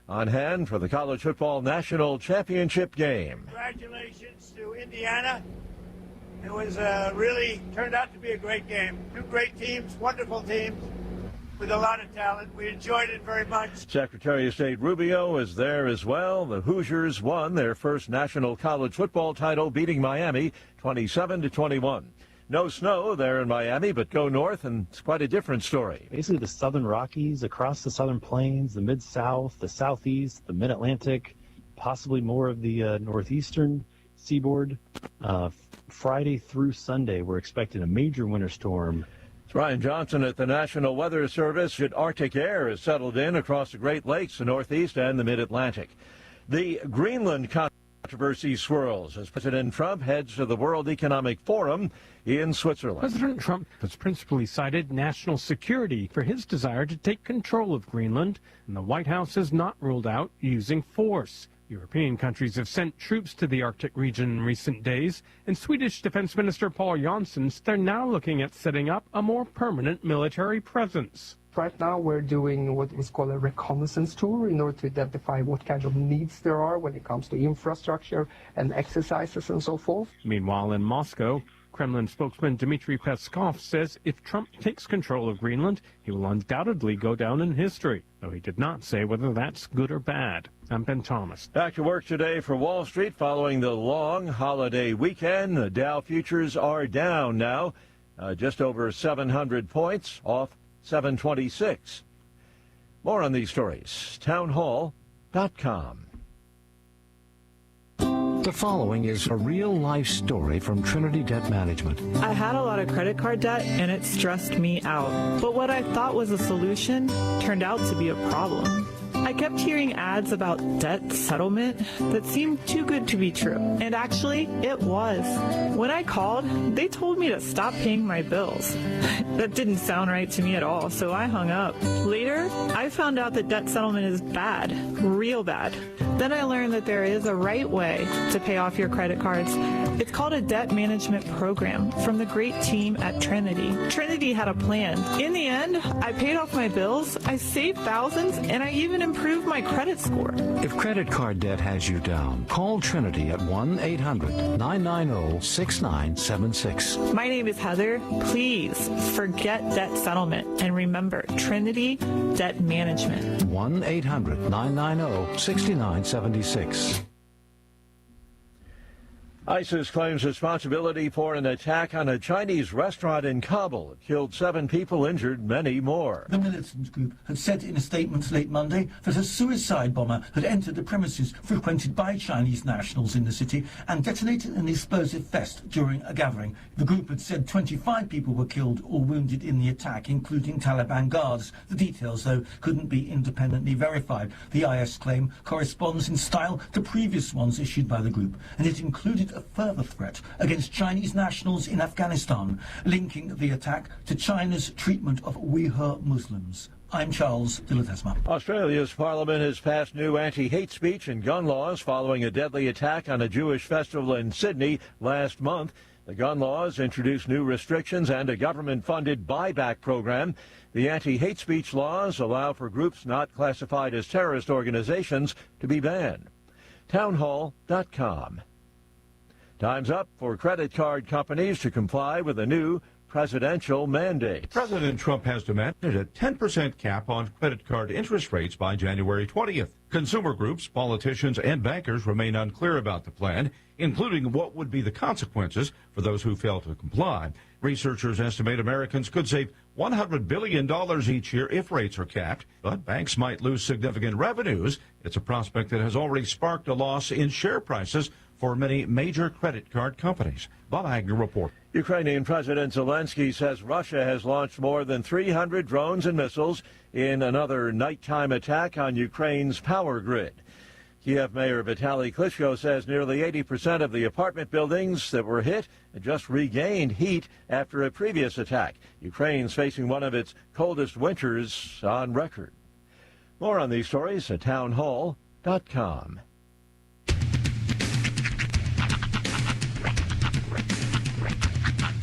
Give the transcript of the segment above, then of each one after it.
on hand for the College Football National Championship game. Congratulations to Indiana. It was really turned out to be a great game. Two great teams, wonderful teams with a lot of talent. We enjoyed it very much. Secretary of State Rubio is there as well. The Hoosiers won their first national college football title, beating Miami 27-21. No snow there in Miami, but go north, and it's quite a different story. Basically, the southern Rockies, across the southern plains, the mid-south, the southeast, the mid-Atlantic, possibly more of the northeastern seaboard. Friday through Sunday, we're expecting a major winter storm. It's Ryan Johnson at the National Weather Service. Arctic air has settled in across the Great Lakes, the northeast, and the mid-Atlantic. The Greenland controversy swirls as President Trump heads to the World Economic Forum in Switzerland. President Trump has principally cited national security for his desire to take control of Greenland, and the White House has not ruled out using force. European countries have sent troops to the Arctic region in recent days, and Swedish Defense Minister Paul Jansson says they're now looking at setting up a more permanent military presence. Right now we're doing what was called a reconnaissance tour in order to identify what kind of needs there are when it comes to infrastructure and exercises and so forth. Meanwhile, in Moscow, Kremlin spokesman Dmitry Peskov says if Trump takes control of Greenland, he will undoubtedly go down in history, though he did not say whether that's good or bad. I'm Ben Thomas. Back to work today for Wall Street following the long holiday weekend. The Dow futures are down now, just over 700 points, off 726. More on these stories. Townhall.com. The following is a real-life story from Trinity Debt Management. I had a lot of credit card debt, and it stressed me out. But what I thought was a solution turned out to be a problem. I kept hearing ads about debt settlement that seemed too good to be true. And actually, it was. When I called, they told me to stop paying my bills. That didn't sound right to me at all, so I hung up. Later, I found out that debt settlement is bad, real bad. Then I learned that there is a right way to pay off your credit cards. It's called a debt management program from the great team at Trinity. Trinity had a plan. In the end, I paid off my bills, I saved thousands, and I even improved my credit score. If credit card debt has you down, call Trinity at 1-800-990-6976. My name is Heather. Please forget debt settlement and remember Trinity Debt Management. 1-800-990-6976. ISIS claims responsibility for an attack on a Chinese restaurant in Kabul. It killed 7 people, injured many more. The militant group had said in a statement late Monday that a suicide bomber had entered the premises frequented by Chinese nationals in the city and detonated an explosive vest during a gathering. The group had said 25 people were killed or wounded in the attack, including Taliban guards. The details, though, couldn't be independently verified. The IS claim corresponds in style to previous ones issued by the group, and it included a further threat against Chinese nationals in Afghanistan, linking the attack to China's treatment of Uyghur Muslims. I'm Charles de Ledesma. Australia's parliament has passed new anti-hate speech and gun laws following a deadly attack on a Jewish festival in Sydney last month. The gun laws introduce new restrictions and a government-funded buyback program. The anti-hate speech laws allow for groups not classified as terrorist organizations to be banned. Townhall.com. Time's up for credit card companies to comply with a new presidential mandate. President Trump has demanded a 10% cap on credit card interest rates by January 20th. Consumer groups, politicians, and bankers remain unclear about the plan, including what would be the consequences for those who fail to comply. Researchers estimate Americans could save $100 billion each year if rates are capped, but banks might lose significant revenues. It's a prospect that has already sparked a loss in share prices for many major credit card companies. Bob Agnew report. Ukrainian President Zelensky says Russia has launched more than 300 drones and missiles in another nighttime attack on Ukraine's power grid. Kiev Mayor Vitaly Klitschko says nearly 80% of the apartment buildings that were hit had just regained heat after a previous attack. Ukraine's facing one of its coldest winters on record. More on these stories at townhall.com.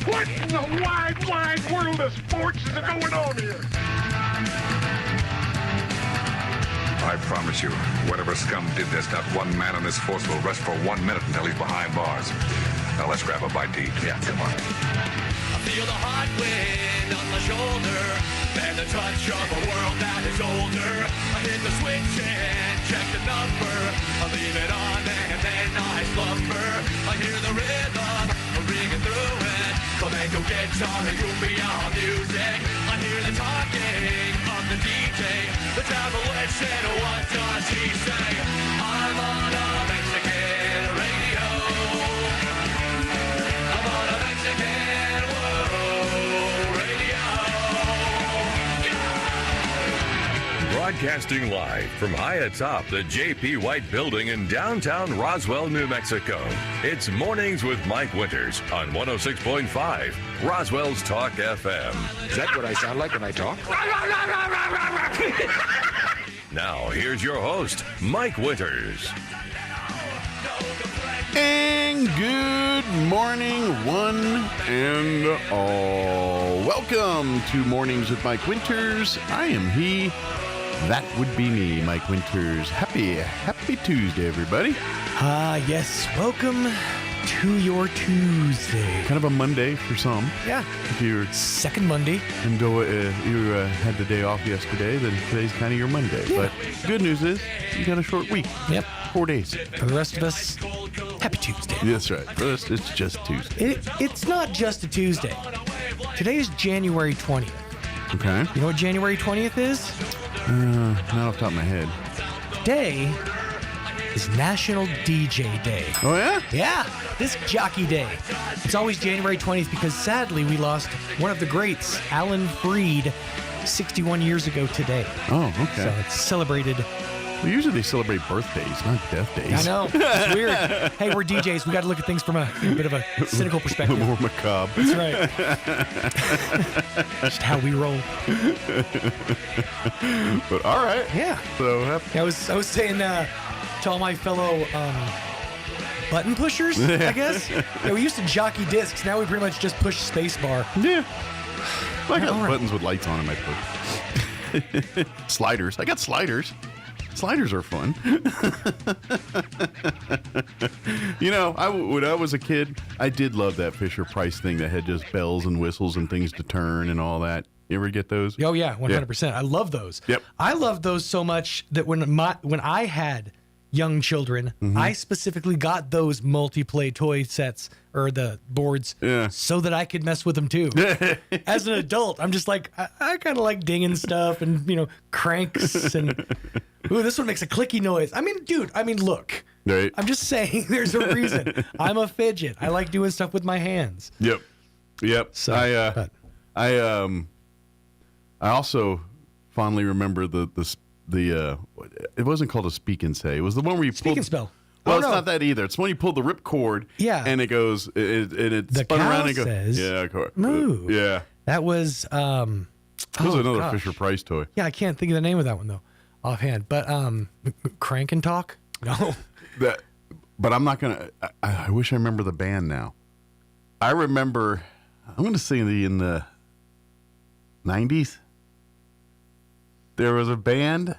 What in the wide, wide world of sports is going on here? I promise you, whatever scum did this, not one man on this force will rest for 1 minute until he's behind bars. Now let's grab a bite to eat. Yeah, come on. I feel the hot wind on my shoulder and the touch of a world that is older. I hit the switch and check the number. I leave it on and then I slumber. I hear the rhythm ringing through it. Flamenco guitar and cumbia music. I hear the talking of the DJ. The tablet said, what does he say? I'm on a Mexican radio. I'm on a Mexican world radio. Broadcasting live from high atop the J.P. White Building in downtown Roswell, New Mexico. It's Mornings with Mike Winters on 106.5 Roswell's Talk FM. Is that what I sound like when I talk? Now, here's your host, Mike Winters. And good morning, one and all. Welcome to Mornings with Mike Winters. I am he. That would be me, Mike Winters. Happy Tuesday, everybody. Yes. Welcome to your Tuesday. Kind of a Monday for some. Yeah. If you're second Monday. And you had the day off yesterday, then today's kind of your Monday. Yeah. But good news is you got a short week. Yep. 4 days. For the rest of us, happy Tuesday. That's right. For us, it's just Tuesday. It's not just a Tuesday. Today is January 20th. Okay. You know what January 20th is? Not off the top of my head. Today is National DJ Day. Oh, yeah? Yeah, this jockey day. It's always January 20th because sadly we lost one of the greats, Alan Freed, 61 years ago today. Oh, okay. So it's celebrated. Well, usually they celebrate birthdays, not death days. I know. It's weird. Hey, we're DJs. We got to look at things from a bit of a cynical perspective. A little more macabre. That's right. Just how we roll. But all right. Yeah. So I was saying to all my fellow button pushers, I guess. Yeah, we used to jockey discs. Now we pretty much just push spacebar. Yeah. I got buttons with lights on them. I push. Sliders. I got sliders. Sliders are fun. You know, when I was a kid, I did love that Fisher-Price thing that had just bells and whistles and things to turn and all that. You ever get those? Oh, yeah, 100%. Yeah. I love those. Yep. I love those so much that when I had young children, I specifically got those multi-play toy sets or the boards so that I could mess with them too. As an adult, I'm just like, I kind of like dinging stuff and, cranks and, ooh, this one makes a clicky noise. I mean, dude, look. Right. I'm just saying there's a reason. I'm a fidget. I like doing stuff with my hands. Yep. So, I also fondly remember the it wasn't called a speak and say. It was the one where you speak and spell. Well, it's not that either. It's when you pull the rip cord. Yeah. And it goes. It the spun cow around and goes. Says, yeah. Moo. Yeah. That was. This was another Fisher-Price toy. Yeah, I can't think of the name of that one though, offhand. But Crank and Talk. No. But I'm not gonna. I wish I remember the band now. I remember. I'm gonna say in the 90s. There was a band.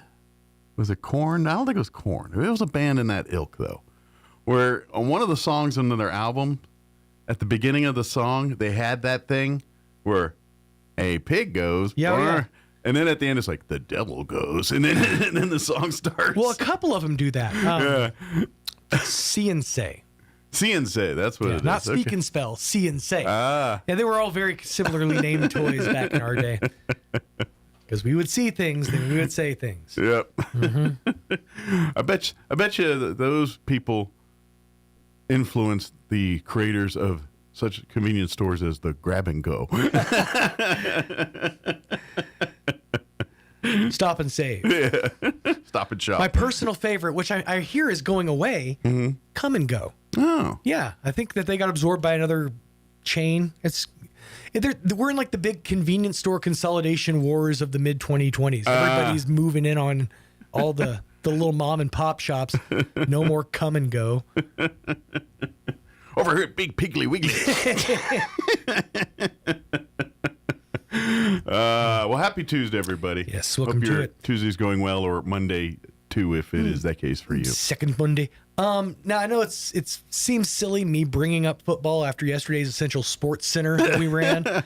Was it Korn? I don't think it was Korn. It was a band in that ilk, though, where on one of the songs on their album, at the beginning of the song, they had that thing where a pig goes, yeah. And then at the end, it's like the devil goes, and then the song starts. Well, a couple of them do that. See and say. See and say, that's what it is. Not speak and spell, see and say. Ah. Yeah, they were all very similarly named toys back in our day. Because we would see things, then we would say things. Yep. Mm-hmm. I bet you those people influenced the creators of such convenience stores as the Grab and Go. Stop and Save. Yeah. Stop and Shop. My personal favorite, which I hear is going away, Come and Go. Oh. Yeah, I think that they got absorbed by another chain. We're in like the big convenience store consolidation wars of the mid 2020s. Everybody's moving in on all the little mom and pop shops. No more Come and Go. Over here at Big Piggly Wiggly. Well, happy Tuesday, everybody. Yes, welcome Hope to your it. Tuesday's going well, or Monday too, if it is that case for you. Second Monday. Now I know it seems silly me bringing up football after yesterday's Essential Sports Center that we ran. that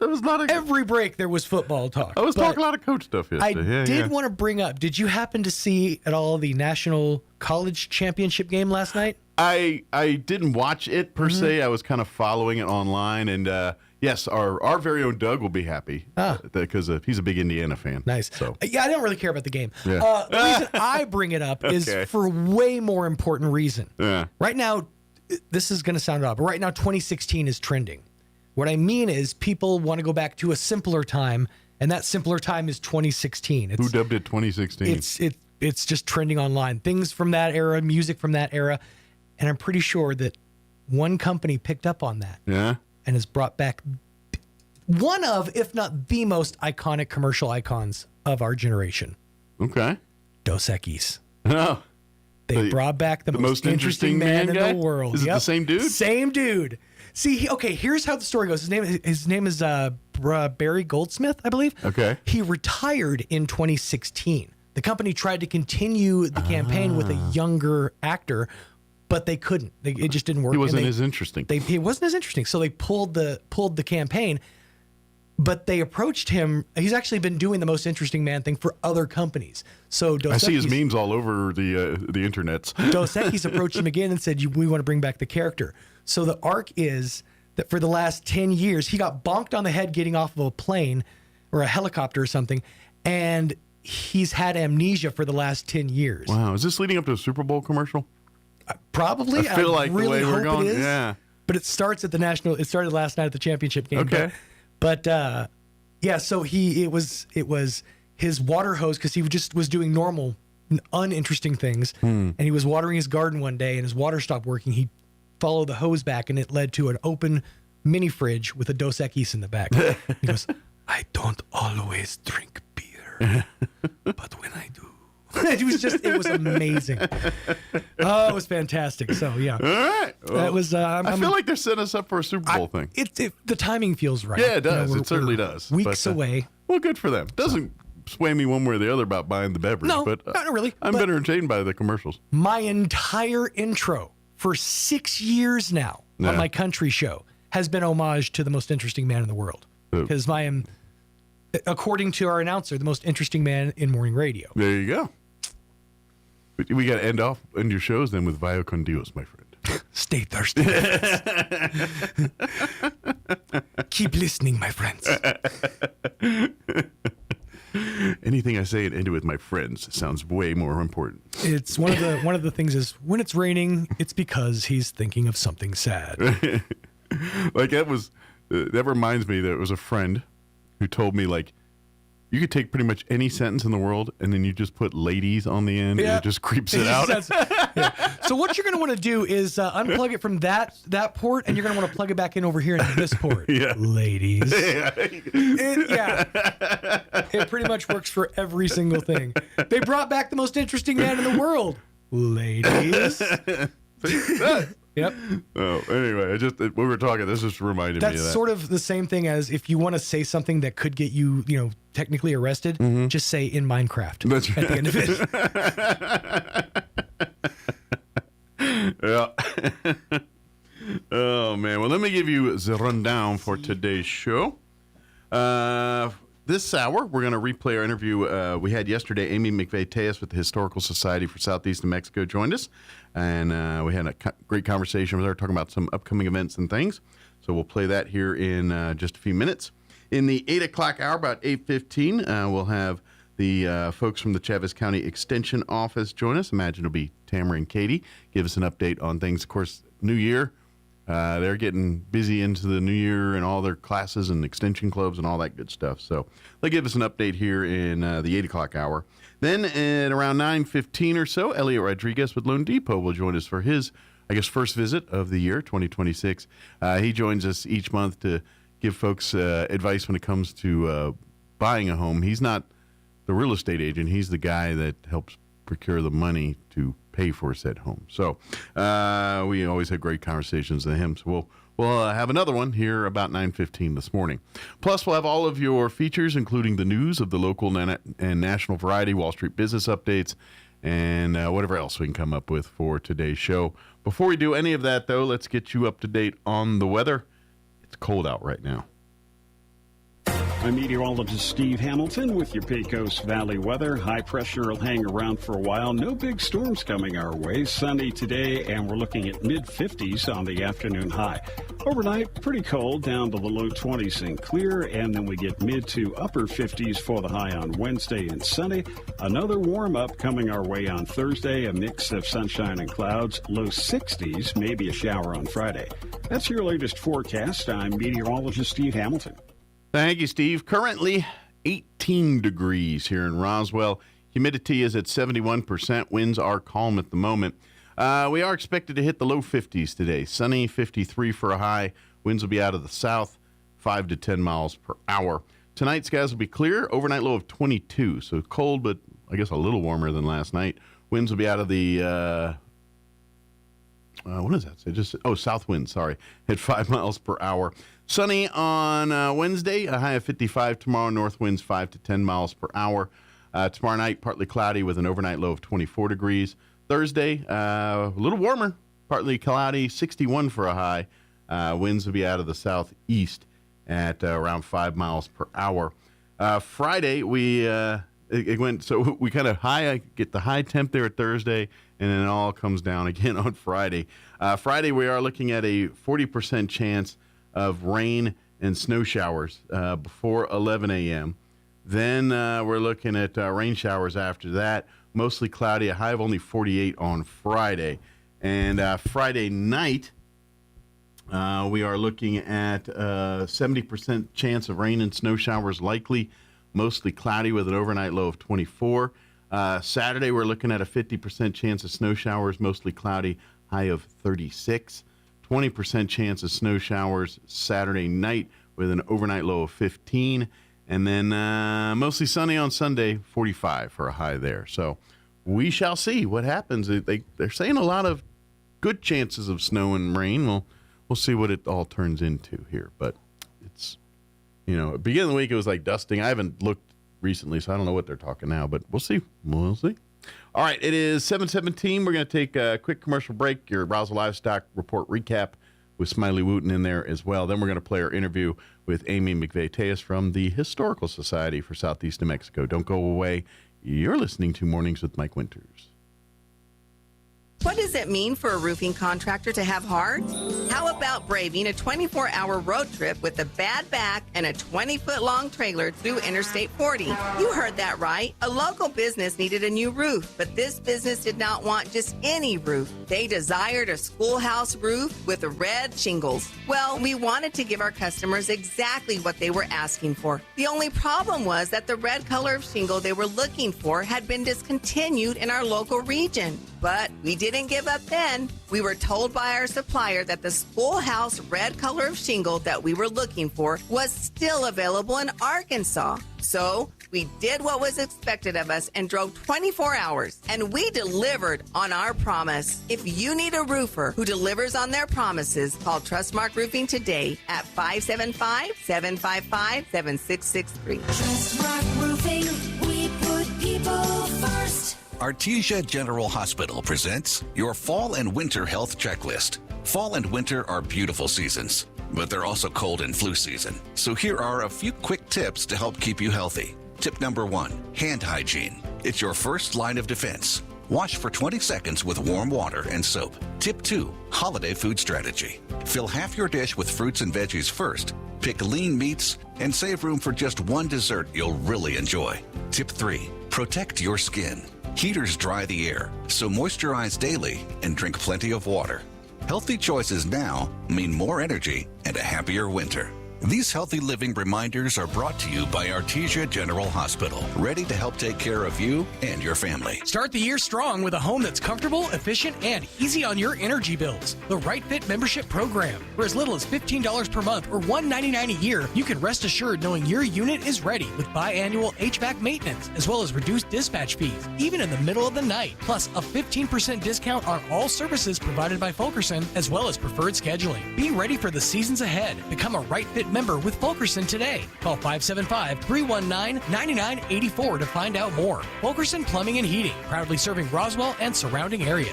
was not every break there was football talk. I was talking a lot of coach stuff yesterday. I did want to bring up. Did you happen to see at all the National College Championship game last night? I didn't watch it per se. I was kind of following it online, and yes, our very own Doug will be happy because he's a big Indiana fan. Nice. So yeah, I don't really care about the game. Yeah. The reason I bring it up is for a way more important reason. Yeah. Right now, this is going to sound odd, but right now 2016 is trending. What I mean is people want to go back to a simpler time, and that simpler time is 2016. Who dubbed it 2016? It's just trending online. Things from that era, music from that era. And I'm pretty sure that one company picked up on that. Yeah. And has brought back one of, if not the most iconic commercial icons of our generation. Okay. Dos Equis. Oh. They brought back the most interesting man in the world. Is it the same dude? Same dude. See, here's how the story goes. His name is Barry Goldsmith, I believe. Okay. He retired in 2016. The company tried to continue the campaign with a younger actor, but they couldn't. It just didn't work. He wasn't as interesting. He wasn't as interesting, so they pulled the campaign. But they approached him. He's actually been doing the most interesting man thing for other companies. So Dos I see his Equis, memes all over the internets. Dos Equis approached him again and said, "We want to bring back the character." So the arc is that for the last 10 years, he got bonked on the head getting off of a plane or a helicopter or something, and he's had amnesia for the last 10 years. Wow, is this leading up to a Super Bowl commercial? Probably. I feel like really the way we're going. it is. Yeah. But it starts at the national. It started last night at the championship game. Okay. But yeah, so it was his water hose because he just was doing normal, uninteresting things, and he was watering his garden one day, and his water stopped working. He followed the hose back, and it led to an open mini fridge with a Dos Equis in the back. He goes, "I don't always drink beer, but when I do." it was amazing. Oh, it was fantastic. So yeah. All right. Well, that was. I feel like they're setting us up for a Super Bowl thing. The timing feels right. Yeah, it does. It certainly does. Weeks away. Well, good for them. Doesn't sway me one way or the other about buying the beverage. No, but not really. I'm better entertained by the commercials. My entire intro for 6 years now on my country show has been homage to the most interesting man in the world. Because I am, according to our announcer, the most interesting man in morning radio. There you go. We got to end your shows then with Vaya con Dios, my friend. Stay thirsty, my friends. Keep listening, my friends. Anything I say and end it with my friends sounds way more important. It's one of the things is when it's raining, it's because he's thinking of something sad. Like that reminds me that it was a friend who told me, like, you could take pretty much any sentence in the world and then you just put ladies on the end and it just creeps it out. So what you're going to want to do is unplug it from that port, and you're going to want to plug it back in over here into this port. Yeah. Ladies. It pretty much works for every single thing. They brought back the most interesting man in the world. Ladies. Yep. Oh, anyway, when we were talking, this just reminded me of that. That's sort of the same thing as if you want to say something that could get you, technically arrested, just say in Minecraft at the end of it. Yeah. Oh, man. Well, let me give you the rundown for today's show. This hour, we're going to replay our interview we had yesterday. Amy McVeigh-Tejas with the Historical Society for Southeast New Mexico joined us, and we had a great conversation with her talking about some upcoming events and things. So we'll play that here in just a few minutes. In the 8 o'clock hour, about 8:15, we'll have the folks from the Chavez County Extension Office join us. Imagine it'll be Tamara and Katie. Give us an update on things. Of course, New Year. They're getting busy into the new year and all their classes and extension clubs and all that good stuff. So they'll give us an update here in the 8 o'clock hour. Then at around 9:15 or so, Elliot Rodriguez with Lone Depot will join us for his, first visit of the year, 2026. He joins us each month to give folks advice when it comes to buying a home. He's not the real estate agent. He's the guy that helps procure the money to pay for said home. So we always have great conversations with him. So we'll have another one here about 9:15 this morning. Plus, we'll have all of your features, including the news of the local and national variety, Wall Street business updates, and whatever else we can come up with for today's show. Before we do any of that, though, let's get you up to date on the weather. It's cold out right now. I'm meteorologist Steve Hamilton with your Pecos Valley weather. High pressure will hang around for a while. No big storms coming our way. Sunny today, and we're looking at mid-50s on the afternoon high. Overnight, pretty cold, down to the low 20s and clear, and then we get mid to upper 50s for the high on Wednesday and Sunday. Another warm-up coming our way on Thursday, a mix of sunshine and clouds, low 60s, maybe a shower on Friday. That's your latest forecast. I'm meteorologist Steve Hamilton. Thank you, Steve. Currently 18 degrees here in Roswell. Humidity is at 71%. Winds are calm at the moment. We are expected to hit the low 50s today. Sunny, 53 for a high. Winds will be out of the south, 5 to 10 miles per hour. Tonight, skies will be clear. Overnight low of 22. So cold, but I guess a little warmer than last night. Winds will be out of the, what does that say? South wind, sorry, at 5 miles per hour. Sunny on Wednesday, a high of 55. Tomorrow, north winds 5 to 10 miles per hour. Tomorrow night, partly cloudy with an overnight low of 24 degrees. Thursday, a little warmer, partly cloudy, 61 for a high. Winds will be out of the southeast at around 5 miles per hour. Friday, we kind of get the high temp there at Thursday, and then it all comes down again on Friday. Friday, we are looking at a 40% chance of rain and snow showers before 11 a.m. Then we're looking at rain showers after that. Mostly cloudy, a high of only 48 on Friday. And Friday night, we are looking at 70% chance of rain and snow showers likely. Mostly cloudy with an overnight low of 24. Saturday, we're looking at a 50% chance of snow showers, mostly cloudy, high of 36. 20% chance of snow showers Saturday night with an overnight low of 15. And then mostly sunny on Sunday, 45 for a high there. So we shall see what happens. They're saying a lot of good chances of snow and rain. We'll see what it all turns into here. But it's, at the beginning of the week, it was like dusting. I haven't looked recently, so I don't know what they're talking now. But we'll see. We'll see. All right, it is 7:17. We're going to take a quick commercial break. Your Roswell Livestock Report recap with Smiley Wooten in there as well. Then we're going to play our interview with Amy McVeigh-Tejas from the Historical Society for Southeast New Mexico. Don't go away. You're listening to Mornings with Mike Winters. What does it mean for a roofing contractor to have heart? How about braving a 24-hour road trip with a bad back and a 20-foot-long trailer through Interstate 40? You heard that right. A local business needed a new roof, but this business did not want just any roof. They desired a schoolhouse roof with red shingles. Well, we wanted to give our customers exactly what they were asking for. The only problem was that the red color of shingle they were looking for had been discontinued in our local region. But we didn't give up then. We were told by our supplier that the schoolhouse red color of shingle that we were looking for was still available in Arkansas. So we did what was expected of us and drove 24 hours, and we delivered on our promise. If you need a roofer who delivers on their promises, call Trustmark Roofing today at 575-755-7663. Trustmark Roofing, we put people first. Artesia General Hospital presents your fall and winter health checklist. Fall and winter are beautiful seasons, but they're also cold and flu season. So here are a few quick tips to help keep you healthy. Tip number 1, hand hygiene. It's your first line of defense. Wash for 20 seconds with warm water and soap. Tip 2, holiday food strategy. Fill half your dish with fruits and veggies first. Pick lean meats and save room for just one dessert you'll really enjoy. Tip 3, protect your skin. Heaters dry the air, so moisturize daily and drink plenty of water. Healthy choices now mean more energy and a happier winter. These healthy living reminders are brought to you by Artesia General Hospital, ready to help take care of you and your family. Start the year strong with a home that's comfortable, efficient, and easy on your energy bills. The Right Fit membership program. For as little as $15 per month or $199 a year, you can rest assured knowing your unit is ready with biannual HVAC maintenance, as well as reduced dispatch fees, even in the middle of the night. Plus, a 15% discount on all services provided by Fulkerson, as well as preferred scheduling. Be ready for the seasons ahead. Become a Right Fit member with Fulkerson today. Call 575-319-9984 to find out more. Fulkerson Plumbing and Heating, proudly serving Roswell and surrounding area.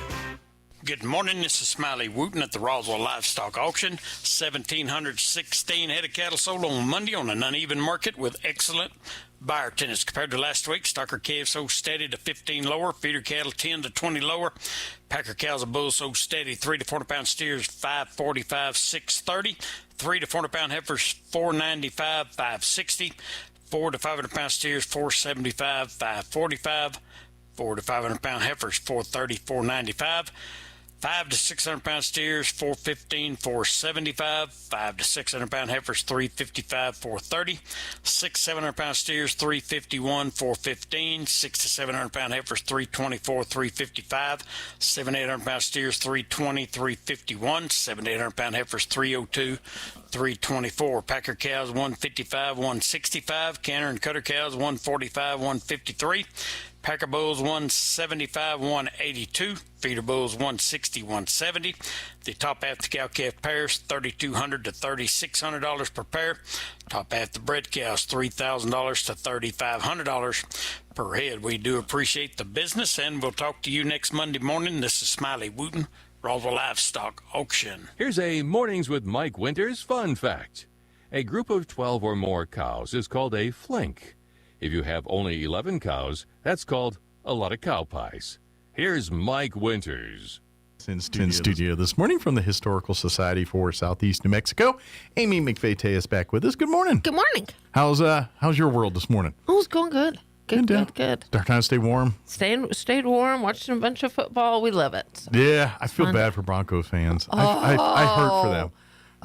Good morning. This is Smiley Wooten at the Roswell Livestock Auction. 1,716 head of cattle sold on Monday on an uneven market with excellent buyer attendance. Compared to last week, stocker calves sold steady to 15 lower, feeder cattle 10 to 20 lower, packer cows and bulls sold steady, 3 to 40 pound steers 545, 630, 3 to 400 pound heifers 495, 560, 4 to 500 pound steers 475, 545, 4 to 500 pound heifers 430, 495. 5 to 600 pound steers, 415, 475. 5 to 600 pound heifers, 355, 430. 6 700 pound steers, 351, 415. 6 to 700 pound heifers, 324, 355. 7 800 pound steers, 320, 351. 7 800 pound heifers, 302, 324. Packer cows, 155, 165. Canner and cutter cows, 145, 153. Packer bulls 175, 182. Feeder bulls 160, 170. The top half the cow-calf pairs $3,200 to $3,600 per pair. Top half the bred cows $3,000 to $3,500 per head. We do appreciate the business, and we'll talk to you next Monday morning. This is Smiley Wooten, Roswell Livestock Auction. Here's a Mornings with Mike Winters fun fact. A group of 12 or more cows is called a flink. If you have only 11 cows, that's called a lot of cow pies. Here's Mike Winters. In studio this morning from the Historical Society for Southeast New Mexico, Amy McVeigh is back with us. Good morning. Good morning. How's your world this morning? Oh, it's going good. Good. Start trying to stay warm. Stayed warm, watching a bunch of football. We love it. So. Yeah, I feel bad for Broncos fans. I hurt for them.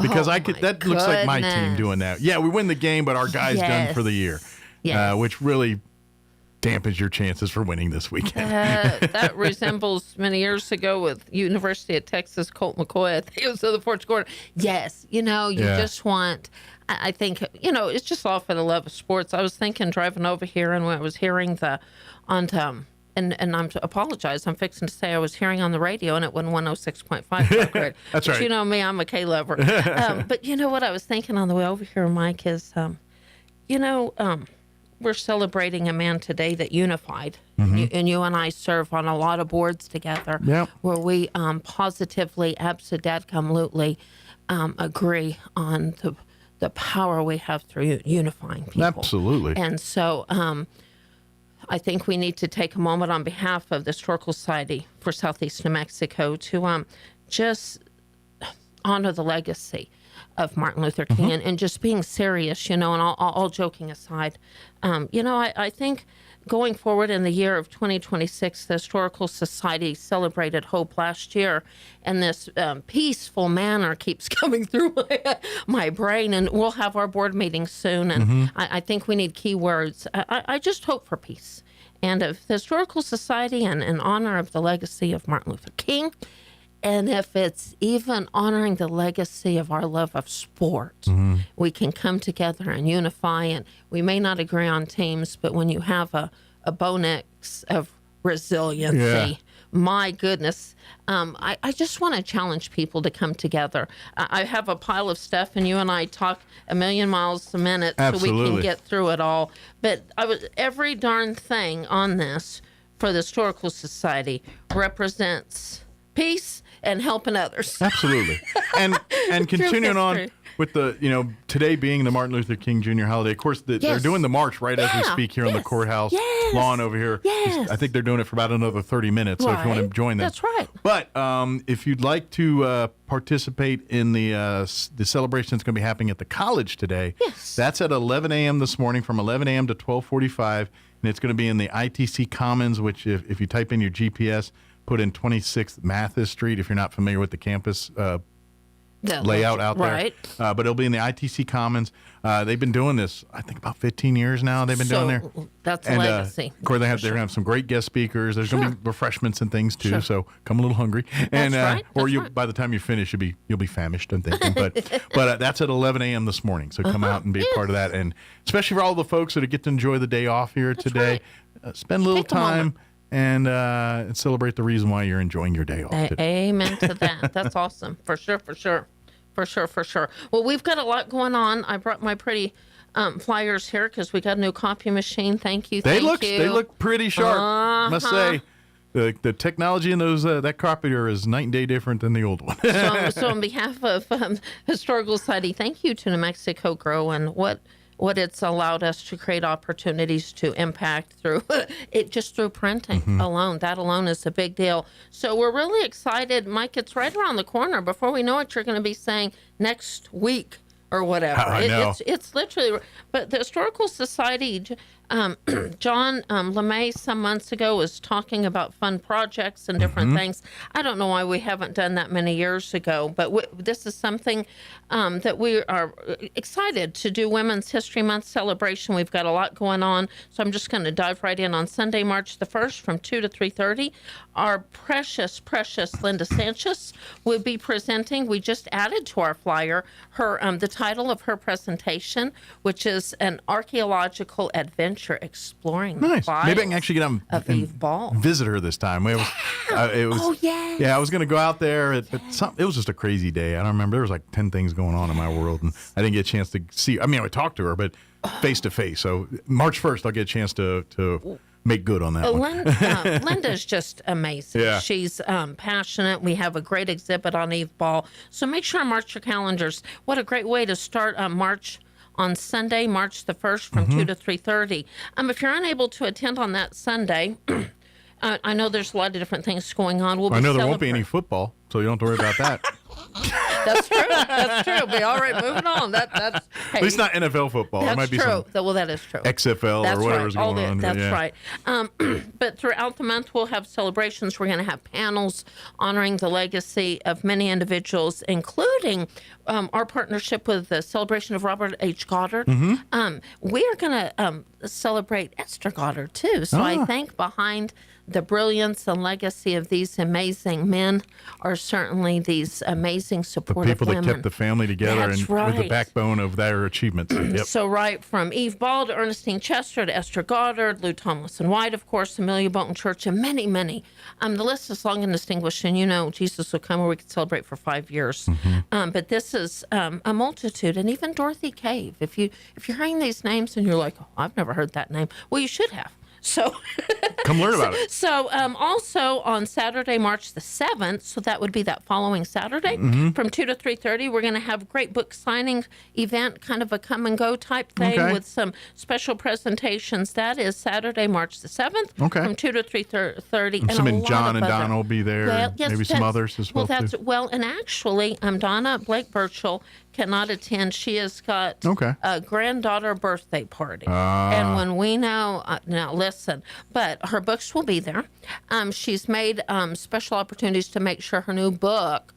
Because that looks like my team doing that. Yeah, we win the game, but our guy's done for the year. Yes. Which really dampens your chances for winning this weekend. That resembles many years ago with University of Texas, Colt McCoy. I think it was in the fourth quarter. Yes, you just want, I think, it's just all for the love of sports. I was thinking driving over here, and when I was hearing and I apologize, I'm fixing to say I was hearing on the radio, and it went 106.5. That's right. You know me, I'm a K lover. But you know what I was thinking on the way over here, Mike, is, we're celebrating a man today that unified. Mm-hmm. And you and I serve on a lot of boards together where we positively, absolutely agree on the power we have through unifying people. Absolutely. And so I think we need to take a moment on behalf of the Historical Society for Southeast New Mexico to just honor the legacy of Martin Luther King and just being serious, and all joking aside. I think going forward in the year of 2026, the Historical Society celebrated hope last year, and this peaceful manner keeps coming through my brain, and we'll have our board meeting soon, and I think we need key words. I just hope for peace. And of the Historical Society and in honor of the legacy of Martin Luther King, and if it's even honoring the legacy of our love of sport, we can come together and unify. And we may not agree on teams, but when you have a bonus of resiliency, my goodness, I just want to challenge people to come together. I have a pile of stuff, and you and I talk a million miles a minute so we can get through it all. But every darn thing on this for the Historical Society represents peace and helping others. Absolutely. And continuing on with the, today being the Martin Luther King Jr. holiday, of course, they're doing the march right as we speak here on the courthouse lawn over here. Yes. I think they're doing it for about another 30 minutes, so if you want to join them. That's right. But if you'd like to participate in the celebration that's going to be happening at the college today, that's at 11 a.m. this morning from 11 a.m. to 12:45, and it's going to be in the ITC Commons, which if you type in your GPS, put in 26th Mathis Street if you're not familiar with the campus layout out there. Right. But it'll be in the ITC Commons. They've been doing this, I think, about 15 years now. They've been doing there. That's a legacy. Of course, they're going to have some great guest speakers. There's going to be refreshments and things too. So come a little hungry, and by the time you finish, you'll be famished. I'm thinking, but that's at 11 a.m. this morning. So come out and be a part of that, and especially for all the folks that get to enjoy the day off here today, spend a little time. And celebrate the reason why you're enjoying your day off today. Amen to that. That's awesome. For sure. for sure. Well, we've got a lot going on. I brought my pretty flyers here because we got a new copy machine. Thank you. They look pretty sharp, must say. The technology in those that copier is night and day different than the old one. So on behalf of Historical Society, thank you to New Mexico Grow and what it's allowed us to create opportunities to impact through it, just through printing alone. That alone is a big deal. So we're really excited. Mike, it's right around the corner. Before we know it, you're going to be saying next week or whatever. I know. It's literally, but the Historical Society, John LeMay some months ago was talking about fun projects and different things. I don't know why we haven't done that many years ago, but this is something that we are excited to do. Women's History Month celebration. We've got a lot going on, so I'm just going to dive right in. On Sunday, March the 1st from 2 to 3:30, our precious Linda Sanchez will be presenting. We just added to our flyer her the title of her presentation, which is an archaeological adventure exploring the Nice. Maybe I can actually get on of Eve Ball. Visit her this time. It was yeah, I was going to go out there. It was just a crazy day. I don't remember. There was like 10 things going on in my world, and I didn't get a chance to see. I mean, I would talk to her, but face to face. So March 1st, I'll get a chance to make good on that one. Linda's just amazing. Yeah. She's passionate. We have a great exhibit on Eve Ball. So make sure to mark your calendars. What a great way to start March on Sunday, March the 1st from 2 to 3:30. If you're unable to attend on that Sunday, I know there's a lot of different things going on. I know there won't be any football, so you don't have to worry about that. That's true. But all right, moving on. That's hey, at least not NFL football. That's It might be true. some Well, that is true. XFL That's or whatever's right. going on. That's Yeah. right. But throughout the month, we'll have celebrations. We're going to have panels honoring the legacy of many individuals, including our partnership with the celebration of Robert H. Goddard. We are going to celebrate Esther Goddard, too. So I think behind the brilliance and legacy of these amazing men are certainly these amazing supportive People that women. kept the family together That's and right. with the backbone of their achievements. Yep. So right from Eve Ball to Ernestine Chester to Esther Goddard, Lou Tomlinson White, of course, Amelia Bolton Church, and many, many. The list is long and distinguished, and Jesus will come where we could celebrate for 5 years. But this is a multitude, and even Dorothy Cave. If you're hearing these names and you're like, oh, I've never heard that name, well, you should have. So come learn about it. So also on Saturday, March the 7th, so that would be that following Saturday, from 2 to 3:30, we're going to have a great book signing event, kind of a come and go type thing with some special presentations. That is Saturday, March the 7th, from 2 to 3:30. I'm assuming John and Donna will be there, yes, maybe some others as well. And actually, Donna Blake Burchell cannot attend. She has got a granddaughter birthday party. And when we know, now listen, but her books will be there. She's made special opportunities to make sure her new book,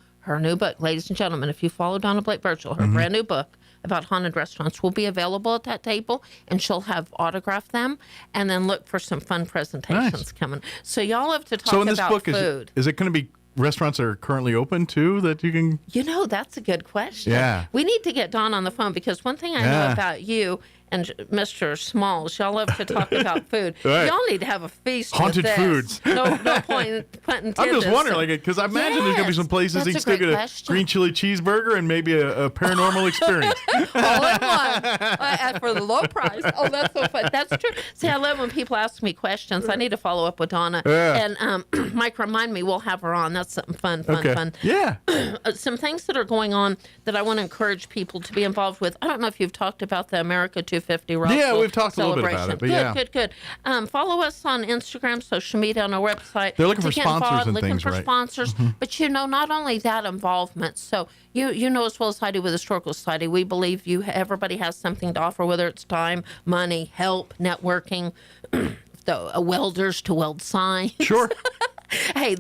ladies and gentlemen, if you follow Donna Blake Burchell, her brand new book about haunted restaurants will be available at that table, and she'll have autographed them, and then look for some fun presentations coming. So y'all have to talk so in this about book, food. Is it going to be restaurants that are currently open too that you can? That's a good question. Yeah. We need to get Don on the phone because one thing I know about you and Mr. Smalls, y'all love to talk about food. Right. Y'all need to have a feast Haunted with this. foods. No point intended. I'm just wondering, because I imagine there's going to be some places you can still get a green chili cheeseburger and maybe a paranormal experience. All in one. For the low price. Oh, that's so fun. That's true. See, I love when people ask me questions. I need to follow up with Donna. Yeah. And Mike, remind me, we'll have her on. That's something fun. Yeah. Some things that are going on that I want to encourage people to be involved with. I don't know if you've talked about the America 250 Roswell Yeah, we've talked a little bit about it. But Good. Follow us on Instagram, social media, on our website. They're looking for sponsors and looking things, for right? sponsors. But not only that involvement. So you know as well as I do with Historical Society, we believe everybody has something to offer, whether it's time, money, help, networking, the welders to weld signs. Sure. Hey,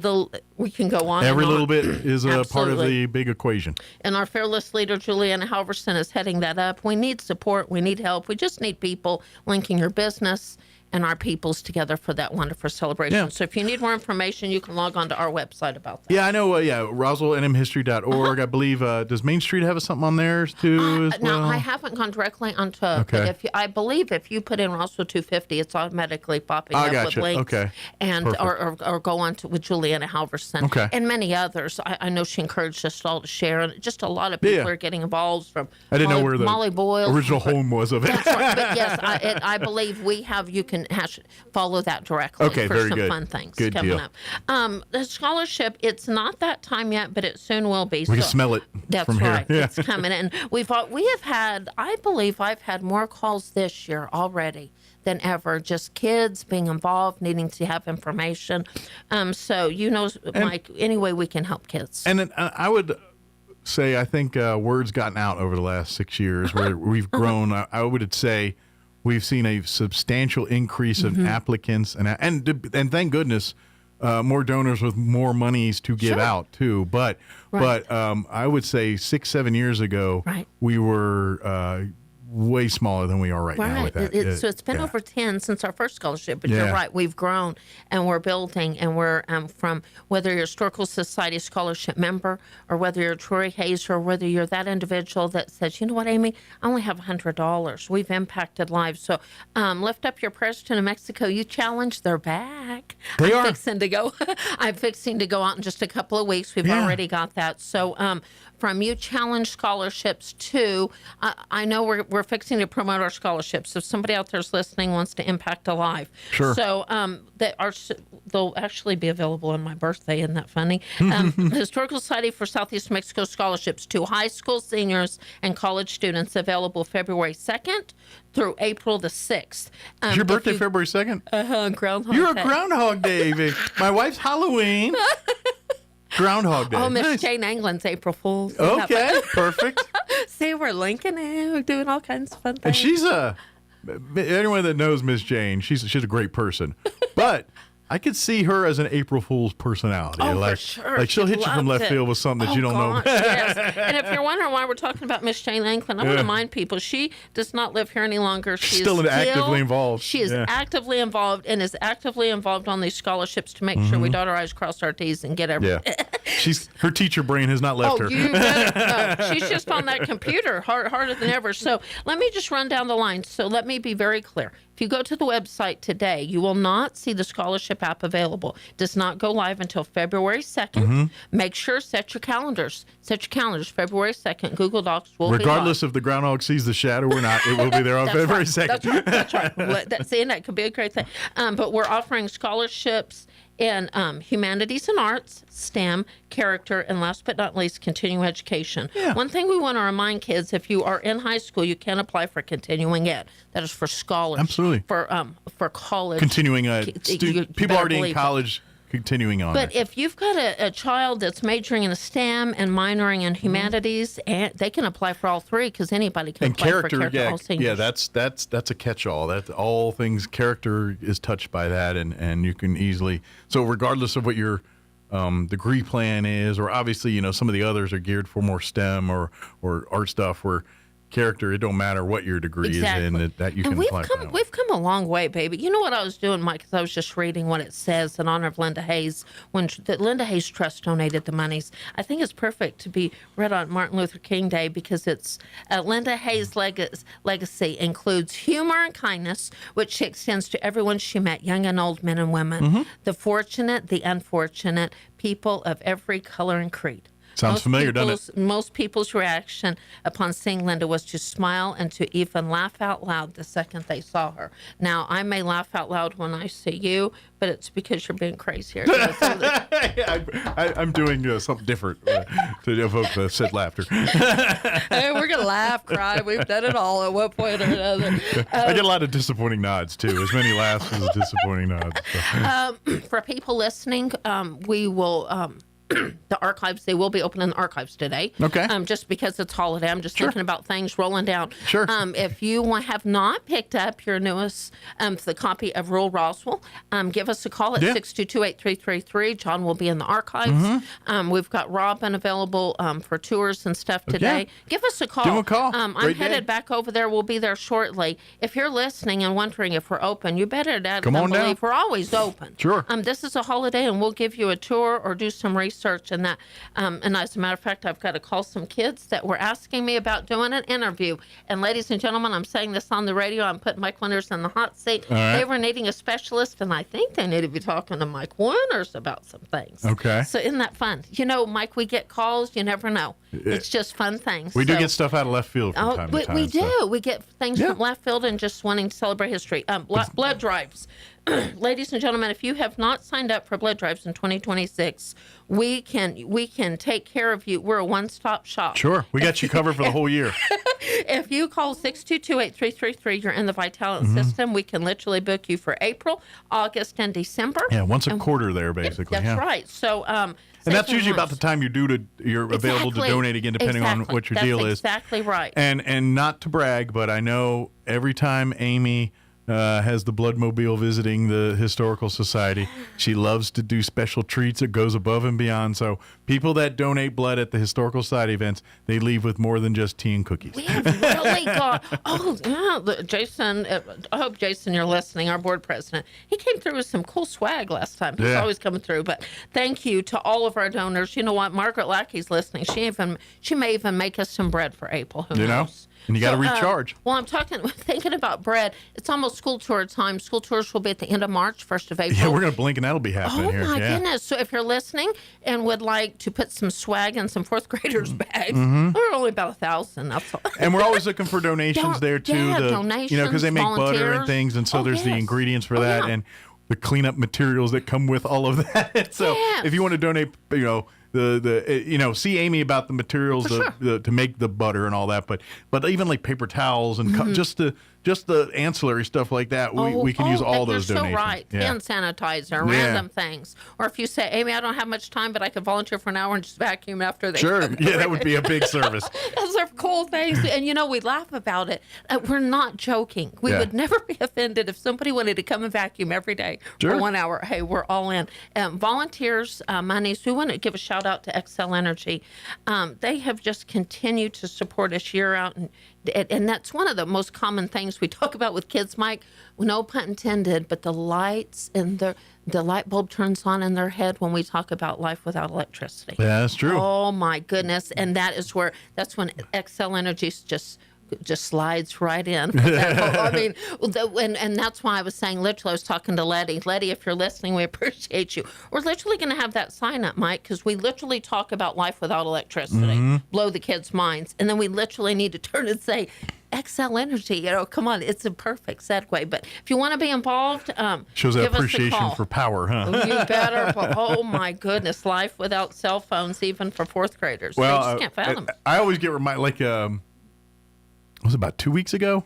we can go on. Every and little on. bit is a part of Absolutely. the big equation. And our fearless leader, Juliana Halverson, is heading that up. We need support. We need help. We just need people linking your business and our peoples together for that wonderful celebration. Yeah. So if you need more information, you can log on to our website about that. Yeah, I know. RoswellNMhistory.org. I believe. Does Main Street have something on there too? As well? Now, I haven't gone directly onto. Okay. But I believe if you put in Roswell 250, it's automatically popping up with gotcha. links. Okay. And or go on to with Juliana Halverson. Okay. And many others. I know she encouraged us all to share, and just a lot of people are getting involved. From I didn't know where the Molly Boyle original home was of it. That's right. But yes, I believe we have. You can follow that directly for very some good. fun things Good coming deal. up. The scholarship, it's not that time yet, but it soon will be. We can smell it. That's from right. Here. Yeah. It's coming in. We have had. I believe I've had more calls this year already than ever. Just kids being involved, needing to have information. So Mike, any way we can help kids. And I would say I think word's gotten out over the last 6 years where we've grown. I would say we've seen a substantial increase in applicants and thank goodness more donors with more monies to give out too. But I would say 6-7 years ago we were way smaller than we are right now with that. So it's been over 10 since our first scholarship, but you're right, we've grown and we're building, and we're from whether you're a Historical Society scholarship member or whether you're Troy Hayes or whether you're that individual that says, you know what, Amy, I only have $100. We've impacted lives. So lift up your prayers to New Mexico. You challenge, they're back. I'm fixing to go. I'm fixing to go out in just a couple of weeks. We've already got that. So from You Challenge scholarships to, I know we're fixing to promote our scholarships. If somebody out there's listening wants to impact a life. Sure. So they'll actually be available on my birthday. Isn't that funny? The Historical Society for Southeast Mexico scholarships to high school seniors and college students available February 2nd through April the 6th. Is your birthday February 2nd? Groundhog You're Day. a Groundhog Day, baby. My wife's Halloween. Groundhog Day. Oh, Miss Nice. Jane England's April Fool's. Okay, perfect. See, we're linking it. We're doing all kinds of fun things. And she's anyone that knows Miss Jane, she's a great person. But I could see her as an April Fool's personality. Oh, like, for sure. Like she'll She hit you from loves left it. field with something that you don't gosh, know. Yes. And if you're wondering why we're talking about Miss Jane England, I want to remind people she does not live here any longer. She's still actively involved. She is actively involved and is actively involved on these scholarships to make sure we dot our I's, cross our T's, and get everything. Yeah. Her teacher brain has not left her. You better. No, she's just on that computer harder than ever. So let me just run down the line. So let me be very clear. If you go to the website today, you will not see the scholarship app available. It does not go live until February 2nd. Make sure, set your calendars. February 2nd. Google Docs will Regardless be live. if the groundhog sees the shadow or not, it will be there on February 2nd. That's right. That could be a great thing. But we're offering scholarships in humanities and arts, STEM, character, and last but not least, continuing education. Yeah. One thing we want to remind kids, if you are in high school, you can apply for continuing ed. That is for scholars. Absolutely. For college. Continuing people already in college continuing on. But if you've got a child that's majoring in STEM and minoring in humanities, and they can apply for all three because anybody can apply for character. All seniors. That's a catch-all. That all things character is touched by that, and you can easily. So regardless of what your degree plan is, or obviously some of the others are geared for more STEM or art stuff where. Character, it don't matter what your degree is in, that you can apply for. We've come a long way, baby. You know what I was doing, Mike? Because I was just reading what it says in honor of Linda Hayes. When the Linda Hayes Trust donated the monies, I think it's perfect to be read on Martin Luther King Day because it's Linda Hayes' legacy includes humor and kindness, which she extends to everyone she met, young and old, men and women, the fortunate, the unfortunate, people of every color and creed. Sounds familiar, doesn't it? Most people's reaction upon seeing Linda was to smile and to even laugh out loud the second they saw her. Now, I may laugh out loud when I see you, but it's because you're being crazy. I'm doing something different to evoke the said laughter. Hey, we're going to laugh, cry. We've done it all at one point or another. I get a lot of disappointing nods, too. As many laughs as disappointing nods. So. For people listening, we will... the archives, they will be open in the archives today. Okay. Just because it's holiday. I'm just Sure. thinking about things rolling down. Sure. If you have not picked up your newest the copy of Rural Roswell, give us a call at 622-8333. John will be in the archives. We've got Robin available for tours and stuff today. Give us a call. Give him a call. I'm Great headed day. back over there. We'll be there shortly. If you're listening and wondering if we're open, you better Come on down. believe we're always open. Sure. This is a holiday, and we'll give you a tour or do some research and that. And as a matter of fact, I've got to call some kids that were asking me about doing an interview. And ladies and gentlemen, I'm saying this on the radio. I'm putting Mike Winters in the hot seat. All right. They were needing a specialist, and I think they need to be talking to Mike Winters about some things. Okay. So isn't that fun? You know, Mike, we get calls. You never know. It's just fun things. We do So- get stuff out of left field from time to time. we do. so. We get things from left field and just wanting to celebrate history. Blood drives. Ladies and gentlemen, if you have not signed up for blood drives in 2026, we can take care of you. We're a one-stop shop. Sure. We got you covered for the whole year. If you call 622-8333, you're in the Vitalant Mm-hmm. system. We can literally book you for April, August, and December. Yeah, once a quarter there, basically. That's yeah. right. So, And that's usually about the time you're available to donate again, depending on what your deal is. Exactly right. And not to brag, but I know every time Amy has the Bloodmobile visiting the Historical Society, she loves to do special treats. It goes above and beyond. So people that donate blood at the Historical Society events, they leave with more than just tea and cookies. We have really got, Jason, I hope, Jason, you're listening, our board president. He came through with some cool swag last time. He's always coming through. But thank you to all of our donors. You know what? Margaret Lackey's listening. She may even make us some bread for April. Who knows? And you got to recharge. Well, thinking about bread. It's almost school tour time. School tours will be at the end of March, 1st of April. Yeah, we're going to blink and that'll be happening here. Oh, my goodness. So if you're listening and would like to put some swag in some fourth graders' bags, we're only about 1,000. That's all. And we're always looking for donations there, too. Yeah, donations, because they make butter and volunteers. things, and so there's the yes. ingredients for that and the cleanup materials that come with all of that. So if you want to donate, see Amy about the materials to make the butter and all that, but even like paper towels and just the ancillary stuff like that, we can use all those donations. You're so right. Hand sanitizer, random things. Or if you say, Amy, I don't have much time, but I could volunteer for an hour and just vacuum after they Sure. come. Yeah, that would be a big service. Those are cool things. And, we laugh about it. We're not joking. We would never be offended if somebody wanted to come and vacuum every day for 1 hour. Hey, we're all in. Volunteers, monies, we want to give a shout out to Xcel Energy. They have just continued to support us year out. And that's one of the most common things we talk about with kids, Mike. No pun intended, but the lights and the light bulb turns on in their head when we talk about life without electricity. Yeah, that's true. Oh my goodness! And that's when Xcel Energy just slides right in. And that's why I was saying, literally, I was talking to Letty. Letty, if you're listening, we appreciate you. We're literally going to have that sign up, Mike, because we literally talk about life without electricity, blow the kids' minds, and then we literally need to turn and say, Xcel Energy, come on, it's a perfect segue. But if you want to be involved, shows that give us a appreciation call. for power, huh? You better. Oh my goodness, life without cell phones, even for fourth graders. Well, they just can't fathom. I always get reminded, was it about 2 weeks ago?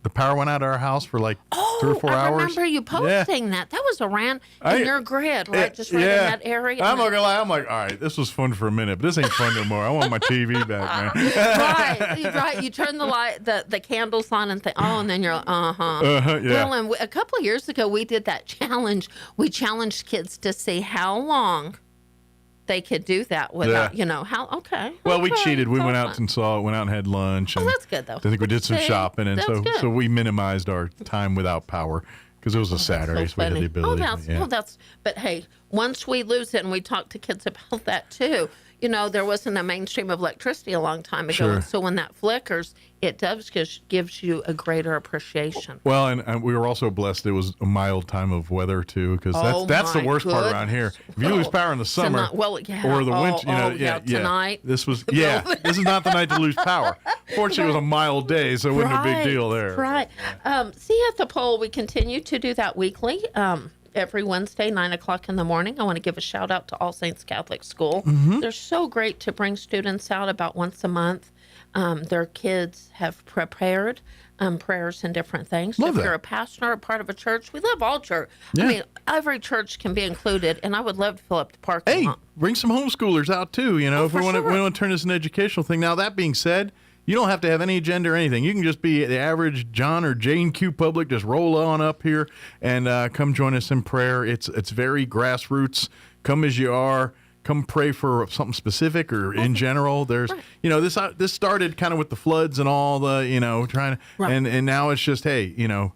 The power went out at our house for 3 or 4 hours. I remember you posting that. That was around in your grid, right? Just right in that area. I'm not gonna lie. I'm like, all right, this was fun for a minute, but this ain't fun no more. I want my TV back, man. Right. You turn the light, the candles on, and think, and then you're Yeah. Well, and a couple of years ago, we did that challenge. We challenged kids to see how long they could do that without, Well, we cheated. We went out and had lunch. And that's good, though. I think we did some See? shopping, and That's so we minimized our time without power because it was a Saturday, so we had the ability. But hey, once we lose it, and we talk to kids about that too. There wasn't a mainstream of electricity a long time ago, Sure. and so when that flickers, it does gives you a greater appreciation. Well, and we were also blessed it was a mild time of weather too, because that's the worst part around here. If you lose power in the summer or the winter, tonight. This is not the night to lose power. Fortunately, it was a mild day, so it wasn't a big deal there. Right. See at the poll, we continue to do that weekly. Every Wednesday, 9 o'clock in the morning. I want to give a shout out to All Saints Catholic School. They're so great to bring students out about once a month. Their kids have prepared prayers and different things. Love if that. you're a pastor or part of a church, we love all church. Yeah. I mean, every church can be included, and I would love to fill up the parking lot. Bring some homeschoolers out too. You know, if we want to turn this an educational thing. Now, that being said, you don't have to have any agenda or anything. You can just be the average John or Jane Q public. Just roll on up here and come join us in prayer. It's very grassroots. Come as you are. Come pray for something specific or in general. There's, you know, this started kind of with the floods and all the, you know, trying to, and now it's just, hey, you know,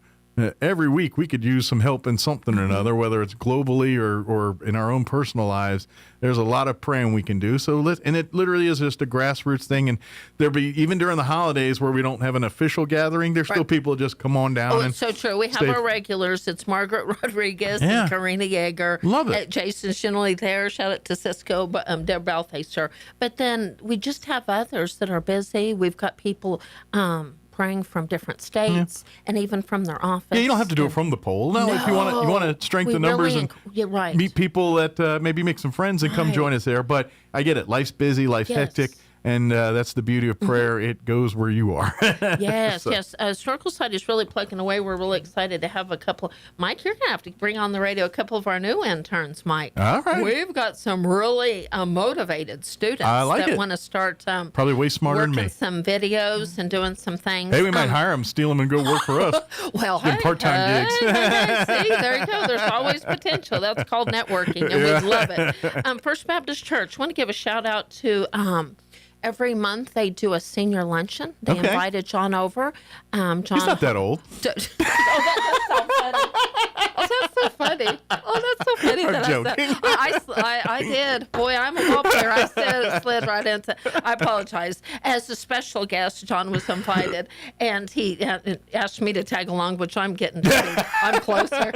every week we could use some help in something or another, whether it's globally or in our own personal lives. There's a lot of praying we can do. And it literally is just a grassroots thing. And there'll be, even during the holidays where we don't have an official gathering, there's still people just come on down. Oh, and it's so true. We have our regulars. It's Margaret Rodriguez Yeah. and Karina Yeager. Love it. Jason's generally there. Shout out to Cisco, Deb Balthaser. But then we just have others that are busy. We've got people praying from different states and even from their office. Yeah, you don't have to do it from the pole. No, if you want to strengthen the numbers and meet people that maybe make some friends and come join us there. But I get it. Life's busy, life's hectic. And that's the beauty of prayer. It goes where you are. Yes. Historical Society is really plugging away. We're really excited to have a couple. Mike, you're going to have to bring on the radio a couple of our new interns, Mike. All right. We've got some really motivated students that want to start probably way smarter than me. Some videos and doing some things. Hey, we might hire them, steal them, and go work for us. Well, get part-time gigs. See, there you go. There's always potential. That's called networking, and we love it. First Baptist Church, want to give a shout out to every month they do a senior luncheon. They invited John over. John, he's not that old. That's so funny. Oh, that's so funny. I'm that joking. I did. Boy, I'm a ball player. I slid right into. I apologize. As a special guest, John was invited, and he asked me to tag along, which I'm getting to. I'm closer.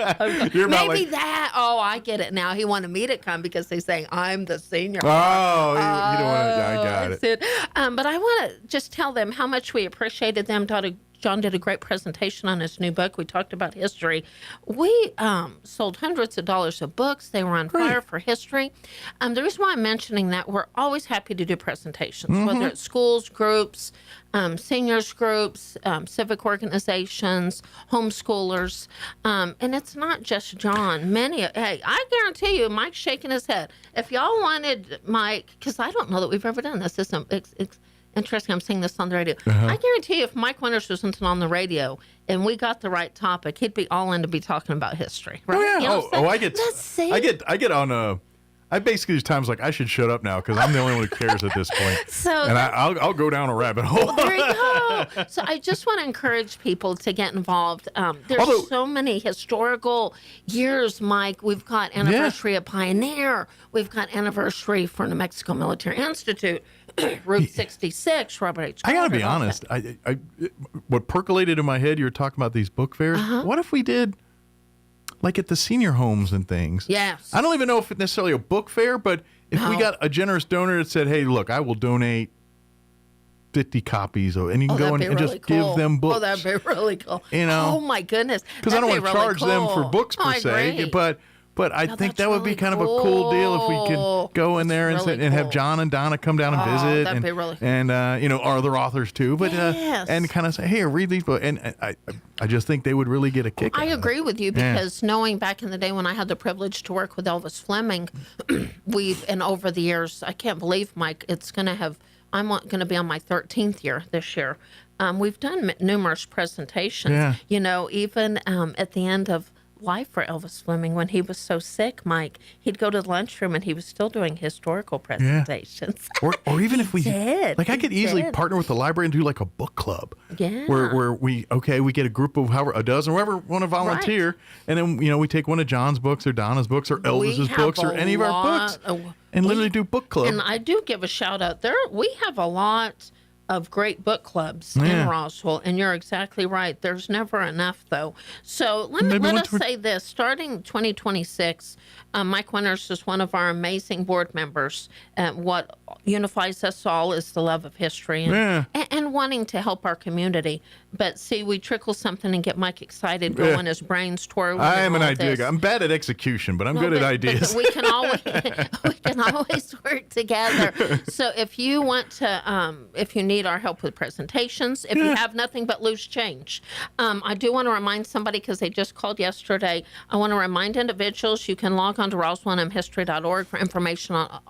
Maybe that. Oh, I get it now. He wanted me to come because they say I'm the senior. Oh, you don't want to. I got it. But I want to just tell them how much we appreciated them. John did a great presentation on his new book. We talked about history. We sold hundreds of dollars of books. They were on fire for history. The reason why I'm mentioning that, we're always happy to do presentations, whether it's schools, groups, seniors groups, civic organizations, homeschoolers. And it's not just John. Hey, I guarantee you, Mike's shaking his head. If y'all wanted Mike, because I don't know that we've ever done this. It's interesting. I'm saying this on the radio. I guarantee you, if Mike Winters wasn't on the radio and we got the right topic, he'd be all in to be talking about history. Right? Oh yeah. You know I get on. I basically there's times like I should shut up now because I'm the only one who cares at this point. And I'll go down a rabbit hole. Well, there you go. So I just want to encourage people to get involved. There's so many historical years, Mike. We've got anniversary of Pioneer. We've got anniversary for New Mexico Military Institute. Route 66, Robert H. I gotta be honest. I what percolated in my head, you were talking about these book fairs. What if we did like at the senior homes and things? Yes. I don't even know if it's necessarily a book fair, but if we got a generous donor that said, hey, look, I will donate 50 copies and you can go in and just give them books. Oh, that'd be really cool. You know? Oh my goodness. Because I don't want to charge them for books per se, but I think that would be kind of a cool deal if we could go in there and have John and Donna come down and visit. That'd be really cool. And our other authors too. But and kind of say, hey, read these books. And I just think they would really get a kick out of it. I agree with you because knowing back in the day when I had the privilege to work with Elvis Fleming, and over the years, I can't believe, Mike, I'm going to be on my 13th year this year. We've done numerous presentations. Yeah. You know, even at the end of life for Elvis Fleming, when he was so sick, Mike, he'd go to the lunchroom and he was still doing historical presentations. Or even if we did. Like I could easily partner with the library and do like a book club. Yeah. Where we get a group of a dozen, whoever want to volunteer, and then we take one of John's books or Donna's books or Elvis's books or any of our books and literally do book club. And I do give a shout out there. We have a lot of great book clubs in Roswell, and you're exactly right. There's never enough, though. So let us say this. Starting 2026, Mike Winters is one of our amazing board members. What unifies us all is the love of history. And wanting to help our community. But see, we trickle something and get Mike excited, going his brains twirling. I am an idea guy. I'm bad at execution, but I'm good at ideas. But we can always work together. So if you want to, if you need our help with presentations, if you have nothing but loose change, I do want to remind somebody, because they just called yesterday. I want to remind individuals you can log on to RoswellMHistory.org for information on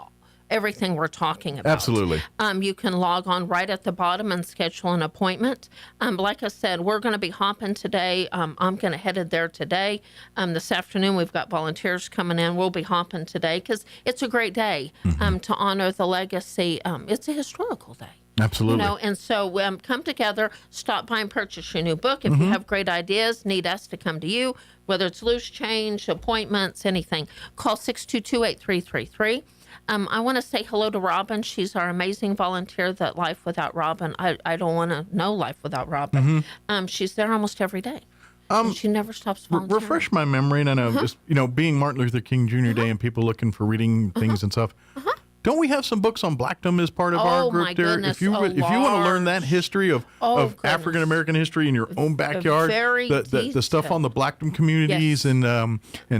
everything we're talking about. Absolutely. You can log on right at the bottom and schedule an appointment. Like I said, we're going to be hopping today. I'm going to headed there today. This afternoon, we've got volunteers coming in. We'll be hopping today because it's a great day to honor the legacy. It's a historical day. Absolutely. You know, and so come together, stop by and purchase your new book. If you have great ideas, need us to come to you, whether it's loose change, appointments, anything, call 622-8333. I want to say hello to Robin. She's our amazing volunteer that Life Without Robin, I don't want to know Life Without Robin. She's there almost every day. And she never stops volunteering. Refresh my memory, and I know just, being Martin Luther King Jr. Day and people looking for reading things and stuff. Don't we have some books on blackdom as part of our group my there? Goodness, if you want to learn that history of African American history in your own backyard, the stuff on the blackdom communities and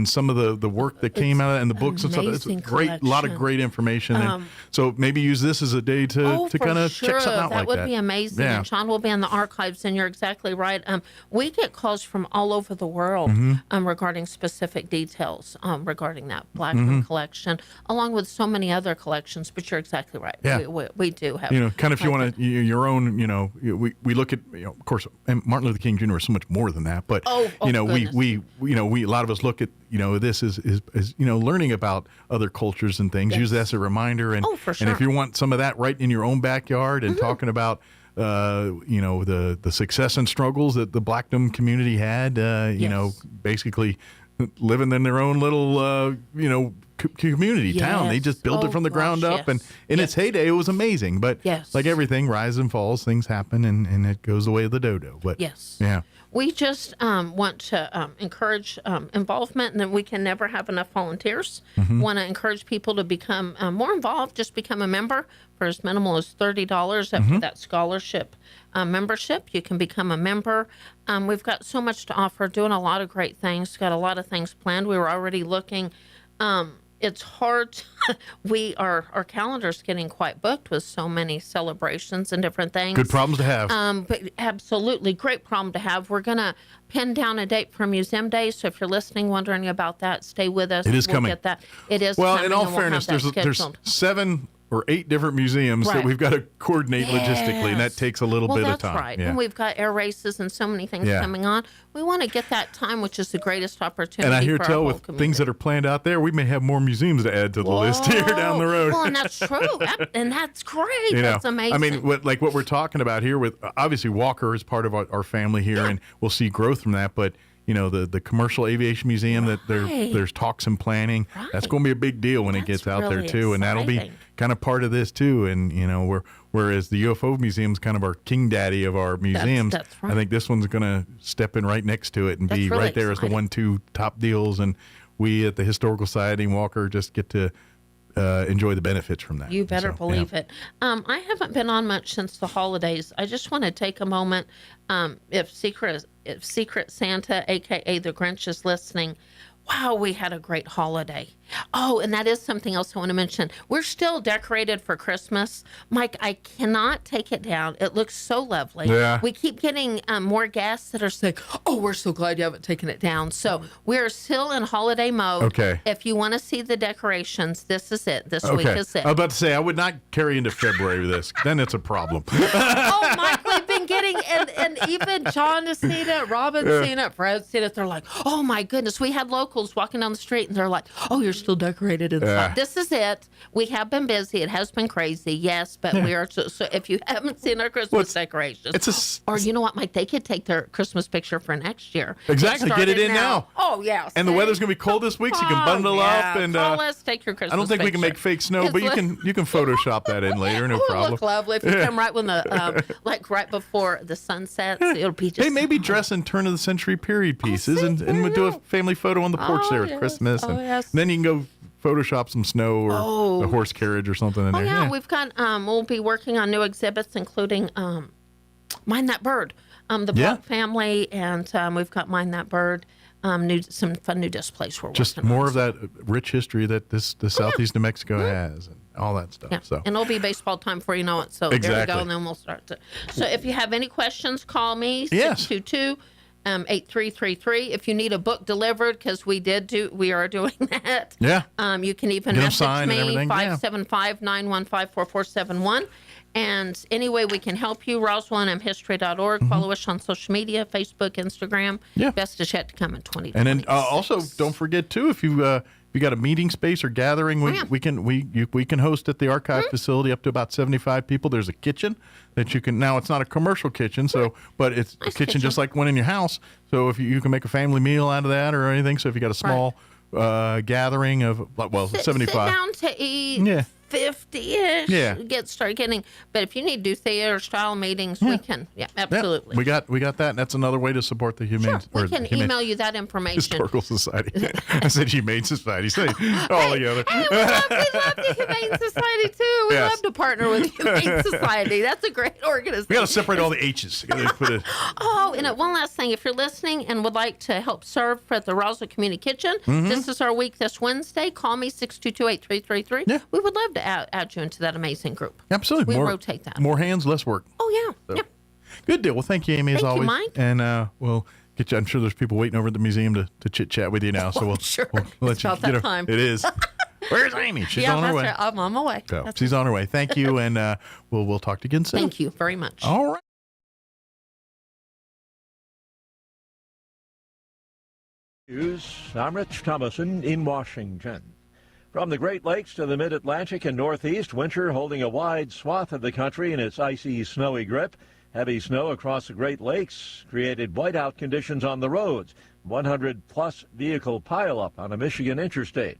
some of the work that came out of it and the books and stuff, it's a lot of great information. And so maybe use this as a day to kind of check something out like that. That would be amazing. Yeah. And Sean will be in the archives, and you're exactly right. We get calls from all over the world regarding specific details regarding that blackdom collection, along with so many other collections. But you're exactly right. Yeah. We do have. Kind of if you want to your own. We look at of course, and Martin Luther King Jr. is so much more than that. But we a lot of us look at this is learning about other cultures and things. Use that as a reminder, and for sure. and if you want some of that right in your own backyard and talking about the success and struggles that the blackdom community had, basically living in their own little community town. They just built it from the ground up, and in its heyday it was amazing. But like everything, rise and falls, things happen, and it goes the way of the dodo. But we just want to encourage involvement, and then we can never have enough volunteers. Want to encourage people to become more involved. Just become a member for as minimal as $30 after that scholarship membership. You can become a member. We've got so much to offer, doing a lot of great things, got a lot of things planned. We were already looking. It's hard. Our calendar's getting quite booked with so many celebrations and different things. Good problems to have. But absolutely great problem to have. We're going to pin down a date for Museum Day. So if you're listening, wondering about that, stay with us. It is coming. Get that. It is well, coming. In all fairness, there's 7 or 8 different museums that we've got to coordinate logistically, and that takes a little bit of time. That's right. Yeah. And we've got air races and so many things coming on. We want to get that time, which is the greatest opportunity. And I hear for tell our with whole community. Things that are planned out there, we may have more museums to add to the list here down the road. Well, and that's true. And that's great. That's amazing. I mean, what we're talking about here with obviously Walker is part of our family here, and we'll see growth from that. But the commercial aviation museum that there's talks and planning. That's going to be a big deal when it gets out there too, and that'll be kind of part of this too. And whereas the UFO museum's kind of our king daddy of our museums, that's right. I think this one's going to step in right next to it and be really right there as the 1-2 top deals. And we at the Historical Society and Walker just get to enjoy the benefits from that. You better believe it. I haven't been on much since the holidays. I just want to take a moment. If Secret Santa, aka the Grinch, is listening, wow, we had a great holiday. Oh, and that is something else I want to mention. We're still decorated for Christmas. Mike, I cannot take it down. It looks so lovely. Yeah. We keep getting more guests that are saying, oh, we're so glad you haven't taken it down. So we're still in holiday mode. Okay. If you want to see the decorations, this is it. This week is it. I was about to say, I would not carry into February with this. Then it's a problem. Oh, Mike, we've been getting, and even John has seen it, Robin's seen it, Fred's seen it. They're like, oh, my goodness. We had locals walking down the street, and they're like, oh, you're still decorated inside. This is it. We have been busy. It has been crazy, yes, but we are. So if you haven't seen our Christmas decorations, or you know what, Mike, they could take their Christmas picture for next year. Exactly. Get it in now. Oh, yeah. And the weather's going to be cold this week, so you can bundle up. And call us, take your Christmas I don't think we can picture. make fake snow, but you can Photoshop that in later. No problem. Look lovely. If you come right when the like right before the sun sets, it'll be just. Hey, maybe dress in turn of the century period pieces, and we'll do a family photo on the porch there at Christmas, and then you can go Photoshop some snow or a horse carriage or something in there. Yeah, we've got. We'll be working on new exhibits, including Mind That Bird. The Block family, and we've got Mind That Bird. Some fun new displays we're just working more on. of that rich history that the Southeast New Mexico has, and all that stuff. Yeah. So, and it'll be baseball time before you know it. So there we go, and then we'll start. So if you have any questions, call me, 622-8333. If you need a book delivered, because we are doing that. Yeah. You can even message me, 575-915-4471. And any way we can help you, RoswellNMHistory.org. Follow us on social media, Facebook, Instagram. Yeah. Best is yet to come in 2020. And then also don't forget too, if you got a meeting space or gathering, we can host at the archive facility up to about 75 people. There's a kitchen that you can. Now it's not a commercial kitchen, but it's a kitchen just like one in your house. So if you can make a family meal out of that or anything. So if you got a small gathering of 75, sit down to eat. 50-ish. Start getting. But if you need to do theater style meetings, we can. Yeah, absolutely. Yeah, we got that. And that's another way to support the humane. Sure, we can email you that information. Historical Society. I said Humane Society. Say all the other. Hey, we love the Humane Society too. We love to partner with Humane Society. That's a great organization. We got to separate all the H's. Put and one last thing. If you're listening and would like to help serve at the Roswell Community Kitchen, this is our week this Wednesday. Call me 622-8333. Yeah. We would love to add you into that amazing group. Absolutely. We rotate that. More hands, less work. Oh, yeah. Good deal. Well, thank you, Amy, as always. Thank you, And Mike. we'll get you. I'm sure there's people waiting over at the museum to chit-chat with you now. So we'll let you about that time. It is. Where's Amy? She's on her way. Right. I'm on my way. So she's on her way. Thank you, and we'll talk to you again soon. Thank you very much. All right. I'm Rich Thomason in Washington. From the Great Lakes to the Mid-Atlantic and Northeast, winter holding a wide swath of the country in its icy, snowy grip. Heavy snow across the Great Lakes created whiteout conditions on the roads, 100-plus vehicle pileup on a Michigan interstate.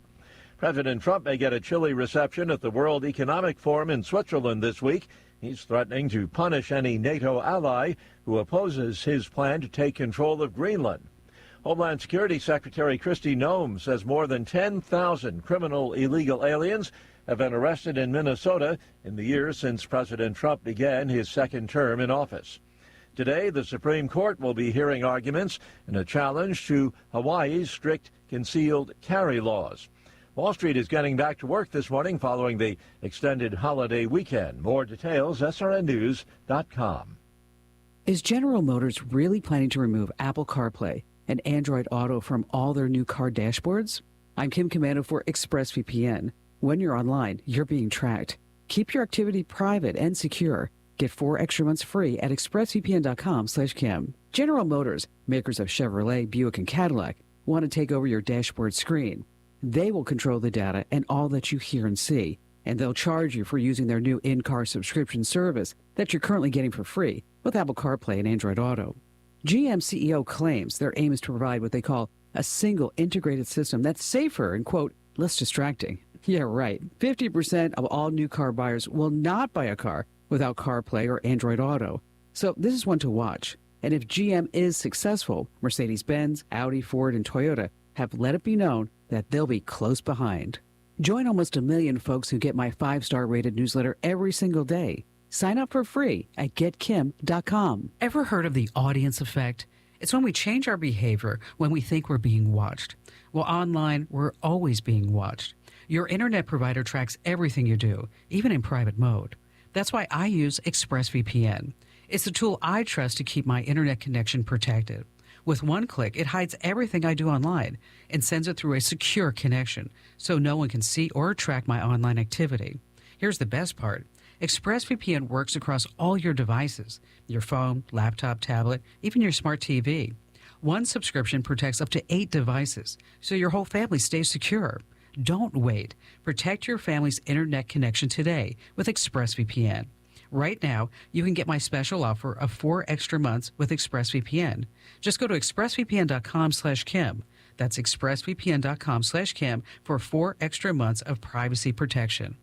President Trump may get a chilly reception at the World Economic Forum in Switzerland this week. He's threatening to punish any NATO ally who opposes his plan to take control of Greenland. Homeland Security Secretary Kristi Noem says more than 10,000 criminal illegal aliens have been arrested in Minnesota in the years since President Trump began his second term in office. Today, the Supreme Court will be hearing arguments in a challenge to Hawaii's strict concealed carry laws. Wall Street is getting back to work this morning following the extended holiday weekend. More details, srnnews.com. Is General Motors really planning to remove Apple CarPlay and Android Auto from all their new car dashboards? I'm Kim Commando for ExpressVPN. When you're online, you're being tracked. Keep your activity private and secure. Get 4 extra months free at expressvpn.com/Kim. General Motors, makers of Chevrolet, Buick, and Cadillac, want to take over your dashboard screen. They will control the data and all that you hear and see, and they'll charge you for using their new in-car subscription service that you're currently getting for free with Apple CarPlay and Android Auto. GM CEO claims their aim is to provide what they call a single integrated system that's safer and, quote, less distracting. Yeah, right. 50% of all new car buyers will not buy a car without CarPlay or Android Auto. So this is one to watch. And if GM is successful, Mercedes-Benz, Audi, Ford, and Toyota have let it be known that they'll be close behind. Join almost 1 million folks who get my 5-star rated newsletter every single day. Sign up for free at getkim.com. Ever heard of the audience effect? It's when we change our behavior when we think we're being watched. Well, online, we're always being watched. Your internet provider tracks everything you do, even in private mode. That's why I use ExpressVPN. It's the tool I trust to keep my internet connection protected. With one click, it hides everything I do online and sends it through a secure connection, so no one can see or track my online activity. Here's the best part. ExpressVPN works across all your devices, your phone, laptop, tablet, even your smart TV. One subscription protects up to 8 devices, so your whole family stays secure. Don't wait. Protect your family's internet connection today with ExpressVPN. Right now, you can get my special offer of 4 extra months with ExpressVPN. Just go to expressvpn.com/Kim. That's expressvpn.com/Kim for 4 extra months of privacy protection.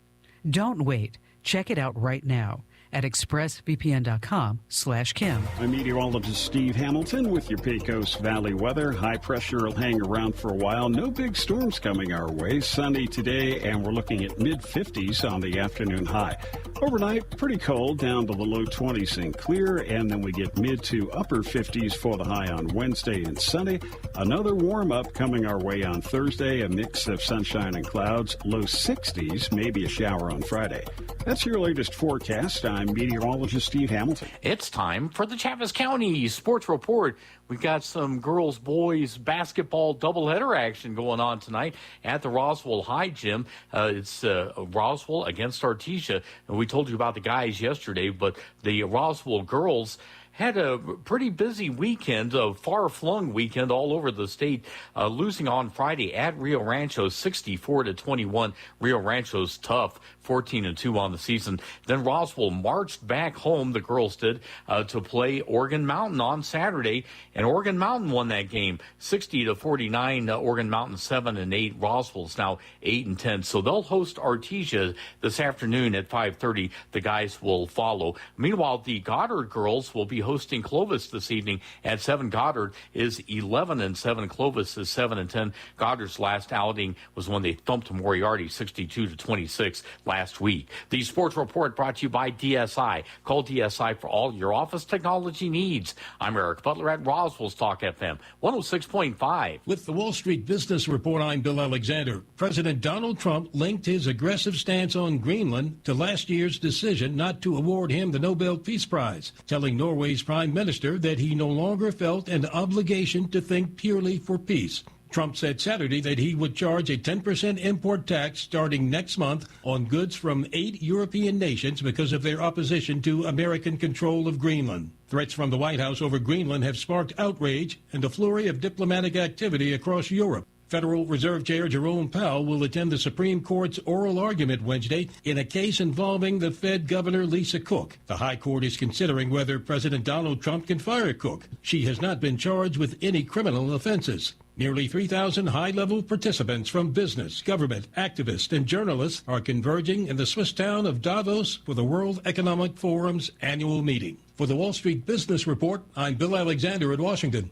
Don't wait. Check it out right now at expressvpn.com/Kim. I'm meteorologist Steve Hamilton with your Pecos Valley weather. High pressure will hang around for a while. No big storms coming our way. Sunny today, and we're looking at mid-50s on the afternoon high. Overnight, pretty cold, down to the low 20s and clear, and then we get mid to upper 50s for the high on Wednesday and Sunday. Another warm-up coming our way on Thursday, a mix of sunshine and clouds, low 60s, maybe a shower on Friday. That's your latest forecast. I'm meteorologist Steve Hamilton. It's time for the Chaves County Sports Report. We've got some girls-boys basketball doubleheader action going on tonight at the Roswell High Gym. It's Roswell against Artesia. And we told you about the guys yesterday, but the Roswell girls had a pretty busy weekend, a far-flung weekend all over the state, losing on Friday at Rio Rancho 64-21. Rio Rancho's tough, 14-2 on the season. Then Roswell marched back home, the girls did, to play Oregon Mountain on Saturday, and Oregon Mountain won that game 60-49. Oregon Mountain 7-8. Roswell's now 8-10. So they'll host Artesia this afternoon at 5:30. The guys will follow. Meanwhile, the Goddard girls will be hosting Clovis this evening at 7. Goddard is 11-7. Clovis is 7-10. Goddard's last outing was when they thumped Moriarty 62-26 last week. The Sports Report brought to you by DSI. Call DSI for all your office technology needs. I'm Eric Butler at Roswell's Talk FM 106.5. With the Wall Street Business Report, I'm Bill Alexander. President Donald Trump linked his aggressive stance on Greenland to last year's decision not to award him the Nobel Peace Prize, telling Norway's Prime Minister that he no longer felt an obligation to think purely for peace. Trump said Saturday that he would charge a 10% import tax starting next month on goods from 8 European nations because of their opposition to American control of Greenland. Threats from the White House over Greenland have sparked outrage and a flurry of diplomatic activity across Europe. Federal Reserve Chair Jerome Powell will attend the Supreme Court's oral argument Wednesday in a case involving the Fed Governor Lisa Cook. The High Court is considering whether President Donald Trump can fire Cook. She has not been charged with any criminal offenses. Nearly 3,000 high-level participants from business, government, activists, and journalists are converging in the Swiss town of Davos for the World Economic Forum's annual meeting. For the Wall Street Business Report, I'm Bill Alexander in Washington.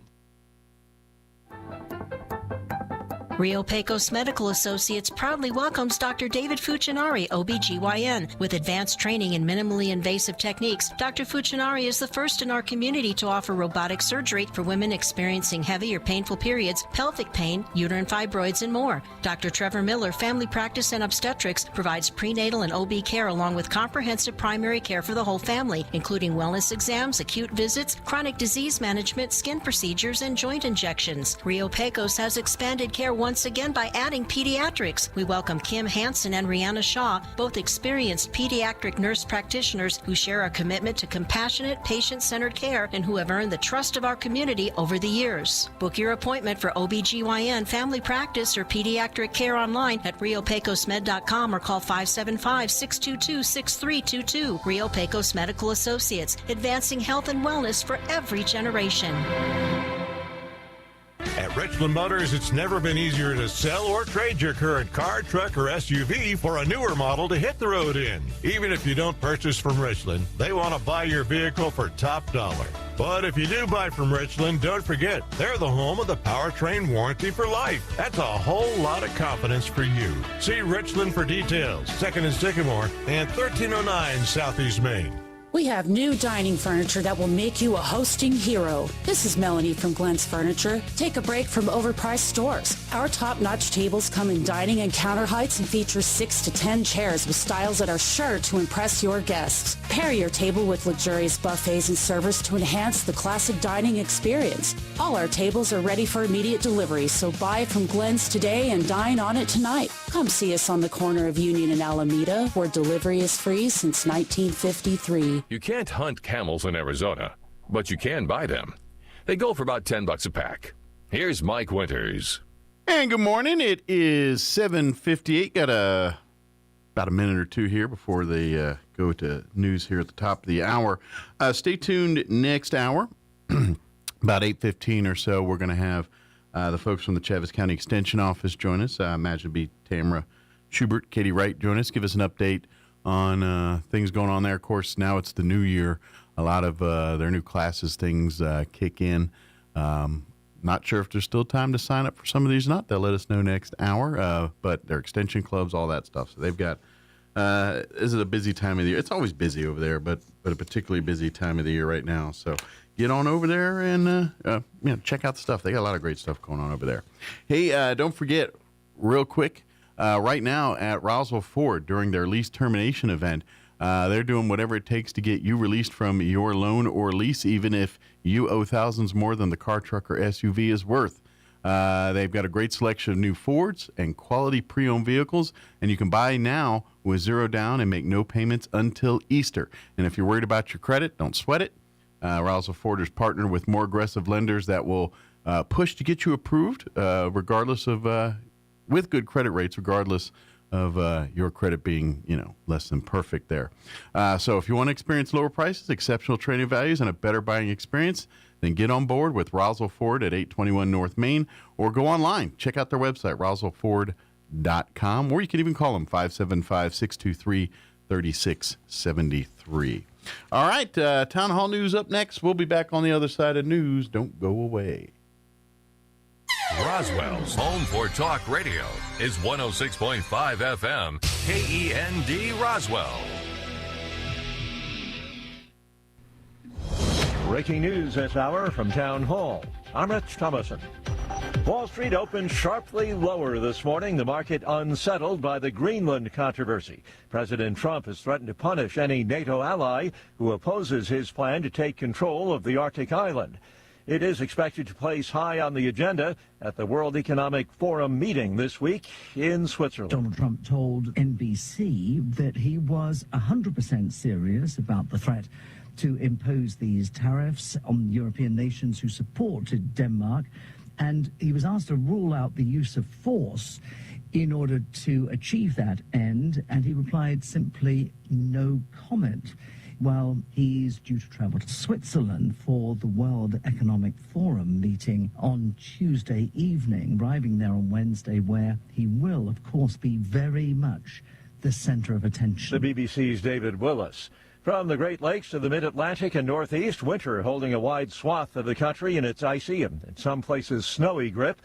Rio Pecos Medical Associates proudly welcomes Dr. David Fucinari, OBGYN. With advanced training in minimally invasive techniques, Dr. Fucinari is the first in our community to offer robotic surgery for women experiencing heavy or painful periods, pelvic pain, uterine fibroids, and more. Dr. Trevor Miller, Family Practice and Obstetrics, provides prenatal and OB care along with comprehensive primary care for the whole family, including wellness exams, acute visits, chronic disease management, skin procedures, and joint injections. Rio Pecos has expanded care once again by adding pediatrics. We welcome Kim Hansen and Rihanna Shaw, both experienced pediatric nurse practitioners who share a commitment to compassionate, patient-centered care and who have earned the trust of our community over the years. Book your appointment for OBGYN, family practice, or pediatric care online at riopecosmed.com or call 575-622-6322. Rio Pecos Medical Associates, advancing health and wellness for every generation. At Richland Motors, it's never been easier to sell or trade your current car, truck, or SUV for a newer model to hit the road in. Even if you don't purchase from Richland, they want to buy your vehicle for top dollar. But if you do buy from Richland, don't forget, they're the home of the powertrain warranty for life. That's a whole lot of confidence for you. See Richland for details. 2nd and Sycamore and 1309 Southeast Main. We have new dining furniture that will make you a hosting hero. This is Melanie from Glenn's Furniture. Take a break from overpriced stores. Our top-notch tables come in dining and counter heights and feature 6 to 10 chairs with styles that are sure to impress your guests. Pair your table with luxurious buffets and servers to enhance the classic dining experience. All our tables are ready for immediate delivery, so buy from Glenn's today and dine on it tonight. Come see us on the corner of Union and Alameda, where delivery is free since 1953. You can't hunt camels in Arizona, but you can buy them. They go for about $10 a pack. Here's Mike Winters. And good morning. It is 7:58. Got about a minute or two here before they go to news here at the top of the hour. Stay tuned next hour. About 8:15 or so, we're going to have the folks from the Chaves County Extension Office join us. I imagine it'll be Tamara Schubert, Katie Wright join us, give us an update on things going on there. Of course, now it's the new year. A lot of their new classes, things kick in. Not sure if there's still time to sign up for some of these or not. They'll let us know next hour. But their extension clubs, all that stuff. So they've got This is a busy time of the year. It's always busy over there, but a particularly busy time of the year right now. So get on over there and check out the stuff. They got a lot of great stuff going on over there. Hey, don't forget, real quick, right now at Roswell Ford during their lease termination event, they're doing whatever it takes to get you released from your loan or lease, even if you owe thousands more than the car, truck, or SUV is worth. They've got a great selection of new Fords and quality pre-owned vehicles, and you can buy now with zero down and make no payments until Easter. And if you're worried about your credit, don't sweat it. Roswell Ford is partnered with more aggressive lenders that will push to get you approved, regardless of with good credit rates, regardless of your credit being, less than perfect there. So if you want to experience lower prices, exceptional trading values, and a better buying experience, then get on board with Roswell Ford at 821 North Main, or go online. Check out their website, roswellford.com, or you can even call them 575-623-3673. All right, Town Hall News up next. We'll be back on the other side of news. Don't go away. Roswell's home for talk radio is 106.5 FM, KEND Roswell. Breaking news this hour from Town Hall. I'm Rich Thomason. Wall Street opened sharply lower this morning, the market unsettled by the Greenland controversy. President Trump has threatened to punish any NATO ally who opposes his plan to take control of the Arctic island. It is expected to place high on the agenda at the World Economic Forum meeting this week in Switzerland. Donald Trump told NBC that he was 100% serious about the threat to impose these tariffs on European nations who supported Denmark, and he was asked to rule out the use of force in order to achieve that end, and he replied simply, no comment. Well, he's due to travel to Switzerland for the World Economic Forum meeting on Tuesday evening, arriving there on Wednesday, where he will, of course, be very much the center of attention. The BBC's David Willis. From the Great Lakes to the Mid-Atlantic and Northeast, winter holding a wide swath of the country in its icy and in some places snowy grip.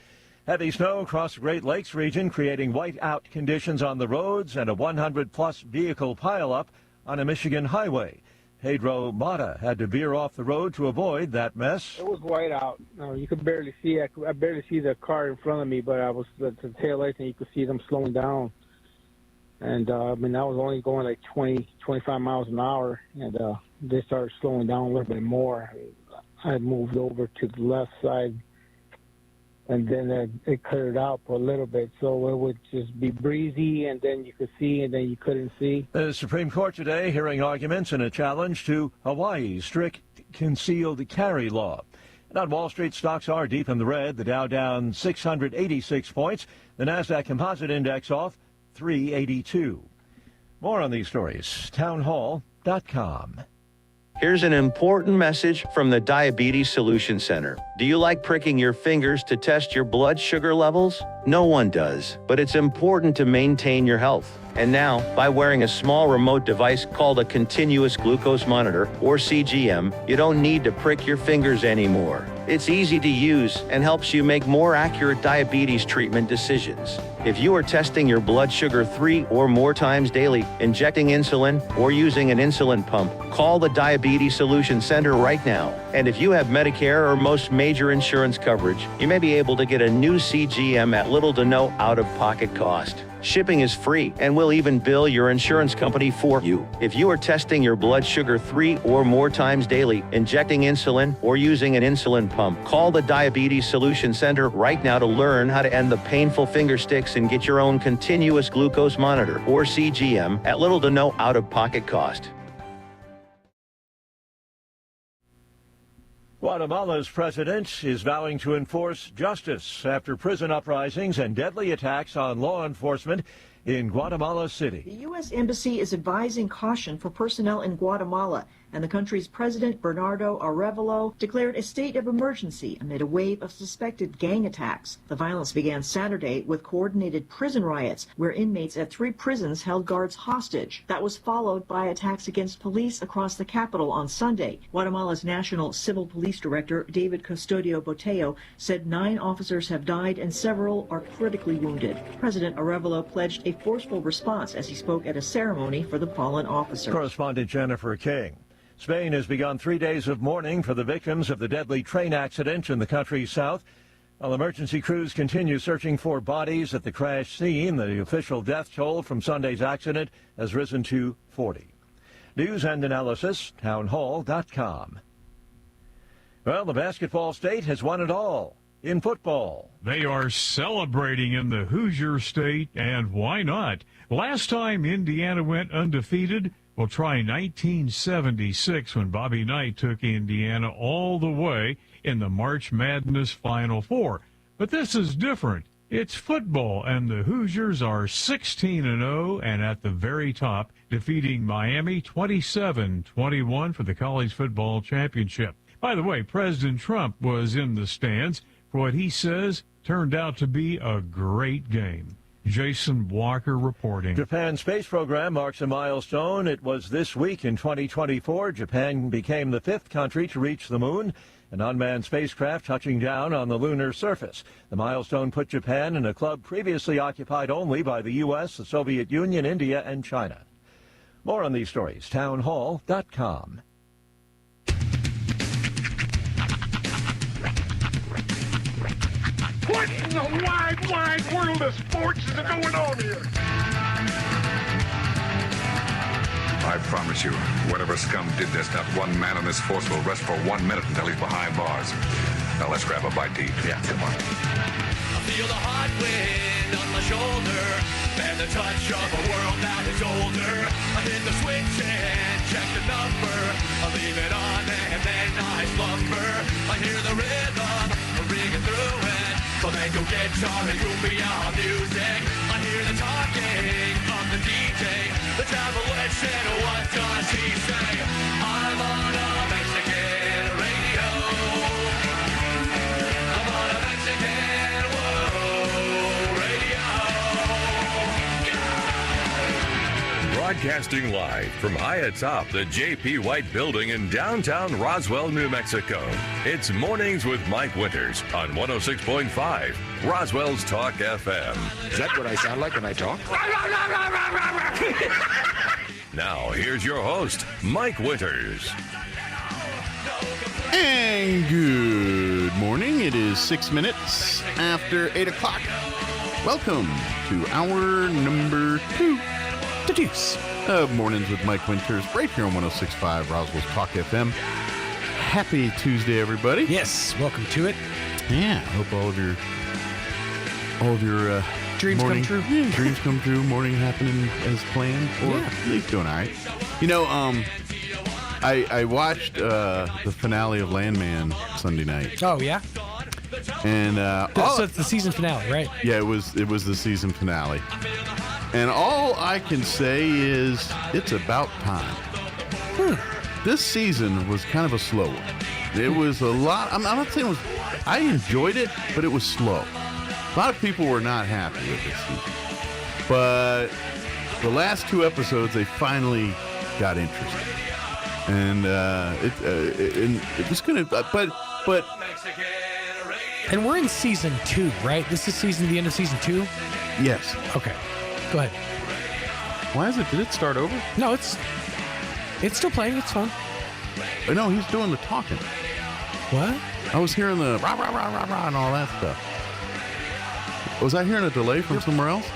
Heavy snow across the Great Lakes region, creating whiteout conditions on the roads and a 100-plus vehicle pileup on a Michigan highway. Pedro Mata had to veer off the road to avoid that mess. It was white out. You could barely see. I barely see the car in front of me, but I was at the tail lights and you could see them slowing down. And I was only going like 20, 25 miles an hour, and they started slowing down a little bit more. I moved over to the left side, and then it cleared out for a little bit, so it would just be breezy, and then you could see, and then you couldn't see. The Supreme Court today hearing arguments in a challenge to Hawaii's strict concealed carry law. And on Wall Street, stocks are deep in the red. The Dow down 686 points. The Nasdaq Composite Index off 382. More on these stories, townhall.com. Here's an important message from the Diabetes Solution Center. Do you like pricking your fingers to test your blood sugar levels? No one does, but it's important to maintain your health. And now, by wearing a small remote device called a continuous glucose monitor, or CGM, you don't need to prick your fingers anymore. It's easy to use and helps you make more accurate diabetes treatment decisions. If you are testing your blood sugar 3 or more times daily, injecting insulin, or using an insulin pump, call the Diabetes Solution Center right now. And if you have Medicare or most major insurance coverage, you may be able to get a new CGM at little to no out-of-pocket cost. Shipping is free, and we'll even bill your insurance company for you. If you are testing your blood sugar 3 or more times daily, injecting insulin, or using an insulin pump, call the Diabetes Solution Center right now to learn how to end the painful finger sticks and get your own continuous glucose monitor, or CGM, at little to no out-of-pocket cost. Guatemala's president is vowing to enforce justice after prison uprisings and deadly attacks on law enforcement in Guatemala City. The U.S. Embassy is advising caution for personnel in Guatemala, and the country's president, Bernardo Arévalo, declared a state of emergency amid a wave of suspected gang attacks. The violence began Saturday with coordinated prison riots, where inmates at 3 prisons held guards hostage. That was followed by attacks against police across the capital on Sunday. Guatemala's National Civil Police Director, David Custodio Boteo, said 9 officers have died and several are critically wounded. President Arévalo pledged a forceful response as he spoke at a ceremony for the fallen officers. Correspondent Jennifer King. Spain has begun 3 days of mourning for the victims of the deadly train accident in the country's south. While emergency crews continue searching for bodies at the crash scene, the official death toll from Sunday's accident has risen to 40. News and analysis, townhall.com. Well, the basketball state has won it all in football. They are celebrating in the Hoosier State, and why not? Last time Indiana went undefeated, we'll try 1976 when Bobby Knight took Indiana all the way in the March Madness Final Four. But this is different. It's football, and the Hoosiers are 16-0 and at the very top, defeating Miami 27-21 for the college football championship. By the way, President Trump was in the stands for what he says turned out to be a great game. Jason Walker reporting. Japan's space program marks a milestone. It was this week in 2024. Japan became the 5th country to reach the moon, an unmanned spacecraft touching down on the lunar surface. The milestone put Japan in a club previously occupied only by the U.S., the Soviet Union, India, and China. More on these stories, townhall.com. What in the wide, wide world of sports is going on here? I promise you, whatever scum did this, not one man on this force will rest for 1 minute until he's behind bars. Now let's grab a bite to eat. Yeah, come on. I feel the hot wind on my shoulder and the touch of a world that is older. I hit the switch and check the number. I leave it on and then I slumber. I hear the rhythm ringing through it. Flamenco guitar and cumbia music. I hear the talking of the DJ. The travelation, what does he say? I'm on a Mexican radio. I'm on a Mexican radio. Broadcasting live from high atop the J.P. White Building in downtown Roswell, New Mexico. It's Mornings with Mike Winters on 106.5 Roswell's Talk FM. Is that what I sound like when I talk? Now, here's your host, Mike Winters. And good morning. It is 6 minutes after 8 o'clock. Welcome to hour number 2 of Mornings with Mike Winters, right here on 106.5 Roswell's Talk FM. Happy Tuesday, everybody. Yes, welcome to it. Yeah, hope all of your dreams morning, come true. Yeah, dreams come true. Morning happening as planned, or at least doing all right. You know, I watched the finale of Landman Sunday night. Oh yeah. And so it's the season finale, right? Yeah, it was the season finale. And all I can say is it's about time. This season was kind of a slow one. It was a lot. I'm not saying it was. I enjoyed it, but it was slow. A lot of people were not happy with this season. But the last 2 episodes, they finally got interesting. And it was gonna. But. And we're in season 2, right? This is the end of season 2. Yes. Okay. Go ahead. Why is it? Did it start over? No, it's still playing. It's fun. No, he's doing the talking. What? I was hearing the rah, rah, rah, rah, rah, and all that stuff. Was I hearing a delay from somewhere else?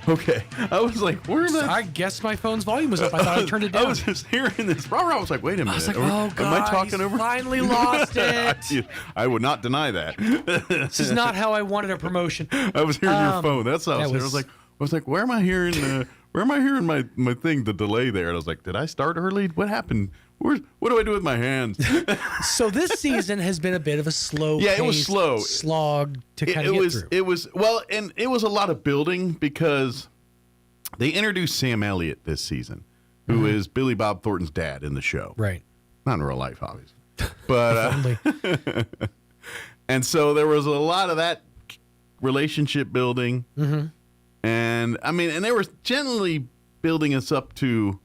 Okay. I was like, where's that? I guess my phone's volume was up. I thought I turned it down. I was just hearing this rah, rah. I was like, wait a minute. I was like, oh, God. Am I talking over? Finally lost it. I would not deny that. This is not how I wanted a promotion. I was hearing your phone. That's how I was like, where am I hearing my thing, the delay there? And I was like, did I start early? What happened? What do I do with my hands? So this season has been a bit of a slow it was slow slog to kind of get through. It was and it was a lot of building because they introduced Sam Elliott this season, who is Billy Bob Thornton's dad in the show. Right. Not in real life, obviously. But and so there was a lot of that relationship building. Mm-hmm. And I mean, and they were generally building us up to,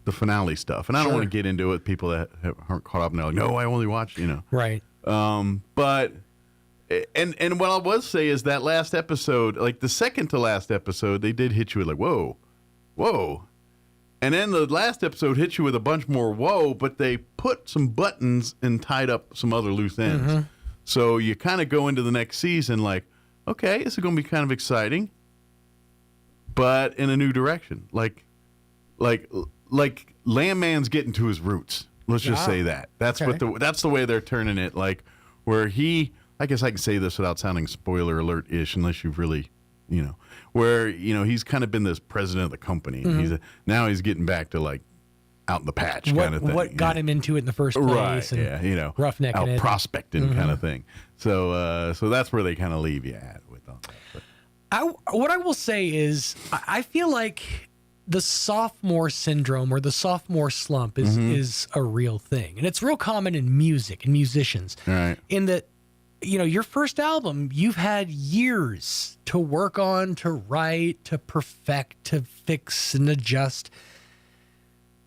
the finale stuff. And I don't want to get into it. People that aren't caught up and they're like, no, I only watched, Right. But And what I will say is that last episode, like the second to last episode, they did hit you with like, whoa. And then the last episode hit you with a bunch more whoa, but they put some buttons and tied up some other loose ends. Mm-hmm. So you kind of go into the next season like, okay, this is going to be kind of exciting, but in a new direction. Like Landman's getting to his roots. Let's just say that. That's that's the way they're turning it. Like where I guess I can say this without sounding spoiler alert-ish, unless you've really, where he's kind of been this president of the company. Mm-hmm. Now he's getting back to like out in the patch kind of thing. What got him into it in the first place? Right. And roughnecking out it, prospecting mm-hmm. kind of thing. So that's where they kind of leave you at with all that. What I will say is, I feel like the sophomore syndrome or the sophomore slump is a real thing, and it's real common in music and musicians. Right. In that, your first album, you've had years to work on, to write, to perfect, to fix and adjust.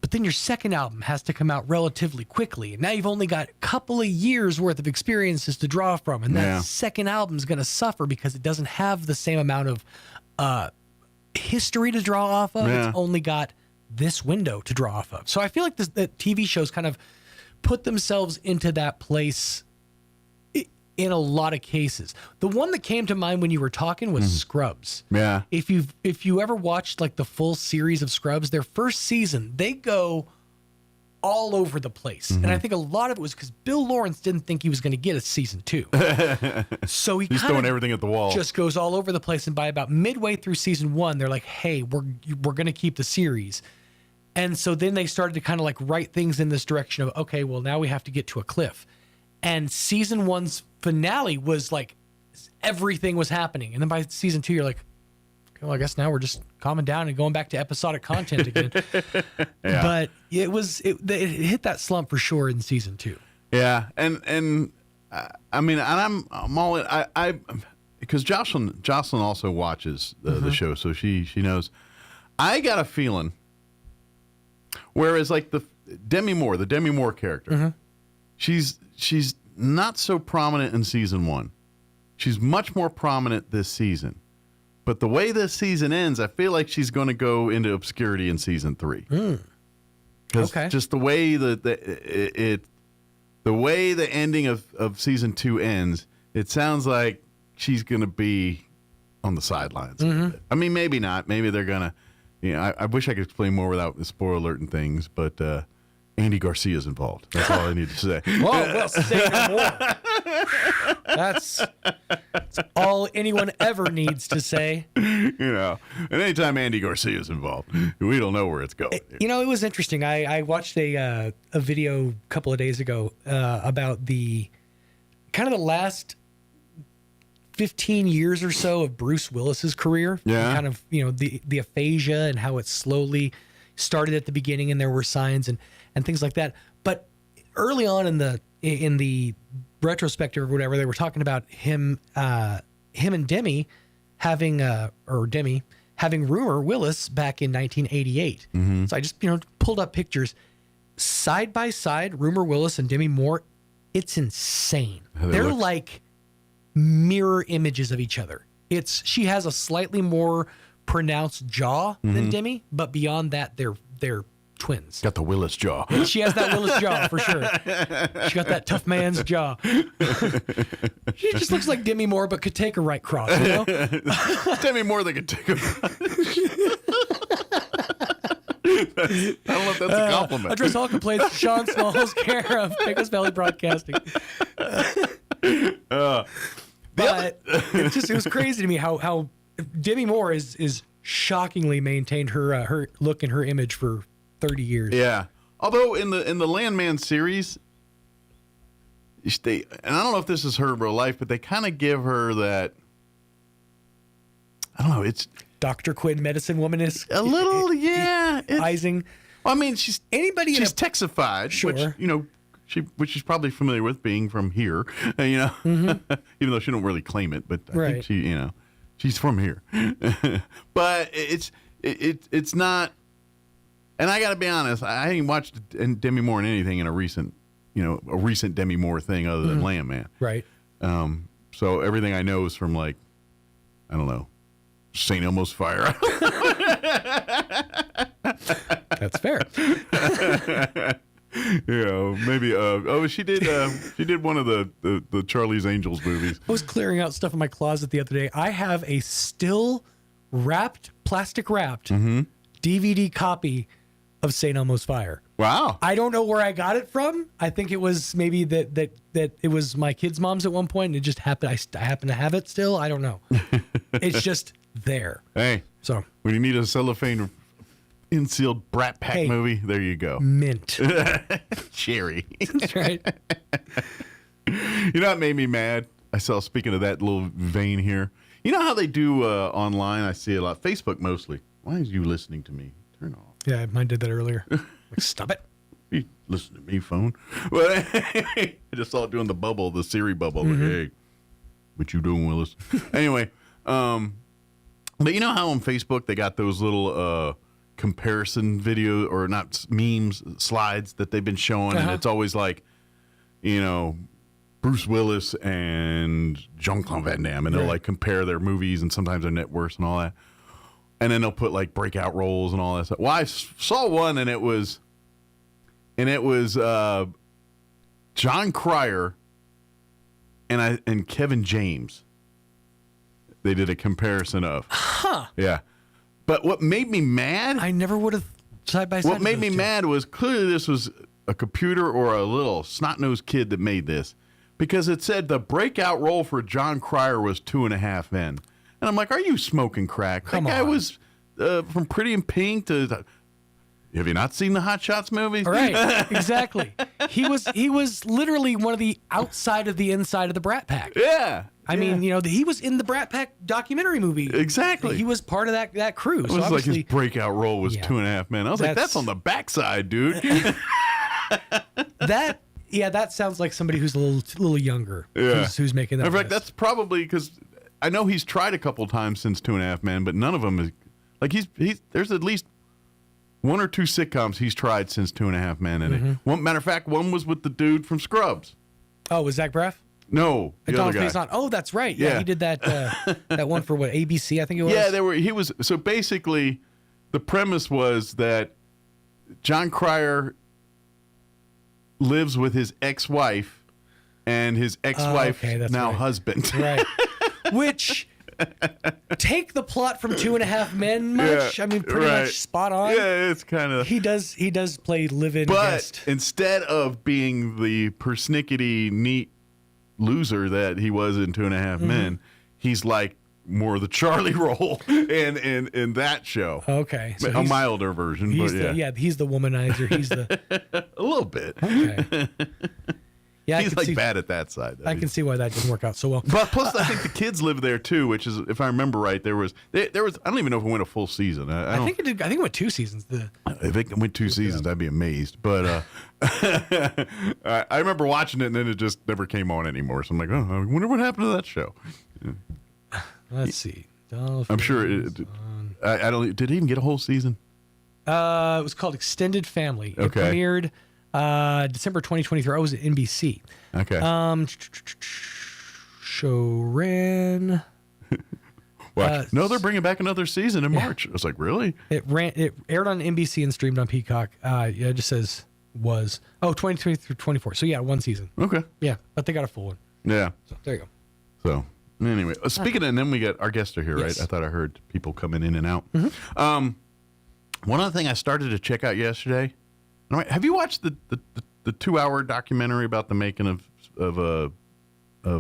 But then your second album has to come out relatively quickly. And now you've only got a couple of years worth of experiences to draw from. And that second album is going to suffer because it doesn't have the same amount of history to draw off of. Yeah. It's only got this window to draw off of. So I feel like the TV shows kind of put themselves into that place in a lot of cases. The one that came to mind when you were talking was Scrubs. Yeah. If you ever watched like the full series of Scrubs, their first season, they go all over the place. And I think a lot of it was because Bill Lawrence didn't think he was going to get a season 2. So he's throwing everything at the wall. Just goes all over the place. And by about midway through season 1, they're like, hey, we're going to keep the series. And so then they started to kind of like write things in this direction of, okay, well, now we have to get to a cliff. And season 1's finale was like everything was happening. And then by season 2, you're like, okay, well, I guess now we're just calming down and going back to episodic content again. But it hit that slump for sure in season 2. Yeah. And I mean, and I'm all in, I because Jocelyn also watches the show, so she knows. I got a feeling, whereas like the Demi Moore character, she's not so prominent in season 1. She's much more prominent this season. But the way this season ends, I feel like she's going to go into obscurity in season 3. Because just the way the way the ending of season 2 ends, it sounds like she's going to be on the sidelines. I mean, maybe not. Maybe they're going to. I wish I could explain more without the spoiler alert and things, but. Andy Garcia's involved. That's all I need to say. Well, say no more. That's all anyone ever needs to say. And anytime Andy Garcia's involved, we don't know where it's going. It was interesting. I watched a video a couple of days ago about the kind of the last 15 years or so of Bruce Willis's career. Yeah. Kind of, the aphasia and how it slowly started at the beginning and there were signs and things like that. But early on in the retrospective or whatever, they were talking about him and Demi having Rumor Willis back in 1988. So I just pulled up pictures side by side, Rumor Willis and Demi Moore. It's insane. They're like mirror images of each other. She has a slightly more pronounced jaw than Demi, but beyond that, they're twins. Got the Willis jaw. She has that Willis jaw for sure. She got that tough man's jaw. She just looks like Demi Moore, but could take a right cross. Demi Moore that could take a. I don't know if that's a compliment. Address all complaints. Sean Smalls, care of Pecos Valley Broadcasting. But it was crazy to me how Demi Moore is shockingly maintained her look and her image for 30 years. Yeah. Although in the Landman series, and I don't know if this is her real life, but they kind of give her that. I don't know. It's Dr. Quinn, medicine woman is a little, yeah. Ising. Well, I mean, she's Texified, sure. which she's probably familiar with being from here, even though she don't really claim it, but I think she, she's from here. But it's not. And I got to be honest, I ain't watched Demi Moore in anything in a recent Demi Moore thing other than Landman. Right. So everything I know is from like, I don't know, St. Elmo's Fire. That's fair. Maybe. She did one of the Charlie's Angels movies. I was clearing out stuff in my closet the other day. I have a still plastic wrapped DVD copy of St. Elmo's Fire. Wow. I don't know where I got it from. I think it was maybe that it was my kid's mom's at one point, and it just happened. I happen to have it still. I don't know. It's just there. Hey, so when you need a cellophane in-sealed Brat Pack movie, there you go. Mint. Cherry. That's right. You know what made me mad? I saw, speaking of that little vein here, you know how they do online? I see a lot. Facebook mostly. Why is you listening to me? Turn off. Yeah, mine did that earlier. Like, stop it. You listen to me, phone. Well, I just saw it doing the bubble, the Siri bubble. Like, hey, what you doing, Willis? Anyway, but you know how on Facebook they got those little comparison video, or not memes, slides that they've been showing, and it's always like, you know, Bruce Willis and Jean-Claude Van Damme, and they'll like compare their movies, and sometimes their net worth and all that. And then they'll put like breakout roles and all that stuff. Well, I saw one, and it was John Cryer and Kevin James. They did a comparison of. Yeah. But what made me mad? I never would have side by side. What made me mad was clearly this was a computer or a little snot-nosed kid that made this, because it said the breakout role for John Cryer was 2.5 Men. And I'm like, are you smoking crack? That guy was from Pretty in Pink to... Have you not seen the Hot Shots movies? Right, exactly. He was literally one of the outside of the inside of the Brat Pack. Yeah. I mean, you know, he was in the Brat Pack documentary movie. Exactly. He was part of that crew. It was like his breakout role was 2.5 Men. I was like, that's on the backside, dude. That sounds like somebody who's a little younger. Yeah. Who's making that. In fact, that's probably because I know he's tried a couple times since 2.5 Men, but none of them is like he's there's at least one or two sitcoms he's tried since 2.5 Men in it. One matter of fact, one was with the dude from Scrubs. Oh, was Zach Braff? No, the other guy. Oh, that's right. Yeah, he did that that one for what, ABC, I think it was. Yeah, he was. So basically, the premise was that John Cryer lives with his ex-wife, and his ex-wife now husband. Right. Which take the plot from 2.5 Men much. Yeah, I mean, pretty much spot on. Yeah, it's kind of. He does play live-in guest. But instead of being the persnickety neat loser that he was in 2.5 Men, he's like more the Charlie role in that show. Okay, so a milder version. He's but he's the womanizer. He's the a little bit. Okay. Yeah, he's like bad at that side. I can see why that didn't work out so well. But plus, I think the kids live there too, which is, if I remember right, there was. I don't even know if it went a full season. I think it did. I think it went 2 seasons. If it went 2 seasons, I'd be amazed. But I remember watching it, and then it just never came on anymore. So I'm like, oh, I wonder what happened to that show. Let's see. I'm sure. I don't. Did it even get a whole season? It was called Extended Family. It Okay. premiered December 2023. I was at NBC. Okay. Show ran. Well, no, they're bringing back another season in March. I was like, really? It aired on NBC and streamed on Peacock. It just says was 23 through 24. So yeah, 1 season. Okay. Yeah, but they got a full one. Yeah. So there you go. So anyway, speaking of, and then we got our guest are here, Yes. right? I thought I heard people coming in and out. One other thing I started to check out yesterday. All right, have you watched the 2-hour documentary about the making of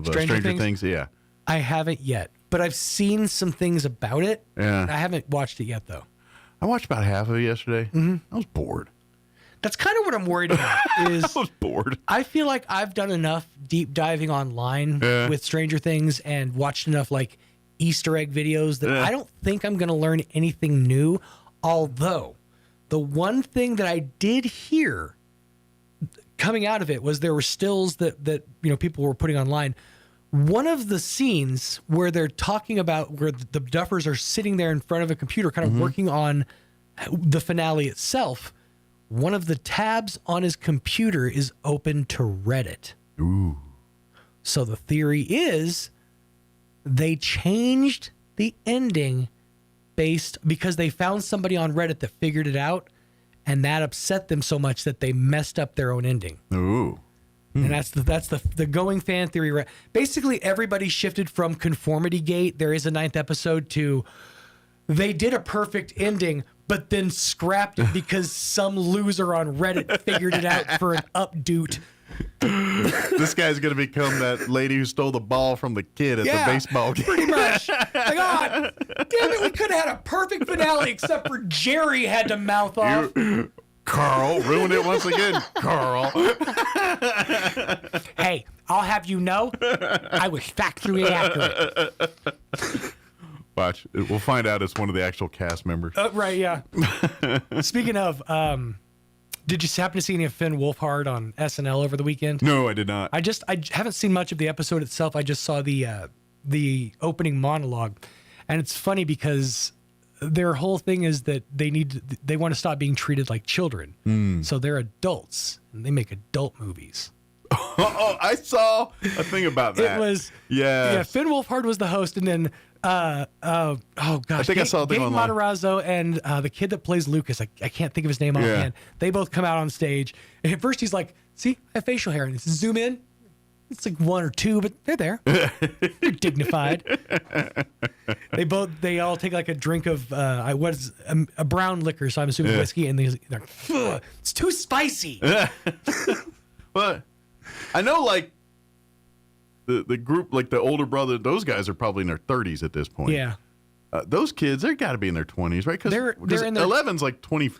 Stranger Things? Yeah. I haven't yet, but I've seen some things about it. Yeah. I haven't watched it yet though. I watched about half of it yesterday. I was bored. That's kind of what I'm worried about. Is I was bored. I feel like I've done enough deep diving online with Stranger Things and watched enough like Easter egg videos that I don't think I'm going to learn anything new. Although the one thing that I did hear coming out of it was there were stills that people were putting online. One of the scenes where they're talking about where the Duffers are sitting there in front of a computer kind of working on the finale itself, one of the tabs on his computer is open to Reddit. Ooh. So the theory is they changed the ending because they found somebody on Reddit that figured it out, and that upset them so much that they messed up their own ending. Ooh. And that's the going fan theory. Basically, everybody shifted from Conformity Gate, there is a 9th episode, to they did a perfect ending, but then scrapped it because some loser on Reddit figured it out for an updoot. This guy's going to become that lady who stole the ball from the kid at the baseball game. Pretty much. Like, oh, damn it, we could have had a perfect finale except for Jerry had to mouth off. Carl, ruined it once again, Carl. Hey, I'll have you know, I was factually accurate. Watch, we'll find out it's one of the actual cast members. Right, yeah. Speaking of, did you happen to see any of Finn Wolfhard on SNL over the weekend? No, I did not. I haven't seen much of the episode itself. I just saw the opening monologue, and it's funny because their whole thing is that they want to stop being treated like children. So they're adults and they make adult movies. Oh, I saw a thing about that. It was yeah. Finn Wolfhard was the host, and then I think I saw a thing Gabe online. Matarazzo and the kid that plays Lucas, I can't think of his name offhand. They both come out on stage, and at first he's like, "See, I have facial hair," and he says, "Zoom in." It's like 1 or 2, but they're there. They're dignified. They all take like a drink of a brown liquor, so I'm assuming whiskey, and they're it's too spicy. But I know, like the group, like the older brother, those guys are probably in their 30s at this point. Yeah, those kids, they got to be in their 20s, right? Because they're in their 11's like 23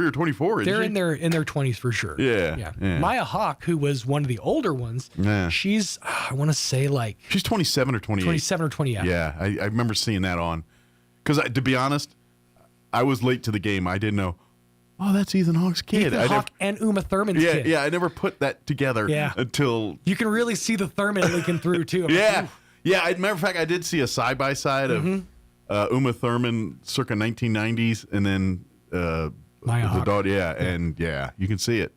or 24. They're in their 20s for sure. Yeah. Maya Hawke, who was one of the older ones, she's I want to say like she's 27 or 28. 27 or 20. Yeah, I remember seeing that on. Because to be honest, I was late to the game. I didn't know. Oh, that's Ethan Hawke's kid. Ethan Hawke and Uma Thurman's kid. Yeah, I never put that together until you can really see the Thurman leaking through too. Matter of fact, I did see a side by side of Uma Thurman circa 1990s, and then Maya Hawke. daughter. And you can see it.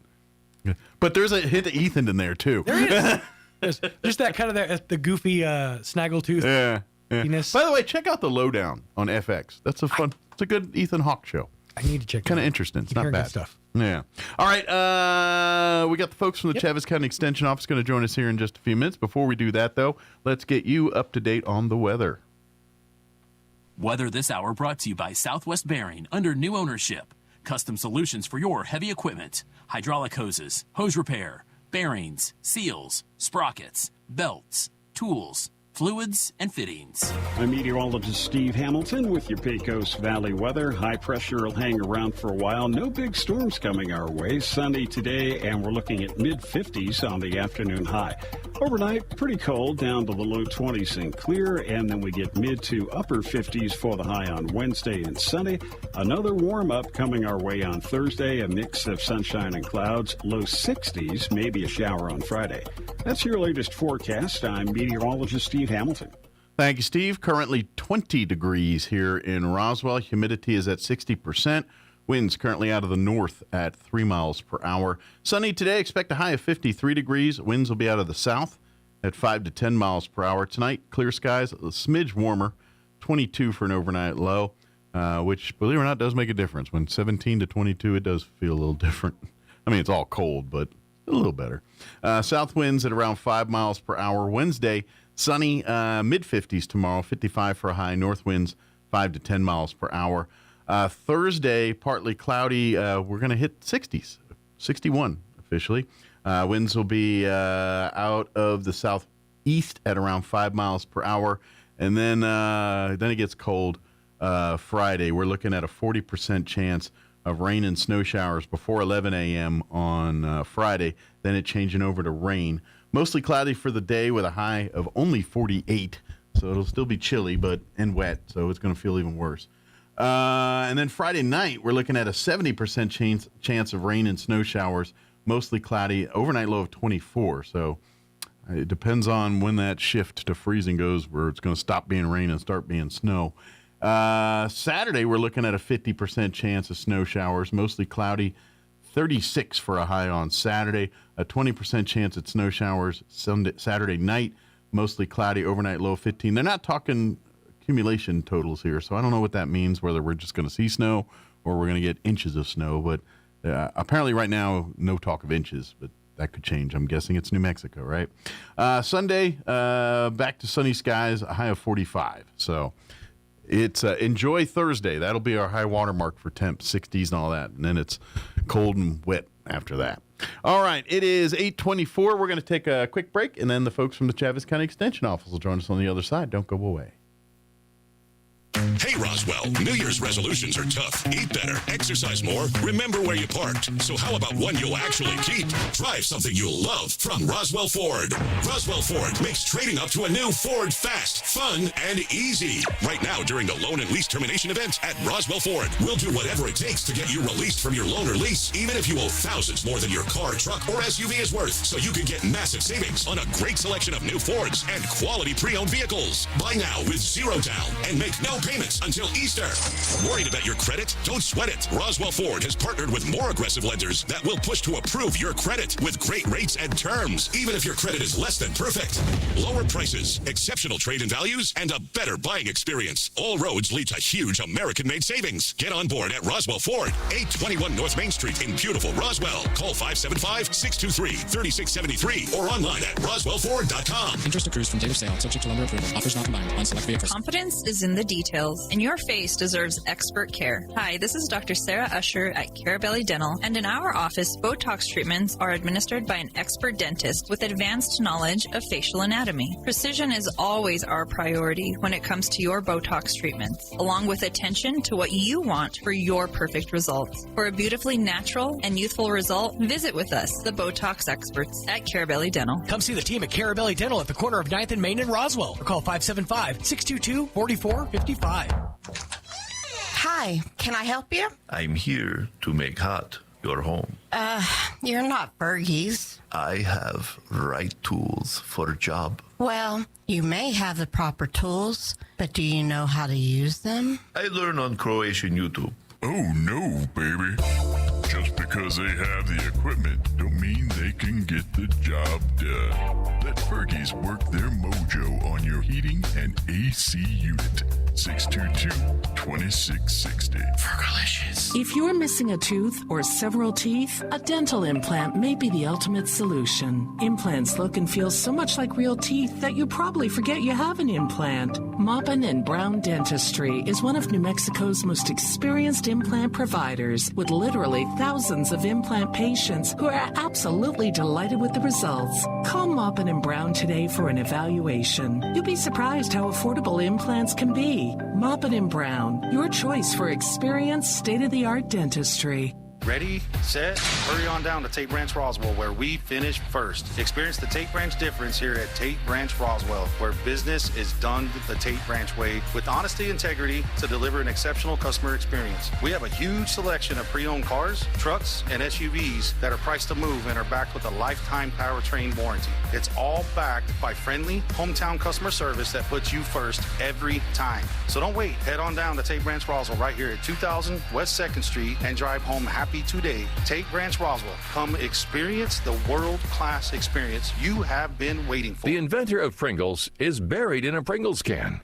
But there's a hint of Ethan in there too. There is. There's that kind of the goofy snaggletooth. Yeah. Penis. By the way, check out The Lowdown on FX. That's it's a good Ethan Hawke show. I need to check. Kind of interesting. It's not bad stuff. Yeah. All right. We got the folks from the Chaves County Extension Office going to join us here in just a few minutes. Before we do that, though, let's get you up to date on the weather. Weather this hour brought to you by Southwest Bearing under new ownership. Custom solutions for your heavy equipment, hydraulic hoses, hose repair, bearings, seals, sprockets, belts, tools, fluids, and fittings. I'm meteorologist Steve Hamilton with your Pecos Valley weather. High pressure will hang around for a while. No big storms coming our way. Sunny today, and we're looking at mid-50s on the afternoon high. Overnight, pretty cold, down to the low 20s and clear, and then we get mid to upper 50s for the high on Wednesday and Sunday. Another warm-up coming our way on Thursday, a mix of sunshine and clouds, low 60s, maybe a shower on Friday. That's your latest forecast. I'm meteorologist Steve Hamilton. Thank you, Steve. Currently 20 degrees here in Roswell. Humidity is at 60%. Winds currently out of the north at 3 miles per hour. Sunny today. Expect a high of 53 degrees. Winds will be out of the south at 5 to 10 miles per hour. Tonight, clear skies, a smidge warmer, 22 for an overnight low, which, believe it or not, does make a difference. When 17 to 22, it does feel a little different. I mean, it's all cold, but a little better. South winds at around 5 miles per hour. Wednesday, sunny, mid-50s tomorrow, 55 for a high. North winds 5 to 10 miles per hour. Thursday, partly cloudy. We're going to hit 60s, 61 officially. Winds will be out of the southeast at around 5 miles per hour. And then it gets cold Friday. We're looking at a 40% chance of rain and snow showers before 11 a.m. on Friday. Then it changing over to rain. Mostly cloudy for the day with a high of only 48. So it'll still be chilly and wet, so it's going to feel even worse. And then Friday night, we're looking at a 70% chance of rain and snow showers, mostly cloudy, overnight low of 24. So it depends on when that shift to freezing goes, where it's going to stop being rain and start being snow. Saturday, we're looking at a 50% chance of snow showers, mostly cloudy, 36 for a high on Saturday, a 20% chance at snow showers Saturday night, mostly cloudy, overnight low 15. They're not talking accumulation totals here, so I don't know what that means, whether we're just going to see snow or we're going to get inches of snow. But apparently right now, no talk of inches, but that could change. I'm guessing it's New Mexico, right? Sunday, back to sunny skies, a high of 45. So it's enjoy Thursday. That'll be our high water mark for temps, 60s and all that. And then it's cold and wet after that. All right, it is 8:24. We're going to take a quick break, and then the folks from the Chaves County Extension Office will join us on the other side. Don't go away. Hey, Roswell, New Year's resolutions are tough. Eat better, exercise more, remember where you parked. So how about one you'll actually keep? Drive something you'll love from Roswell Ford. Roswell Ford makes trading up to a new Ford fast, fun, and easy. Right now, during the loan and lease termination event at Roswell Ford, we'll do whatever it takes to get you released from your loan or lease, even if you owe thousands more than your car, truck, or SUV is worth, so you can get massive savings on a great selection of new Fords and quality pre-owned vehicles. Buy now with zero down and make no payments until Easter. Worried about your credit? Don't sweat it. Roswell Ford has partnered with more aggressive lenders that will push to approve your credit with great rates and terms, even if your credit is less than perfect. Lower prices, exceptional trade-in values, and a better buying experience. All roads lead to huge American-made savings. Get on board at Roswell Ford, 821 North Main Street in beautiful Roswell. Call 575-623-3673 or online at roswellford.com. Interest accrues from date of sale, subject to lender approval. Offers not combined on select vehicles. Confidence is in the details, and your face deserves expert care. Hi, this is Dr. Sarah Usher at Carabelli Dental, and in our office, Botox treatments are administered by an expert dentist with advanced knowledge of facial anatomy. Precision is always our priority when it comes to your Botox treatments, along with attention to what you want for your perfect results. For a beautifully natural and youthful result, visit with us, the Botox experts at Carabelli Dental. Come see the team at Carabelli Dental at the corner of 9th and Main in Roswell, or call 575-622-4455. Hi, can I help you? I'm here to make hot your home. You're not Fergie's. I have right tools for job. Well, you may have the proper tools, but do you know how to use them? I learn on Croatian YouTube. Oh no, baby. Just because they have the equipment don't mean they can get the job done. Let Fergie's work their mojo on your heating and AC unit. 622-2660. Fergalicious. If you're missing a tooth or several teeth, a dental implant may be the ultimate solution. Implants look and feel so much like real teeth that you probably forget you have an implant. Maupin and Brown Dentistry is one of New Mexico's most experienced implant providers, with literally thousands of implant patients who are absolutely delighted with the results. Call Maupin and Brown today for an evaluation. You'll be surprised how affordable implants can be. Maupin and Brown, your choice for experienced, state-of-the-art dentistry. Ready, set, hurry on down to Tate Branch Roswell, where we finish first. Experience the Tate Branch difference here at Tate Branch Roswell, where business is done the Tate Branch way, with honesty and integrity to deliver an exceptional customer experience. We have a huge selection of pre-owned cars, trucks, and SUVs that are priced to move and are backed with a lifetime powertrain warranty. It's all backed by friendly, hometown customer service that puts you first every time. So don't wait. Head on down to Tate Branch Roswell right here at 2000 West 2nd Street and drive home happy today. Tate Branch Roswell. Come experience the world-class experience you have been waiting for. The inventor of Pringles is buried in a Pringles can.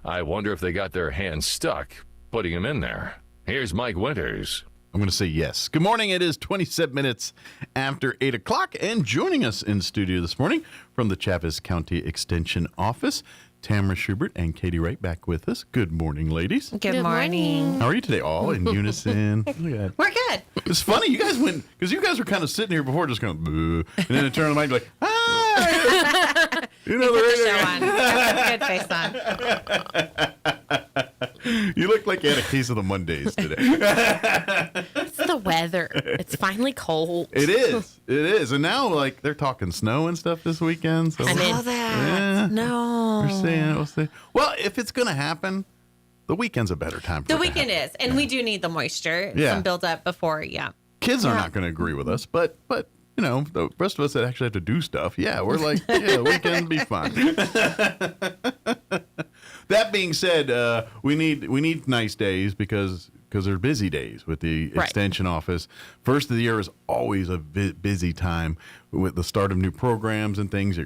I wonder if they got their hands stuck putting him in there. Here's Mike Winters. I'm going to say yes. Good morning. It is 27 minutes after 8 o'clock, and joining us in studio this morning from the Chaves County Extension Office, Tamara Schubert and Katie Wright back with us. Good morning, ladies. Good morning. How are you today? All in unison. We're good. It's funny. You guys went, because you guys were kind of sitting here before just going, boo, and then it turned on the mic like, hi. You know, the show on. Got a good face on. You look like you had a case of the Mondays today. It's the weather. It's finally cold. It is. It is. And now, like, they're talking snow and stuff this weekend. So I saw that. Yeah. No. We're saying, we'll see. Well, if it's going to happen, the weekend's a better time for the weekend is. And we do need the moisture. Yeah. Some build up before, Kids are not going to agree with us, but you know, the rest of us that actually have to do stuff, we're like, the weekend be fine. That being said, we need nice days because because they're busy days with the extension office. First of the year is always a busy time with the start of new programs and things,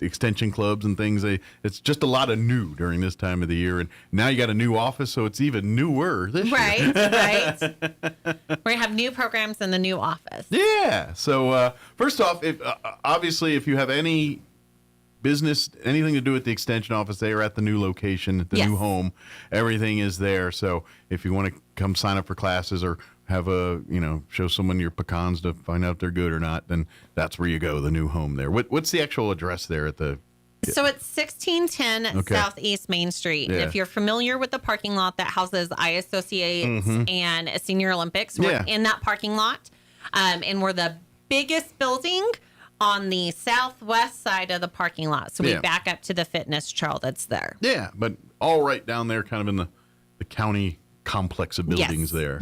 extension clubs and things. It's just a lot of new during this time of the year. And now you got a new office, so it's even newer this year. Right. We're going to have new programs in the new office. Yeah. So first off, obviously, if you have any business, anything to do with the extension office, they are at the new location, the new home. Everything is there. So if you want to come sign up for classes or have show someone your pecans to find out if they're good or not, then that's where you go, the new home there. What's the actual address there at the... So it's 1610 Southeast Main Street. Yeah. And if you're familiar with the parking lot that houses I Associates and Senior Olympics, we're in that parking lot. And we're the biggest building on the southwest side of the parking lot. So we back up to the fitness trail that's there. Yeah, but all right down there, kind of in the county complex of buildings there.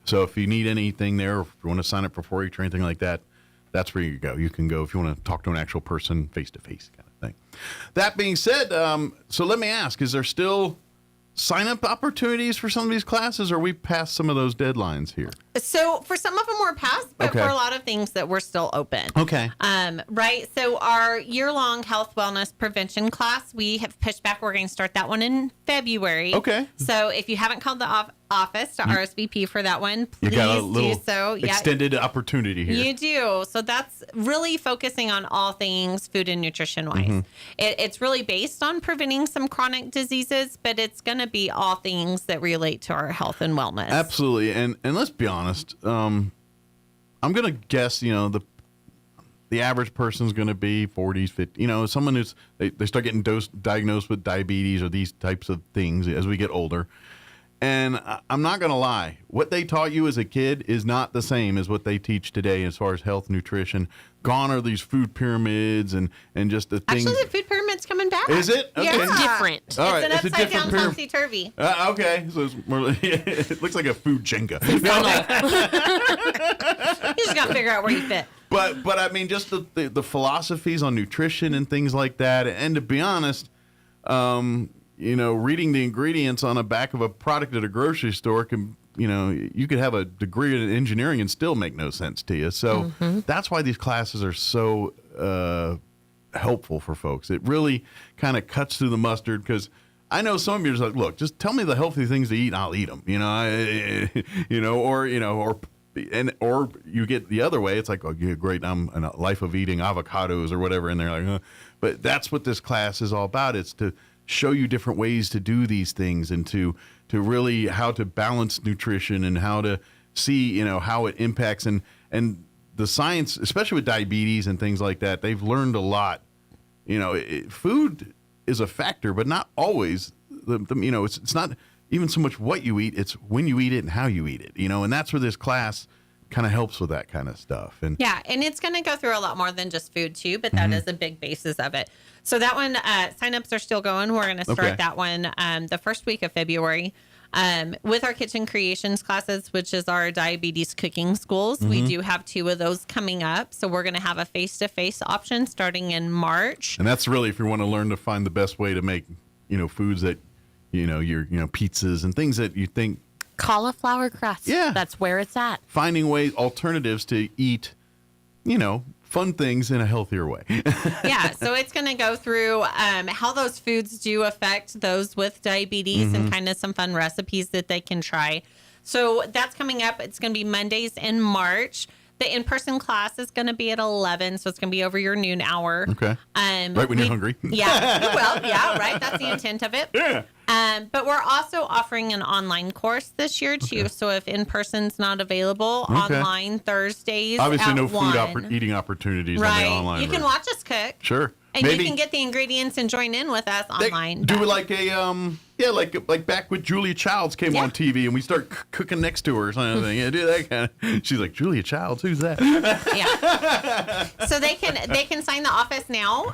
So if you need anything there, if you want to sign up for 4-H or anything like that, that's where you go. You can go if you want to talk to an actual person face-to-face kind of thing. That being said, so let me ask, is there still sign-up opportunities for some of these classes, or are we past some of those deadlines here? So for some of them we're past, but for a lot of things that we're still open. Okay. Right. So our year-long health wellness prevention class, we have pushed back. We're going to start that one in February. Okay. So if you haven't called the office to RSVP for that one, please you got a little do so. Extended opportunity here. You do. So that's really focusing on all things food and nutrition wise. It's really based on preventing some chronic diseases, but it's going to be all things that relate to our health and wellness. Absolutely. And let's be honest, I'm going to guess, the average person's going to be 40s, 50, someone who's, they start getting diagnosed with diabetes or these types of things as we get older. And I'm not going to lie, what they taught you as a kid is not the same as what they teach today as far as health, nutrition. Gone are these food pyramids and just the things. Actually, the food pyramid's coming back. Is it? Okay. Yeah. It's different. All right. It's an upside down topsy-turvy. Okay. So it's more it looks like a food Jenga. You just got to figure out where you fit. But I mean, just the philosophies on nutrition and things like that. And to be honest, reading the ingredients on the back of a product at a grocery store can, you could have a degree in engineering and still make no sense to you. So that's why these classes are so helpful for folks. It really kind of cuts through the mustard, because I know some of you are just like, look, just tell me the healthy things to eat and I'll eat them, or you get the other way. It's like, oh, yeah, great, I'm in a life of eating avocados or whatever. And they're like, but that's what this class is all about. It's to show you different ways to do these things and to really how to balance nutrition and how to see, how it impacts and the science, especially with diabetes and things like that. They've learned a lot. Food is a factor, but not always. It's not even so much what you eat, it's when you eat it and how you eat it. And that's where this class kind of helps with that kind of stuff. And it's going to go through a lot more than just food too, but that is a big basis of it. So that one, signups are still going. We're going to start that one the first week of February with our kitchen creations classes, which is our diabetes cooking schools. We do have 2 of those coming up. So we're going to have a face-to-face option starting in March. And that's really if you want to learn to find the best way to make, foods that, your pizzas and things that you think. Cauliflower crust. Yeah. That's where it's at. Finding alternatives to eat, fun things in a healthier way. So it's going to go through how those foods do affect those with diabetes and kind of some fun recipes that they can try. So that's coming up. It's going to be Mondays in March. The in-person class is going to be at 11, so it's going to be over your noon hour. Okay. Right when you're hungry. Yeah. Well, yeah, right. That's the intent of it. Yeah. But we're also offering an online course this year, too. Okay. So if in-person's not available, online Thursdays obviously at no 1. food eating opportunities right. on the online You can watch us cook. Sure. And you can get the ingredients and join in with us online. Do it like a like back with Julia Childs came on TV and we start cooking next to her or something. Yeah, do that kind of. She's like, Julia Childs, who's that? Yeah. So they can sign the office now.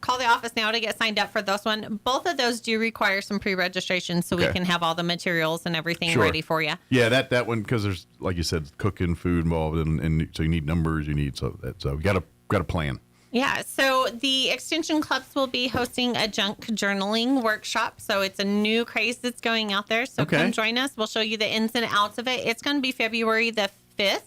Call the office now to get signed up for those one. Both of those do require some pre-registration, so we can have all the materials and everything ready for you. Yeah, that one, because there's, like you said, cooking, food involved, and so you need numbers. You need so you got to plan. Yeah, so the Extension Clubs will be hosting a junk journaling workshop. So it's a new craze that's going out there. So come join us. We'll show you the ins and outs of it. It's going to be February the 5th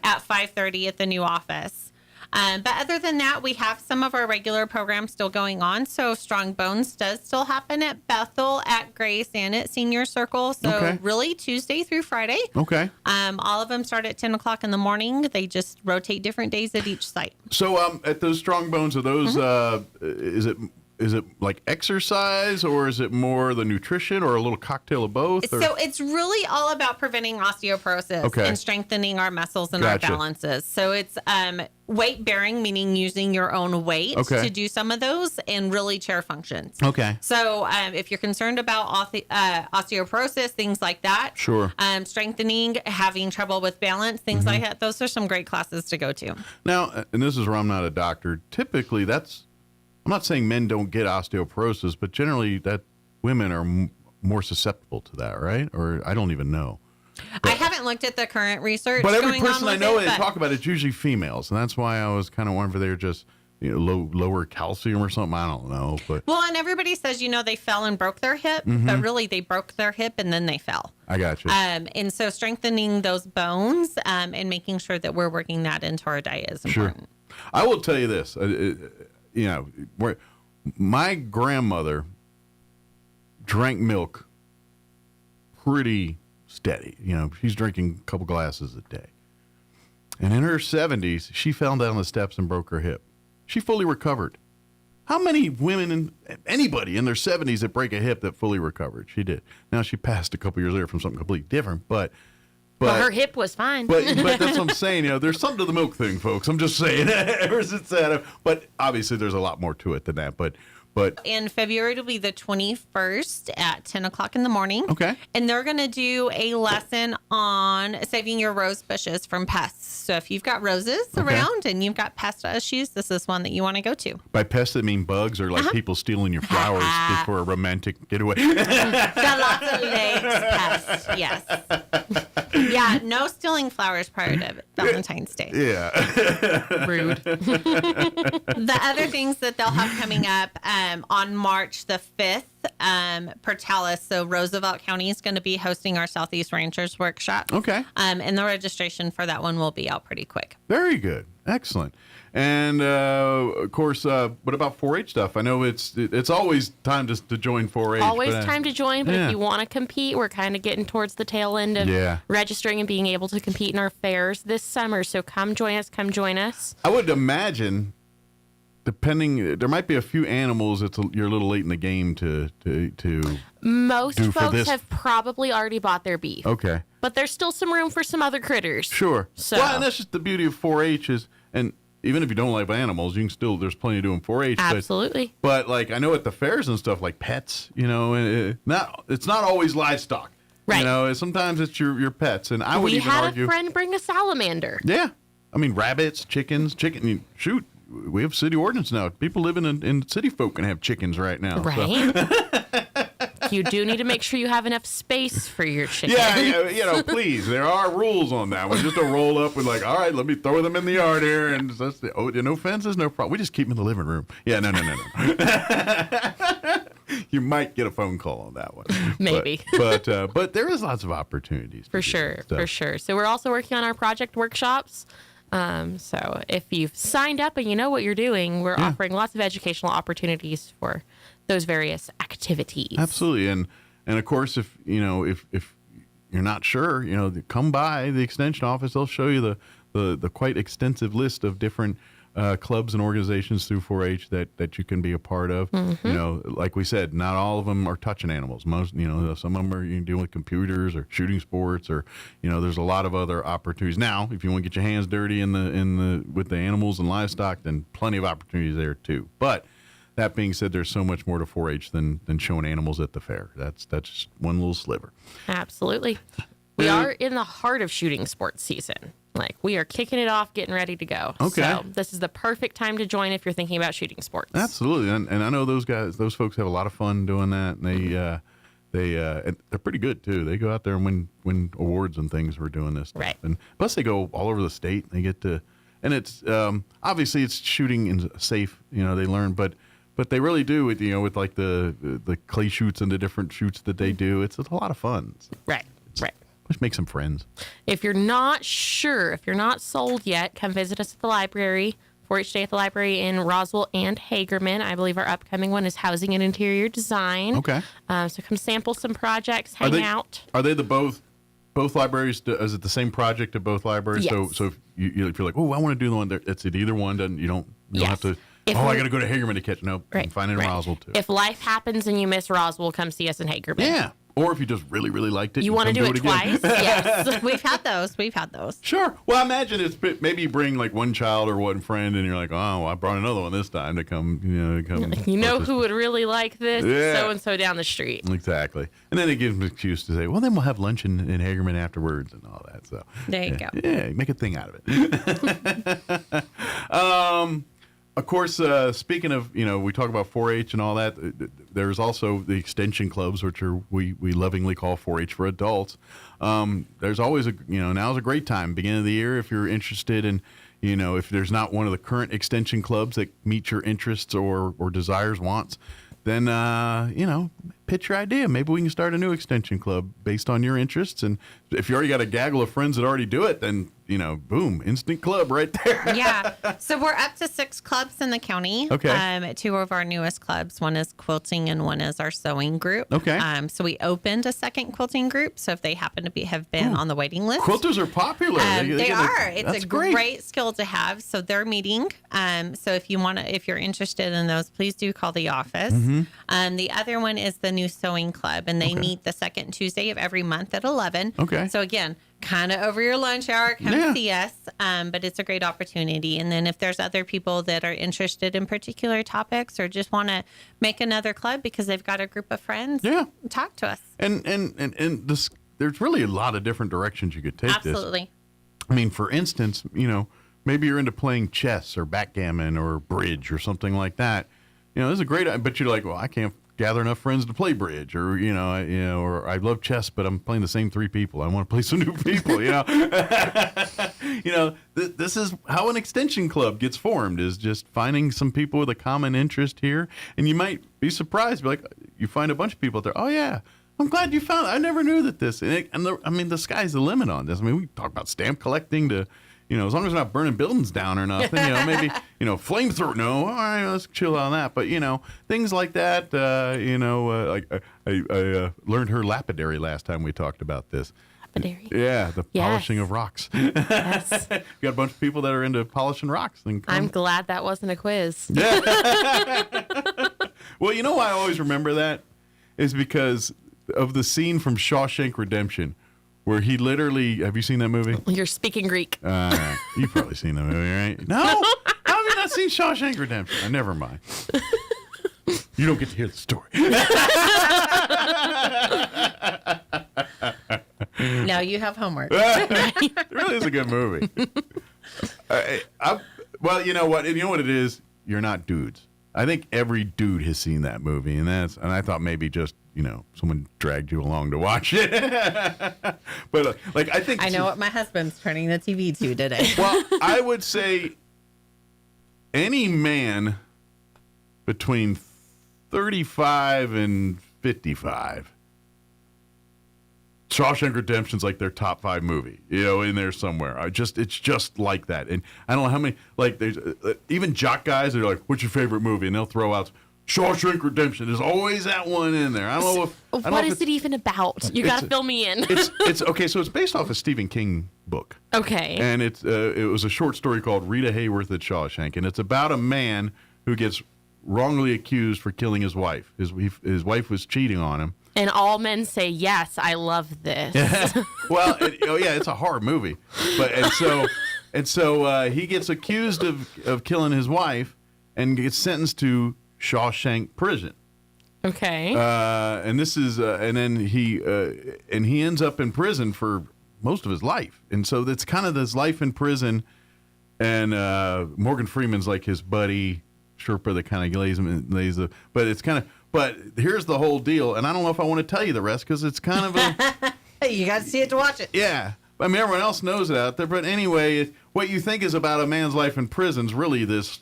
at 5:30 at the new office. But other than that, we have some of our regular programs still going on. So Strong Bones does still happen at Bethel, at Grace, and at Senior Circle. So really Tuesday through Friday. Okay. All of them start at 10 o'clock in the morning. They just rotate different days at each site. So at those Strong Bones, are those, is it like exercise, or is it more the nutrition, or a little cocktail of both? Or? So it's really all about preventing osteoporosis and strengthening our muscles and our balances. So it's weight bearing, meaning using your own weight to do some of those, and really chair functions. Okay. So if you're concerned about osteoporosis, things like that. Sure. Strengthening, having trouble with balance, things like that. Those are some great classes to go to. Now, and this is where I'm not a doctor. Typically, I'm not saying men don't get osteoporosis, but generally that women are more susceptible to that, right? Or I don't even know. I haven't looked at the current research. But every person I know they talk about it's usually females, and that's why I was kind of wondering if they're just lower calcium or something. I don't know. But well, and everybody says they fell and broke their hip, but really they broke their hip and then they fell. I got you. And so strengthening those bones and making sure that we're working that into our diet is important. Sure. I will tell you this. Where my grandmother drank milk pretty steady. She's drinking a couple glasses a day. And in her 70s, she fell down the steps and broke her hip. She fully recovered. How many women, anybody in their 70s that break a hip that fully recovered? She did. Now, she passed a couple years later from something completely different, but her hip was fine. But that's what I'm saying. There's something to the milk thing, folks. I'm just saying. Ever since that, but obviously there's a lot more to it than that. But in February, it'll be the 21st at 10 o'clock in the morning. Okay. And they're going to do a lesson on saving your rose bushes from pests. So if you've got roses around and you've got pest issues, this is one that you want to go to. By pests, I mean bugs, or like people stealing your flowers for a romantic getaway. Got lots of legs, pests, yes. Yeah, no stealing flowers prior to Valentine's Day. Yeah. Rude. The other things that they'll have coming up on March the 5th, Portales, so Roosevelt County is going to be hosting our Southeast Ranchers Workshop. Okay. And the registration for that one will be out pretty quick. Very good. Excellent. And, of course, what about 4-H stuff? I know it's always time to join 4-H. Always time to join, but if you want to compete, we're kind of getting towards the tail end of registering and being able to compete in our fairs this summer. So come join us. I would imagine, there might be a few animals you're a little late in the game to Most folks have probably already bought their beef. Okay. But there's still some room for some other critters. Sure. So. Well, and that's just the beauty of 4-H and even if you don't like animals, you can still, there's plenty to do in 4-H. Absolutely. But like, I know at the fairs and stuff, like pets, it's not always livestock. Right. Sometimes it's your pets. And I would even argue. We had a friend bring a salamander. Yeah. I mean, rabbits, chickens, shoot. We have city ordinance now. People living in city folk can have chickens right now. Right. So. You do need to make sure you have enough space for your chicken. Yeah, please. There are rules on that one. Just to roll up with all right, let me throw them in the yard here. And no fences, no problem. We just keep them in the living room. Yeah, no. You might get a phone call on that one. Maybe. But there is lots of opportunities. For sure. So we're also working on our project workshops. So if you've signed up and you know what you're doing, we're offering lots of educational opportunities for those various activities. Absolutely. And of course, if you're not sure, come by the extension office. They'll show you the quite extensive list of different clubs and organizations through 4-H that you can be a part of. Mm-hmm. Like we said, not all of them are touching animals. Most, some of them are dealing with computers or shooting sports, or there's a lot of other opportunities. Now, if you want to get your hands dirty with the animals and livestock, then plenty of opportunities there too. But that being said, there's so much more to 4-H than showing animals at the fair. That's just one little sliver. Absolutely. We are in the heart of shooting sports season. We are kicking it off, getting ready to go. Okay. So this is the perfect time to join if you're thinking about shooting sports. Absolutely. And I know those folks have a lot of fun doing that. And they're pretty good too. They go out there and win awards and things for doing this stuff. Right. And plus they go all over the state. They get to, and it's obviously it's shooting in safe. You know, they learn, but they really do it. You know, with like the clay shoots and the different shoots that they do. It's a lot of fun. Right. Let's make some friends. If you're not sure, if you're not sold yet, come visit us at the library. 4-H Day at the library in Roswell and Hagerman. I believe our upcoming one is housing and interior design. Okay. So come sample some projects, hang out. Are they the both libraries? Is it the same project at both libraries? Yes. So if you're like, oh, I want to do the one there, it's at either one. Then you don't have to. I got to go to Hagerman to catch. No, you can find it in Roswell too. If life happens and you miss Roswell, come see us in Hagerman. Yeah. Or if you just really, really liked it. You want to do it twice? Yes. We've had those. Sure. Well, I imagine it's maybe you bring like one child or one friend, and you're like, oh, well, I brought another one this time to come. You know who would really like this? Yeah. So and so down the street. Exactly. And then it gives them an excuse to say, well, then we'll have lunch in Hagerman afterwards and all that. So there you go. Yeah, make a thing out of it. Of course, speaking of, we talk about 4-H and all that, there's also the extension clubs, which we lovingly call 4-H for adults. There's always now's a great time, beginning of the year, if you're interested in, if there's not one of the current extension clubs that meet your interests or desires, wants, then, pitch your idea. Maybe we can start a new extension club based on your interests. And if you already got a gaggle of friends that already do it, then, boom, instant club right there. Yeah. So we're up to 6 clubs in the county. Okay. 2 of our newest clubs. One is quilting and one is our sewing group. Okay. So we opened a second quilting group. So if they happen to have been on the waiting list. Quilters are popular. They are. It's a great skill to have. So they're meeting. So if you're interested in those, please do call the office. Mm-hmm. The other one is the new sewing club, and they meet the second Tuesday of every month at 11. Okay. So again, kind of over your lunch hour, come see us. But it's a great opportunity. And then if there's other people that are interested in particular topics or just want to make another club because they've got a group of friends, talk to us. And this, there's really a lot of different directions you could take this. Absolutely. I mean, for instance, maybe you're into playing chess or backgammon or bridge or something like that. This is a great, but you're like, well, I can't gather enough friends to play bridge, or or I love chess, but I'm playing the same 3 people. I want to play some new people. This is how an extension club gets formed: is just finding some people with a common interest here, and you might be surprised, like you find a bunch of people out there. Oh yeah, I'm glad you found it. I never knew that this. The sky's the limit on this. I mean, we talk about stamp collecting to. As long as we're not burning buildings down or nothing, maybe, flamethrower. No, all right, let's chill on that. But, things like that, I learned her lapidary last time we talked about this. Lapidary? Yeah, the polishing of rocks. Yes. You got a bunch of people that are into polishing rocks. I'm glad that wasn't a quiz. Yeah. Well, why I always remember that is because of the scene from Shawshank Redemption. Where he literally, have you seen that movie? You're speaking Greek. You've probably seen that movie, right? No? How have you not seen Shawshank Redemption? Never mind. You don't get to hear the story. Now you have homework. It really is a good movie. Well, you know what? You know what it is? You're not dudes. I think every dude has seen that movie, and I thought maybe just someone dragged you along to watch it. But I think I know what my husband's turning the TV to today. Well, I would say any man between 35 and 55. Shawshank Redemption's like their top 5 movie, in there somewhere. It's just like that. And I don't know how many, there's even jock guys that are like, what's your favorite movie? And they'll throw out Shawshank Redemption. There's always that one in there. I don't know if. What is it even about? You got to fill me in. It's okay. So it's based off a Stephen King book. Okay. And it was a short story called Rita Hayworth at Shawshank, and it's about a man who gets wrongly accused for killing his wife. His wife was cheating on him. And all men say, yes, I love this. Well, it's a horror movie. And so he gets accused of killing his wife and gets sentenced to Shawshank Prison. Okay. And this is, and then he ends up in prison for most of his life. And so it's kind of this life in prison. And Morgan Freeman's like his buddy Sherpa that kind of lays the, but it's kind of. But here's the whole deal, and I don't know if I want to tell you the rest because it's kind of a... You got to see it to watch it. Yeah. I mean, everyone else knows it out there. But anyway, what you think is about a man's life in prison is really this.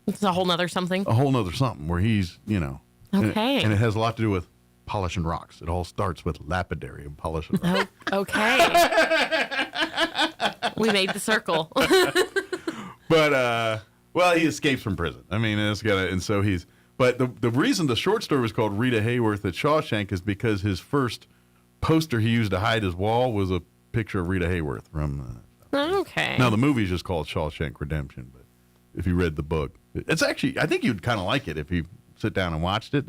It's a whole nother something. A whole nother something where he's, Okay. And it has a lot to do with polishing rocks. It all starts with lapidary and polishing rocks. Okay. We made the circle. But, well, he escapes from prison. I mean, but the reason the short story was called Rita Hayworth at Shawshank is because his first poster he used to hide his wall was a picture of Rita Hayworth from. Okay. Now the movie's just called Shawshank Redemption, but if you read the book, it's actually I think you'd kind of like it if you sit down and watched it.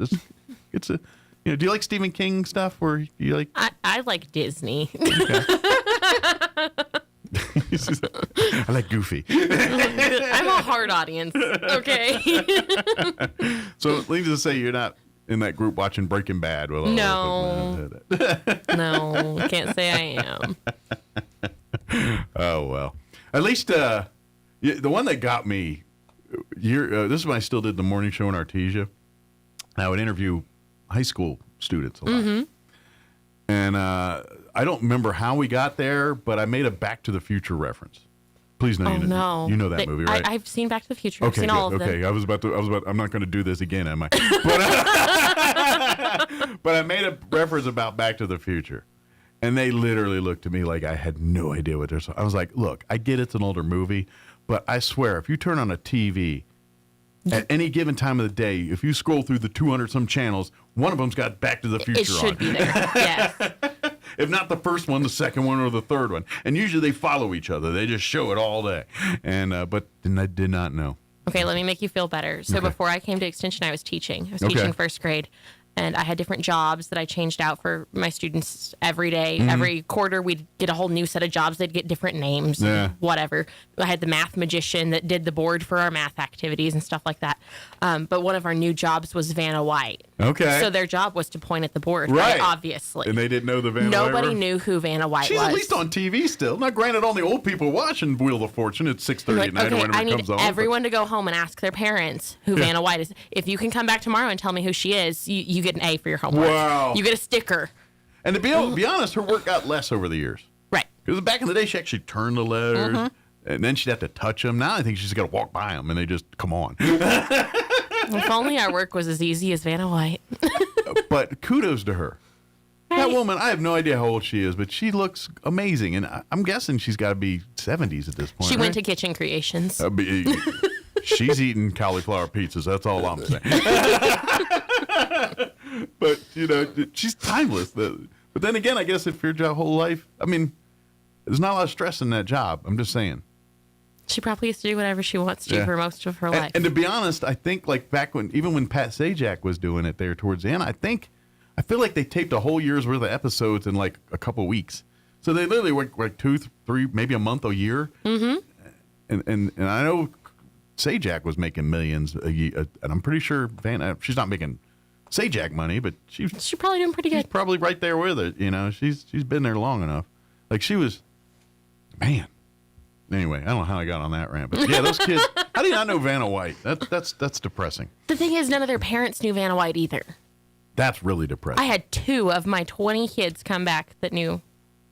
It's a, do you like Stephen King stuff? Or you like? I like Disney. Okay. I like Goofy. I'm a hard audience. Okay. So needless to say, you're not in that group watching Breaking Bad with all No, can't say I am. Oh well, at least the one that got me. This is when I still did the morning show in Artesia. I would interview high school students a lot, and I don't remember how we got there, but I made a Back to the Future reference. Please know you know that movie, right? I've seen Back to the Future. I've seen all of them. Okay, I'm not going to do this again, am I? But I made a reference about Back to the Future, and they literally looked at me like I had no idea what they're saying. I was like, look, I get it's an older movie, but I swear, if you turn on a TV at any given time of the day, if you scroll through the 200-some channels, one of them's got Back to the Future on. It should be there, yes. If not the first one, the second one, or the third one. And usually they follow each other. They just show it all day. And but I did not know. Okay, let me make you feel better. So before I came to Extension, I was teaching. I was teaching first grade. And I had different jobs that I changed out for my students every day. Every quarter, we'd get a whole new set of jobs. They'd get different names, whatever. I had the math magician that did the board for our math activities and stuff like that. But one of our new jobs was Vanna White. Okay. So their job was to point at the board, right? Obviously. And they didn't know the Vanna White. Nobody knew who Vanna White was. She's at least on TV still. Now, granted, all the old people watching Wheel of Fortune at 6:30 at night or whenever it comes on. I need everyone to go home and ask their parents who Vanna White is. If you can come back tomorrow and tell me who she is, you get an A for your homework. Wow. You get a sticker. And to be honest, her work got less over the years. Right. Because back in the day, she actually turned the letters, and then she'd have to touch them. Now I think she's got to walk by them, and they just come on. If only our work was as easy as Vanna White. But kudos to her. Right. That woman, I have no idea how old she is, but she looks amazing. And I'm guessing she's got to be 70s at this point. She went to Kitchen Creations. She's eating cauliflower pizzas. That's all I'm saying. But, she's timeless. But then again, I guess if your whole life, there's not a lot of stress in that job. I'm just saying. She probably used to do whatever she wants to for most of her life. And to be honest, I think like back even when Pat Sajak was doing it there towards the end, I feel like they taped a whole year's worth of episodes in like a couple weeks. So they literally worked like 2, 3, maybe a month, a year. Mm-hmm. And I know Sajak was making millions a year, and I'm pretty sure she's not making Sajak money, but she's probably doing pretty good. She's probably right there with it. She's been there long enough. Like she was, man. Anyway, I don't know how I got on that rant, but yeah, those kids. How do you not know Vanna White? That's depressing. The thing is, none of their parents knew Vanna White either. That's really depressing. I had 2 of my 20 kids come back that knew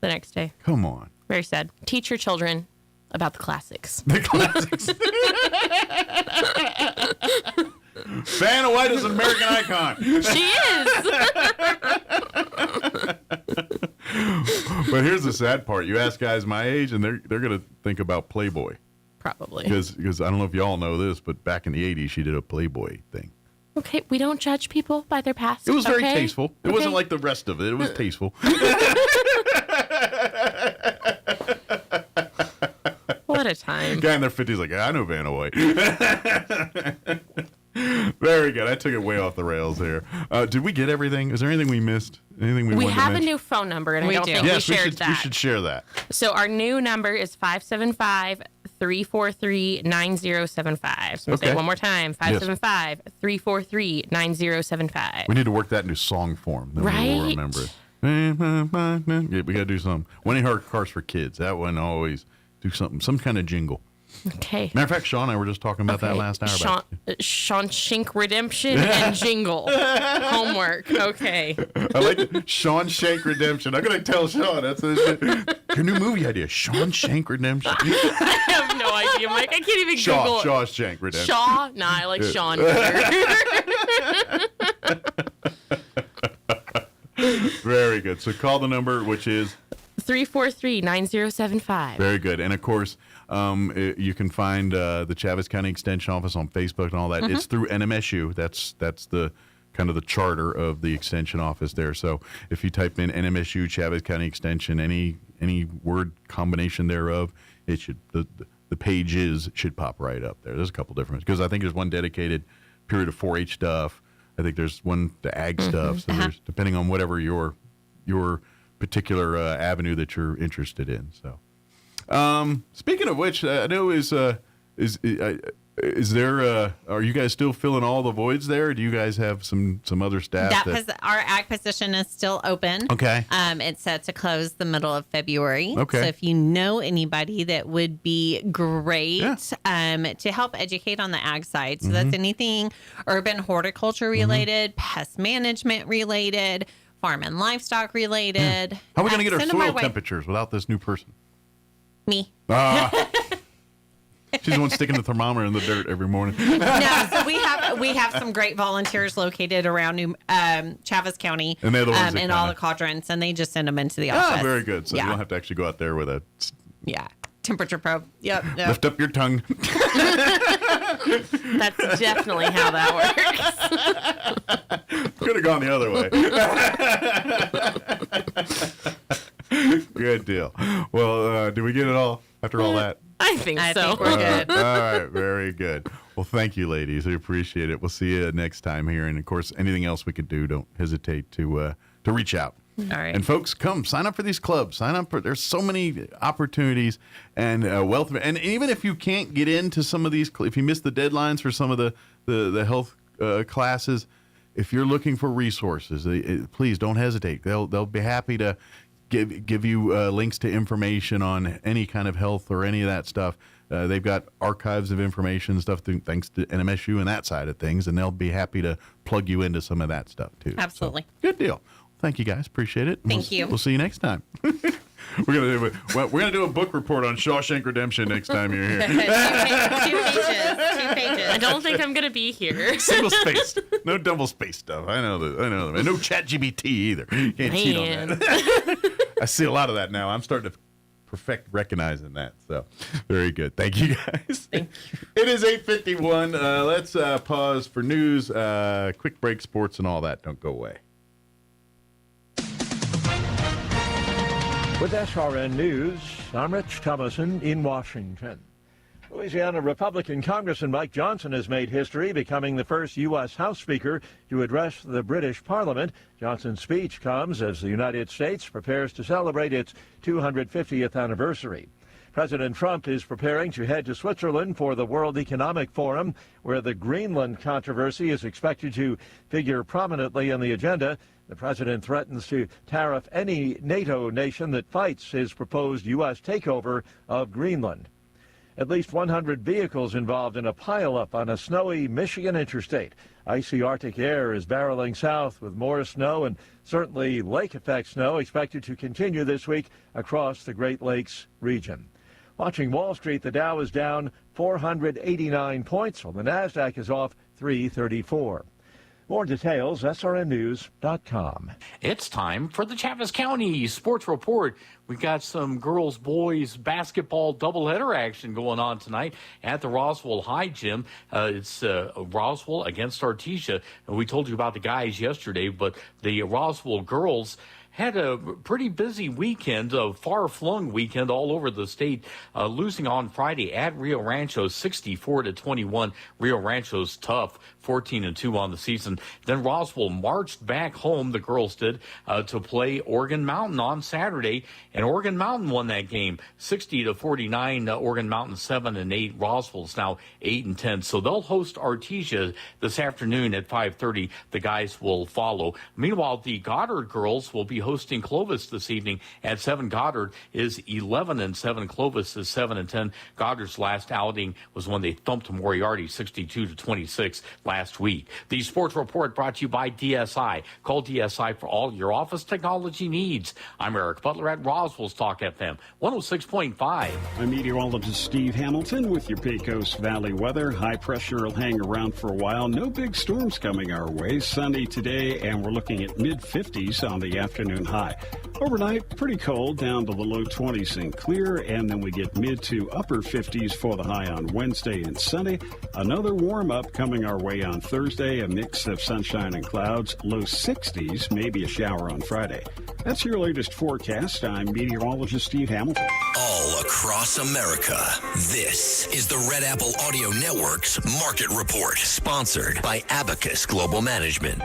the next day. Come on. Very sad. Teach your children about the classics. The classics. Vanna White is an American icon. She is. But here's the sad part. You ask guys my age, and they're going to think about Playboy. Probably. Because I don't know if y'all know this, but back in the 80s, she did a Playboy thing. Okay, we don't judge people by their past. It was very tasteful. It wasn't like the rest of it. It was tasteful. What a time. Guy in their 50s like, I know Vanna White. Very good. I took it way off the rails there. Did we get everything? Is there anything we missed? Anything we wanted to mention? We have a new phone number, and I don't think we shared that. We should share that. So our new number is 575-343-9075. So I'm going to say it one more time. 575-343-9075. We need to work that into song form. Then we'll remember it. Yeah, we got to do something. Winning Heart Cars for Kids. That one always do something, some kind of jingle. Okay. Matter of fact, Sean and I were just talking about that last hour. Shawshank Redemption and Jingle. Homework. Okay. I like Shawshank Redemption. I'm going to tell Sean. That's your new movie idea. Shawshank Redemption. I have no idea, Mike. I can't even Google it. Shawshank Redemption. Shaw? Nah, I like Sean better. Very good. So call the number, which is 343-9075. Very good. And of course, you can find the Chaves County Extension Office on Facebook and all that. It's through NMSU. That's the kind of the charter of the Extension Office there. So if you type in NMSU Chaves County Extension, any word combination thereof, it should the pages should pop right up there. There's a couple different, because I think there's one dedicated period of 4-H stuff. I think there's one to ag stuff. So there's, depending on whatever your particular avenue that you're interested in. So, speaking of which, I know is there? Are you guys still filling all the voids there? Or do you guys have some other staff? Our ag position is still open. Okay. It's set to close the middle of February. Okay. So if you know anybody that would be great to help educate on the ag side, so that's anything urban horticulture related, pest management related, farm and livestock related. How are we going to get our soil temperatures without this new person? Me. She's the one sticking the thermometer in the dirt every morning. No, so we have some great volunteers located around Chaves County, and they're the ones in all the quadrants, and they just send them into the office. Oh, very good. So you don't have to actually go out there with a temperature probe. Yep. Lift up your tongue. That's definitely how that works. Could have gone the other way. Good deal. Well, did we get it all after all that? I think so. I think we're good. All right, very good. Well, thank you, ladies. We appreciate it. We'll see you next time here. And, of course, anything else we could do, don't hesitate to reach out. All right. And, folks, come sign up for these clubs. Sign up. There's so many opportunities and wealth. And even if you can't get into some of these, if you miss the deadlines for some of the health classes, if you're looking for resources, please don't hesitate. They'll be happy to give you links to information on any kind of health or any of that stuff. They've got archives of information stuff thanks to NMSU and that side of things, and they'll be happy to plug you into some of that stuff too. Absolutely. So, good deal. Thank you guys. Appreciate it. Thank you. We'll see you next time. We're gonna do a book report on Shawshank Redemption next time you're here. Two pages. I don't think I'm gonna be here. Single spaced, no double spaced stuff. I know that. And no ChatGPT either. You can't cheat on that. I see a lot of that now. I'm starting to perfect recognizing that. So very good. Thank you guys. Thank you. It is 8:51. Let's pause for news, quick break, sports, and all that. Don't go away. With SRN News, I'm Rich Thomason in Washington. Louisiana Republican Congressman Mike Johnson has made history, becoming the first U.S. House Speaker to address the British Parliament. Johnson's speech comes as the United States prepares to celebrate its 250th anniversary. President Trump is preparing to head to Switzerland for the World Economic Forum, where the Greenland controversy is expected to figure prominently on the agenda. The president threatens to tariff any NATO nation that fights his proposed U.S. takeover of Greenland. At least 100 vehicles involved in a pileup on a snowy Michigan interstate. Icy Arctic air is barreling south with more snow and certainly lake effect snow expected to continue this week across the Great Lakes region. Watching Wall Street, the Dow is down 489 points, while the NASDAQ is off 334. More details, srnnews.com. It's time for the Chaves County Sports Report. We've got some girls-boys basketball doubleheader action going on tonight at the Roswell High Gym. It's Roswell against Artesia. And we told you about the guys yesterday, but the Roswell girls had a pretty busy weekend, a far-flung weekend all over the state, losing on Friday at Rio Rancho 64-21. Rio Rancho's tough, 14-2 on the season. Then Roswell marched back home, the girls did, to play Oregon Mountain on Saturday, and Oregon Mountain won that game 60-49. Oregon Mountain 7-8. Roswell's now 8-10. So they'll host Artesia this afternoon at 5:30. The guys will follow. Meanwhile, the Goddard girls will be hosting Clovis this evening at 7. Goddard is 11-7. Clovis is 7-10. Goddard's last outing was when they thumped Moriarty 62-26 last week. The Sports Report brought to you by DSI. Call DSI for all your office technology needs. I'm Eric Butler at Roswell's Talk FM 106.5. I'm meteorologist Steve Hamilton with your Pecos Valley weather. High pressure will hang around for a while. No big storms coming our way. Sunny today, and we're looking at mid-50s on the afternoon high. Overnight, pretty cold, down to the low 20s and clear, and then we get mid to upper 50s for the high on Wednesday and Sunday. Another warm-up coming our way on Thursday, a mix of sunshine and clouds, low 60s, maybe a shower on Friday. That's your latest forecast. I'm meteorologist Steve Hamilton. All across America, this is the Red Apple Audio Network's Market Report, sponsored by Abacus Global Management.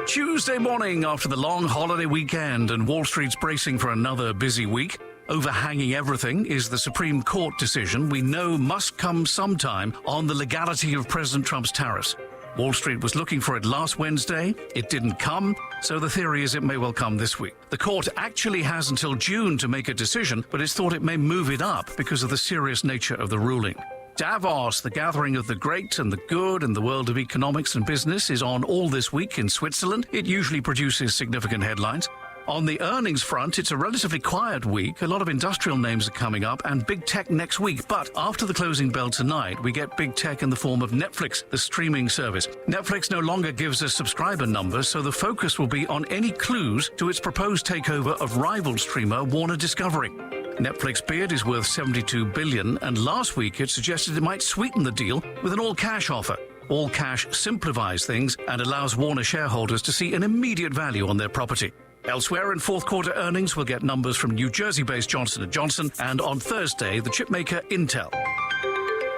Tuesday morning after the long holiday weekend and Wall Street's bracing for another busy week, overhanging everything is the Supreme Court decision we know must come sometime on the legality of President Trump's tariffs. Wall Street was looking for it last Wednesday. It didn't come, so the theory is it may well come this week. The court actually has until June to make a decision, but it's thought it may move it up because of the serious nature of the ruling. Davos, the gathering of the great and the good in the world of economics and business, is on all this week in Switzerland. It usually produces significant headlines. On the earnings front, it's a relatively quiet week. A lot of industrial names are coming up and big tech next week. But after the closing bell tonight, we get big tech in the form of Netflix, the streaming service. Netflix no longer gives us subscriber numbers, so the focus will be on any clues to its proposed takeover of rival streamer Warner Discovery. Netflix bid is worth $72 billion, and last week it suggested it might sweeten the deal with an all-cash offer. All cash simplifies things and allows Warner shareholders to see an immediate value on their property. Elsewhere in fourth quarter earnings, we'll get numbers from New Jersey-based Johnson & Johnson, and on Thursday, the chipmaker Intel.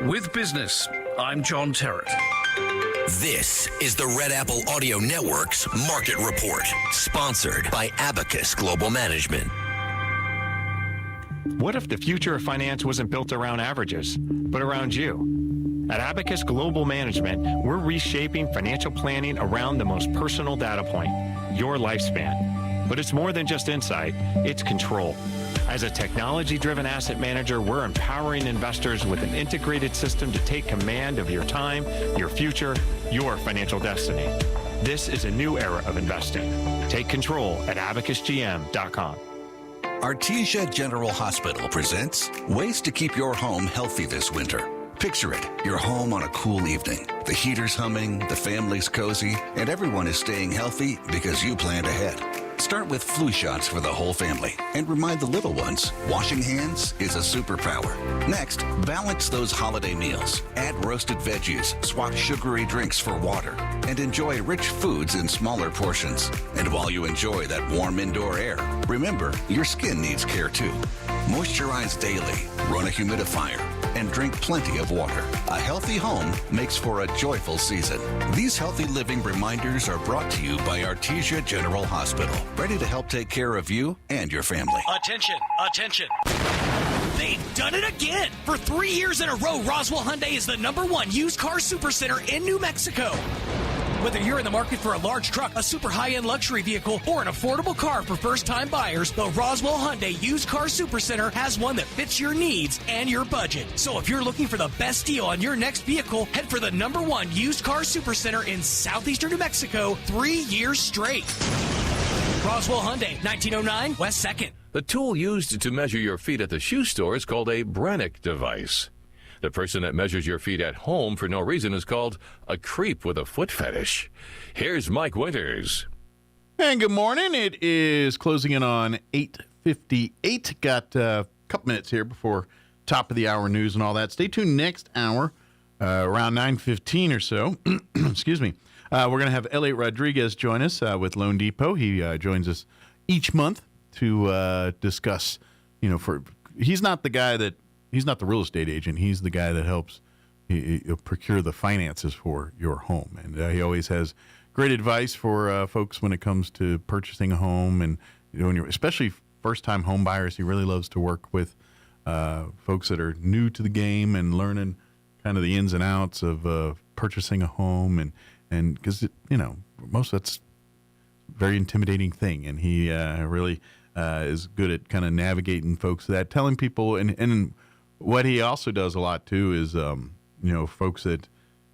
With business, I'm John Terrett. This is the Red Apple Audio Network's Market Report, sponsored by Abacus Global Management. What if the future of finance wasn't built around averages, but around you? At Abacus Global Management, we're reshaping financial planning around the most personal data point, your lifespan. But it's more than just insight, it's control. As a technology-driven asset manager, we're empowering investors with an integrated system to take command of your time, your future, your financial destiny. This is a new era of investing. Take control at abacusgm.com. Artesia General Hospital presents ways to keep your home healthy this winter. Picture it, your home on a cool evening. The heater's humming, the family's cozy, and everyone is staying healthy because you planned ahead. Start with flu shots for the whole family and remind the little ones, washing hands is a superpower. Next, balance those holiday meals. Add roasted veggies, swap sugary drinks for water, and enjoy rich foods in smaller portions. And while you enjoy that warm indoor air, remember, your skin needs care too. Moisturize daily, run a humidifier, and drink plenty of water. A healthy home makes for a joyful season. These healthy living reminders are brought to you by Artesia General Hospital, ready to help take care of you and your family. Attention, attention. They've done it again. For 3 years in a row, Roswell Hyundai is the #1 used car supercenter in New Mexico. Whether you're in the market for a large truck, a super high-end luxury vehicle, or an affordable car for first-time buyers, the Roswell Hyundai Used Car Supercenter has one that fits your needs and your budget. So if you're looking for the best deal on your next vehicle, head for the #1 Used Car Supercenter in southeastern New Mexico 3 years straight. Roswell Hyundai, 1909 West 2nd. The tool used to measure your feet at the shoe store is called a Brannock device. The person that measures your feet at home for no reason is called a creep with a foot fetish. Here's Mike Winters. And good morning. It is closing in on 8:58. Got a couple minutes here before top of the hour news and all that. Stay tuned next hour, around 9:15 or so. Excuse me. We're going to have Elliot Rodriguez join us with Loan Depot. He joins us each month to discuss, he's not the guy that, he's not the real estate agent. He's the guy that helps procure the finances for your home. And he always has great advice for folks when it comes to purchasing a home. And, especially first-time home buyers, he really loves to work with folks that are new to the game and learning kind of the ins and outs of purchasing a home. And because, most that's very intimidating thing, and he really is good at kind of navigating folks that, telling people, and what he also does a lot too is folks that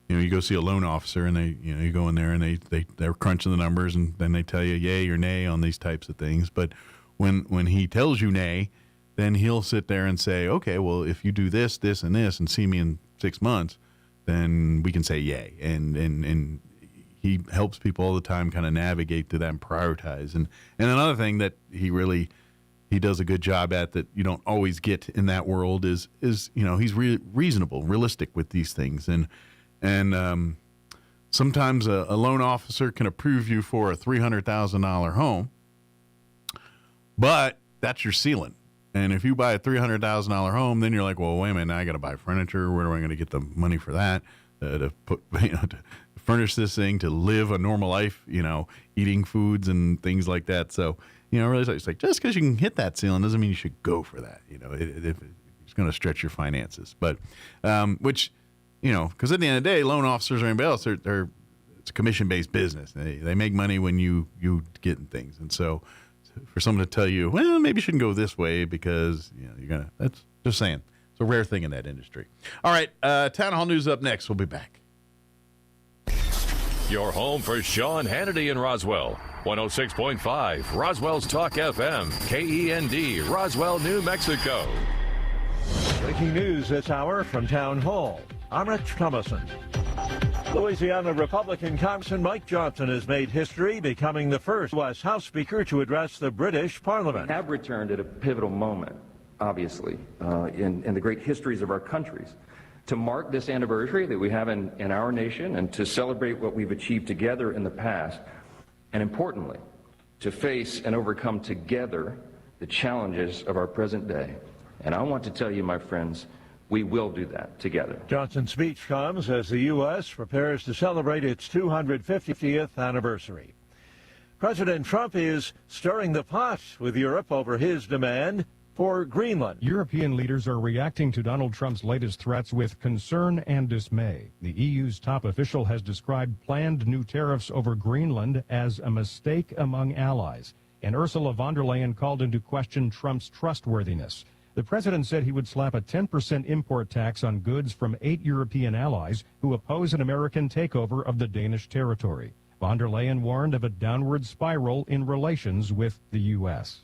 you go see a loan officer, and they you go in there and they're crunching the numbers, and then they tell you yay or nay on these types of things. But when he tells you nay, then he'll sit there and say, okay, well, if you do this, this, and this, and see me in 6 months, then we can say yay. And he helps people all the time kind of navigate to that and prioritize. And another thing that he does a good job at that you don't always get in that world is he's reasonable, realistic with these things. And sometimes a loan officer can approve you for a $300,000 home, but that's your ceiling. And if you buy a $300,000 home, then you're like, well, wait a minute, now I got to buy furniture. Where am I going to get the money for that? To furnish this thing, to live a normal life, eating foods and things like that. So, really, it's like just because you can hit that ceiling doesn't mean you should go for that. It's going to stretch your finances. But, because at the end of the day, loan officers or anybody else, it's a commission-based business. They make money when you get in things. And so, for someone to tell you, well, maybe you shouldn't go this way because that's just saying. It's a rare thing in that industry. All right, Town Hall News up next. We'll be back. Your home for Sean Hannity in Roswell. 106.5 Roswell's Talk FM, KEND, Roswell, New Mexico. Breaking news this hour from Town Hall. I'm Rich Thomason. Louisiana Republican Congressman Mike Johnson has made history, becoming the first U.S. House Speaker to address the British Parliament. We have returned at a pivotal moment, obviously, in the great histories of our countries, to mark this anniversary that we have in our nation and to celebrate what we've achieved together in the past, and importantly, to face and overcome together the challenges of our present day. And I want to tell you, my friends, we will do that together. Johnson's speech comes as the U.S. prepares to celebrate its 250th anniversary. President Trump is stirring the pot with Europe over his demand for Greenland. European leaders are reacting to Donald Trump's latest threats with concern and dismay. The EU's top official has described planned new tariffs over Greenland as a mistake among allies. And Ursula von der Leyen called into question Trump's trustworthiness. The president said he would slap a 10% import tax on goods from 8 European allies who oppose an American takeover of the Danish territory. Von der Leyen warned of a downward spiral in relations with the U.S.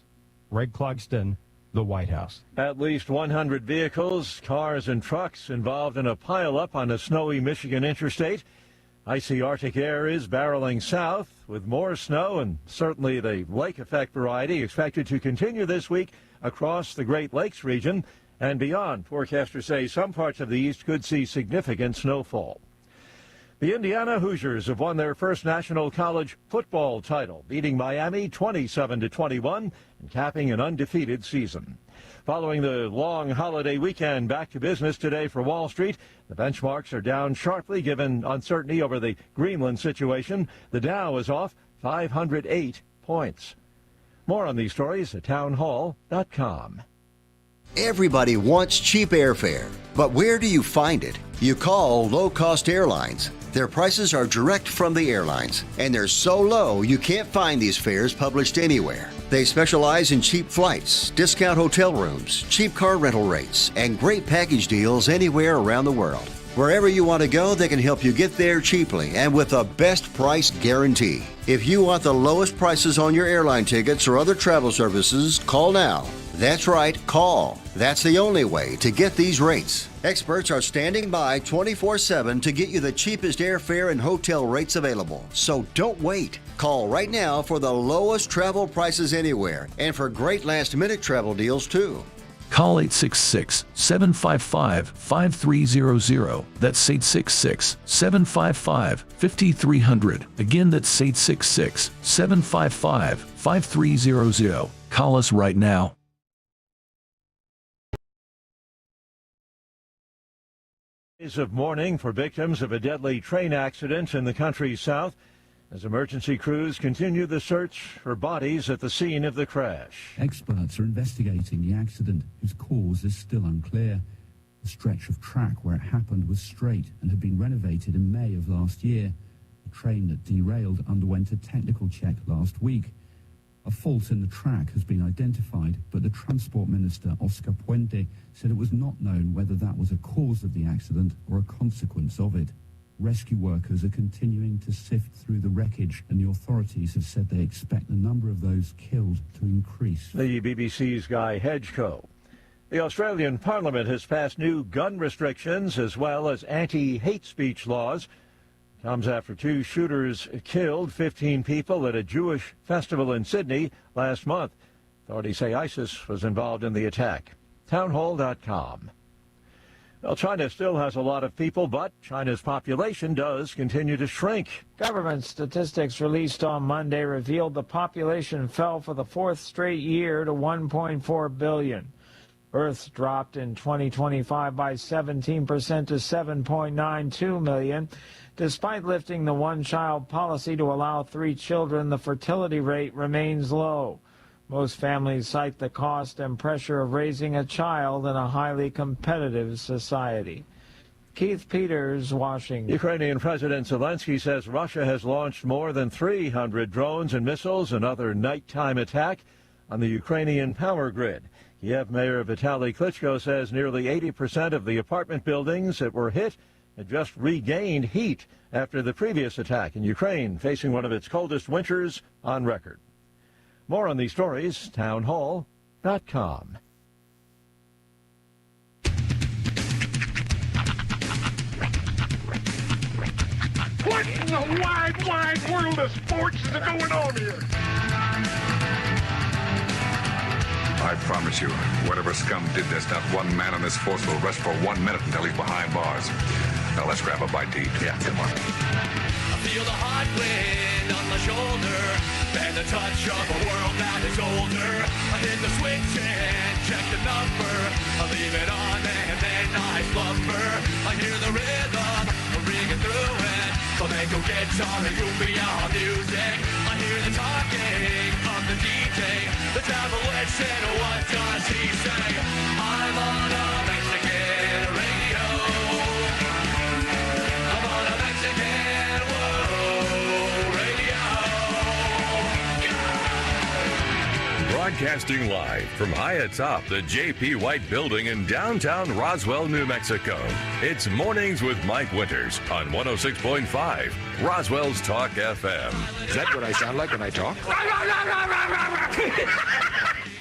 Greg Clugston, the White House. At least 100 vehicles, cars, and trucks involved in a pileup on a snowy Michigan interstate. Icy Arctic air is barreling south with more snow and certainly the lake effect variety expected to continue this week across the Great Lakes region and beyond. Forecasters say some parts of the east could see significant snowfall. The Indiana Hoosiers have won their first national college football title, beating Miami 27-21 and capping an undefeated season. Following the long holiday weekend, back to business today for Wall Street. The benchmarks are down sharply given uncertainty over the Greenland situation. The Dow is off 508 points. More on these stories at townhall.com. Everybody wants cheap airfare, but where do you find it? You call low-cost airlines. Their prices are direct from the airlines, and they're so low you can't find these fares published anywhere. They specialize in cheap flights, discount hotel rooms, cheap car rental rates, and great package deals anywhere around the world. Wherever you want to go, they can help you get there cheaply and with a best price guarantee. If you want the lowest prices on your airline tickets or other travel services, call now. That's right, call. That's the only way to get these rates. Experts are standing by 24/7 to get you the cheapest airfare and hotel rates available. So don't wait. Call right now for the lowest travel prices anywhere and for great last-minute travel deals too. Call 866-755-5300. That's 866-755-5300. Again, that's 866-755-5300. Call us right now. Days of mourning for victims of a deadly train accident in the country's south as emergency crews continue the search for bodies at the scene of the crash. Experts are investigating the accident, whose cause is still unclear. The stretch of track where it happened was straight and had been renovated in May of last year. The train that derailed underwent a technical check last week. A fault in the track has been identified, but the Transport Minister, Oscar Puente, said it was not known whether that was a cause of the accident or a consequence of it. Rescue workers are continuing to sift through the wreckage, and the authorities have said they expect the number of those killed to increase. The BBC's Guy Hedgecoe. The Australian Parliament has passed new gun restrictions as well as anti-hate speech laws. Comes after 2 shooters killed 15 people at a Jewish festival in Sydney last month. Authorities say ISIS was involved in the attack. Townhall.com. Well, China still has a lot of people, but China's population does continue to shrink. Government statistics released on Monday revealed the population fell for the 4th straight year to 1.4 billion. Births dropped in 2025 by 17% to 7.92 million. Despite lifting the one-child policy to allow 3 children, the fertility rate remains low. Most families cite the cost and pressure of raising a child in a highly competitive society. Keith Peters, Washington. Ukrainian President Zelensky says Russia has launched more than 300 drones and missiles, another nighttime attack on the Ukrainian power grid. Kiev Mayor Vitaly Klitschko says nearly 80% of the apartment buildings that were hit had just regained heat after the previous attack in Ukraine, facing one of its coldest winters on record. More on these stories, townhall.com. What in the wide, wide world of sports is going on here? I promise you, whatever scum did this, not one man on this force will rest for 1 minute until he's behind bars. Now let's grab a bite to eat. Yeah, come on. I feel the hot wind on my shoulder and the touch of a world that is older. I hit the switch and check the number. I leave it on and then I slumber. I hear the rhythm ringing through it. Flamenco guitar and cumbia music. I hear the talking of the DJ. The devil said, what does he say? I'm on a Mexican radio. I'm on a Mexican radio. Broadcasting live from high atop the J.P. White Building in downtown Roswell, New Mexico. It's Mornings with Mike Winters on 106.5 Roswell's Talk FM. Is that what I sound like when I talk?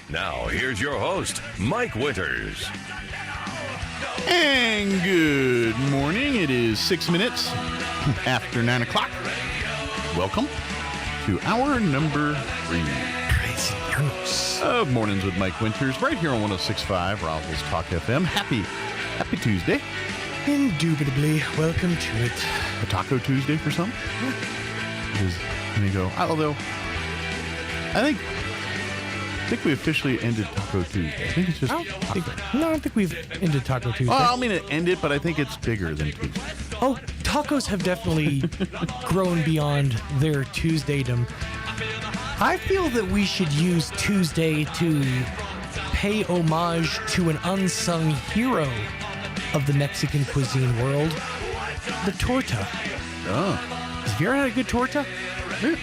Now, here's your host, Mike Winters. And good morning. It is 6 minutes after 9 o'clock. Welcome to hour number 3 of Mornings with Mike Winters, right here on 106.5 Roswell's Talk FM. Happy Tuesday. Indubitably, welcome to it. A Taco Tuesday for some? There you go. Although, I think we officially ended Taco Tuesday. I think it's just I don't think we've ended Taco Tuesday. Well, I mean, it ended, but I think it's bigger than Tuesday. Oh, tacos have definitely grown beyond their Tuesdaydom. I feel that we should use Tuesday to pay homage to an unsung hero of the Mexican cuisine world, the torta. Oh. Have you ever had a good torta? Yeah,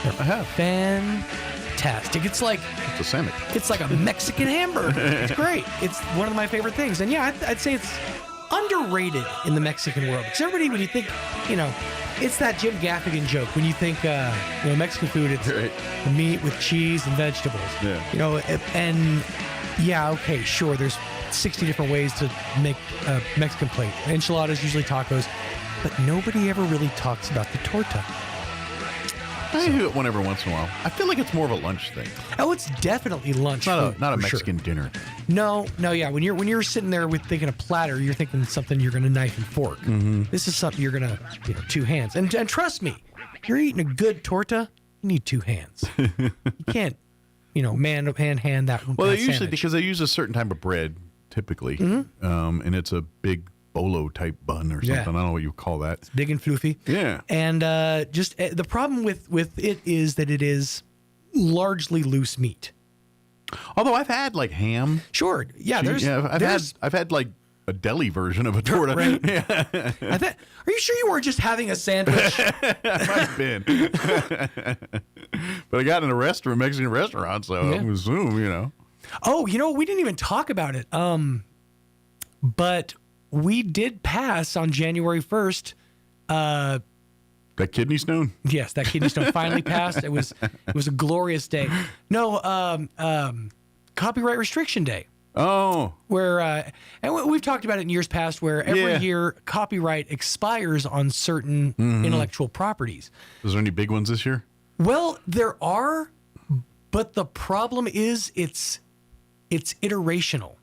I have. Fantastic. It's like it's a sandwich. It's like a Mexican hamburger. It's great. It's one of my favorite things. And yeah, I'd say it's underrated in the Mexican world. Because everybody, when you think, it's that Jim Gaffigan joke. When you think, Mexican food, it's right. Meat with cheese and vegetables. Yeah. And yeah, okay, sure. There's 60 different ways to make a Mexican plate. Enchiladas, usually tacos. But nobody ever really talks about the torta. I do it one every once in a while. I feel like it's more of a lunch thing. Oh, it's definitely lunch. Not a Mexican sure. dinner. No, yeah. When you're sitting there with thinking a platter, you're thinking something you're going to knife and fork. Mm-hmm. This is something you're going to, 2 hands. And trust me, if you're eating a good torta, you need 2 hands. You can't, hand that. Well, that they usually sandwich. because they use a certain type of bread typically, and it's a big bolo type bun or something. Yeah. I don't know what you call that. It's big and floofy. Yeah. And just the problem with it is that it is largely loose meat. Although I've had like ham. Sure. Yeah. I've had like a deli version of a torta. Right. Yeah. Are you sure you weren't just having a sandwich? Might have been. But I got in a Mexican restaurant, so I assume, Oh, we didn't even talk about it. But we did pass on January 1st. That kidney stone? Yes, that kidney stone finally passed. It was a glorious day. No, copyright restriction day. Oh. Where and we've talked about it in years past, where every year copyright expires on certain intellectual properties. Is there any big ones this year? Well, there are, but the problem is it's iterational.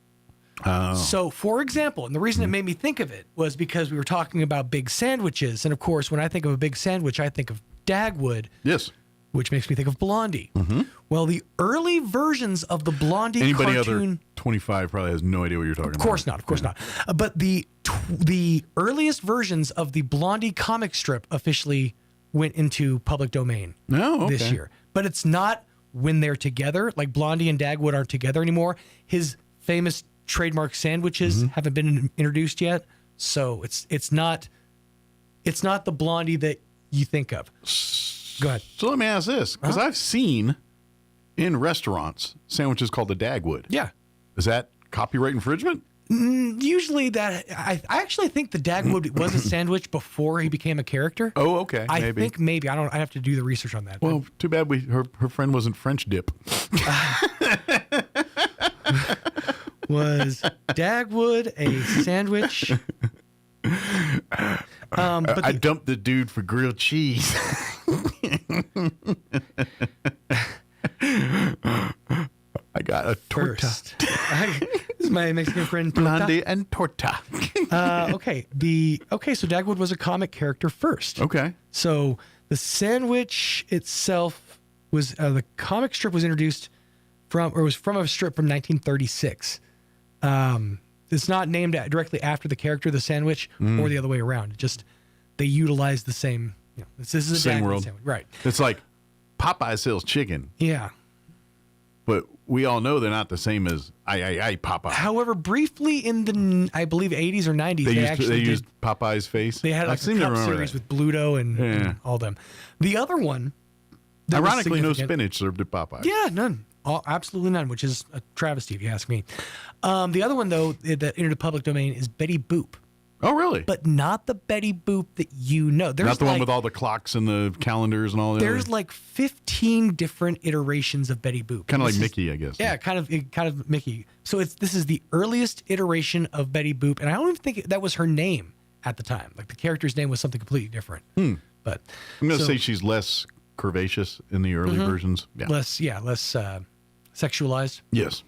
Oh. So, for example, and the reason it made me think of it was because we were talking about big sandwiches. And of course, when I think of a big sandwich, I think of Dagwood. Yes. Which makes me think of Blondie. Mm-hmm. Well, the early versions of the Blondie Anybody cartoon... other 25 probably has no idea what you're talking about. Of course not. But the earliest versions of the Blondie comic strip officially went into public domain this year. But it's not when they're together. Like Blondie and Dagwood aren't together anymore. His famous trademark sandwiches haven't been introduced yet, so it's not the Blondie that you think of. Go ahead. So let me ask this, because I've seen in restaurants sandwiches called the Dagwood. Yeah. Is that copyright infringement? Usually that I actually think the Dagwood was a sandwich before he became a character. Oh, okay. I think maybe. I have to do the research on that. Well, too bad her friend wasn't French dip. Was Dagwood a sandwich? I dumped the dude for grilled cheese. I got a torta. This is my Mexican friend Blondie and torta. Okay, so Dagwood was a comic character first. Okay. So the sandwich itself was the comic strip was introduced from a strip from 1936. It's not named directly after the character, the sandwich, or the other way around. It just they utilize the same. This is a same world, sandwich, right? It's like Popeye sells chicken. Yeah, but we all know they're not the same as I Popeye. However, briefly in the I believe 80s or 90s, they used Popeye's face. They had like a cup series with Bluto and all them. The other one, ironically, no spinach served at Popeye. Yeah, none. Absolutely none, which is a travesty if you ask me. The other one, though, that entered the public domain is Betty Boop. Oh, really? But not the Betty Boop that you know. There's not the one with all the clocks and the calendars and all that. There's like 15 different iterations of Betty Boop. Kind of like Mickey, I guess. Yeah, kind of Mickey. So this is the earliest iteration of Betty Boop, and I don't even think that was her name at the time. Like the character's name was something completely different. But I'm going to say she's less curvaceous in the early versions. Yeah. Less sexualized. Yes.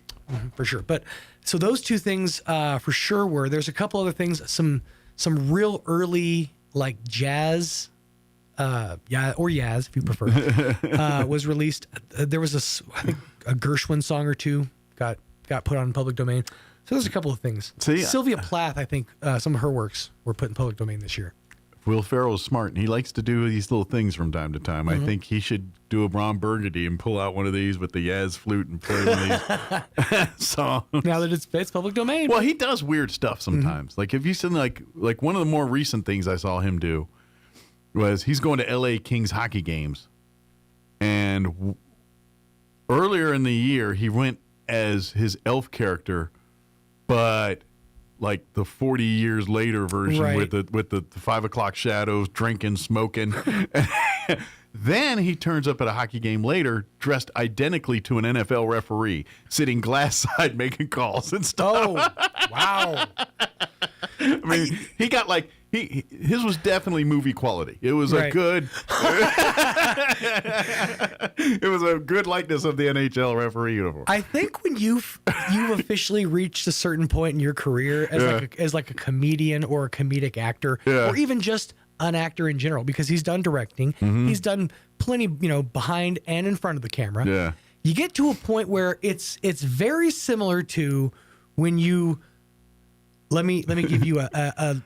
For sure. But so those two things for sure were. There's a couple other things, some real early like jazz, or Yaz if you prefer, was released. There was I think a Gershwin song or two got put on public domain. So there's a couple of things. Sylvia Plath, I think some of her works were put in public domain this year. Will Ferrell is smart, and he likes to do these little things from time to time. I think he should do a Ron Burgundy and pull out one of these with the Yaz flute and play one of these songs. Now that it's public domain. Well, he does weird stuff sometimes. Like, if you seen like one of the more recent things I saw him do was he's going to L.A. Kings hockey games. And earlier in the year, he went as his elf character, but like the 40 years later version with the 5 o'clock shadows, drinking, smoking. Then he turns up at a hockey game later dressed identically to an NFL referee, sitting glass side making calls and stuff. Oh, wow. I mean, he got like his was definitely movie quality. It was a good it was a good likeness of the NHL referee uniform. I think when you've officially reached a certain point in your career as like a comedian or a comedic actor, or even just an actor in general, because he's done directing, he's done plenty, behind and in front of the camera. Yeah. You get to a point where it's very similar to when you let me give you a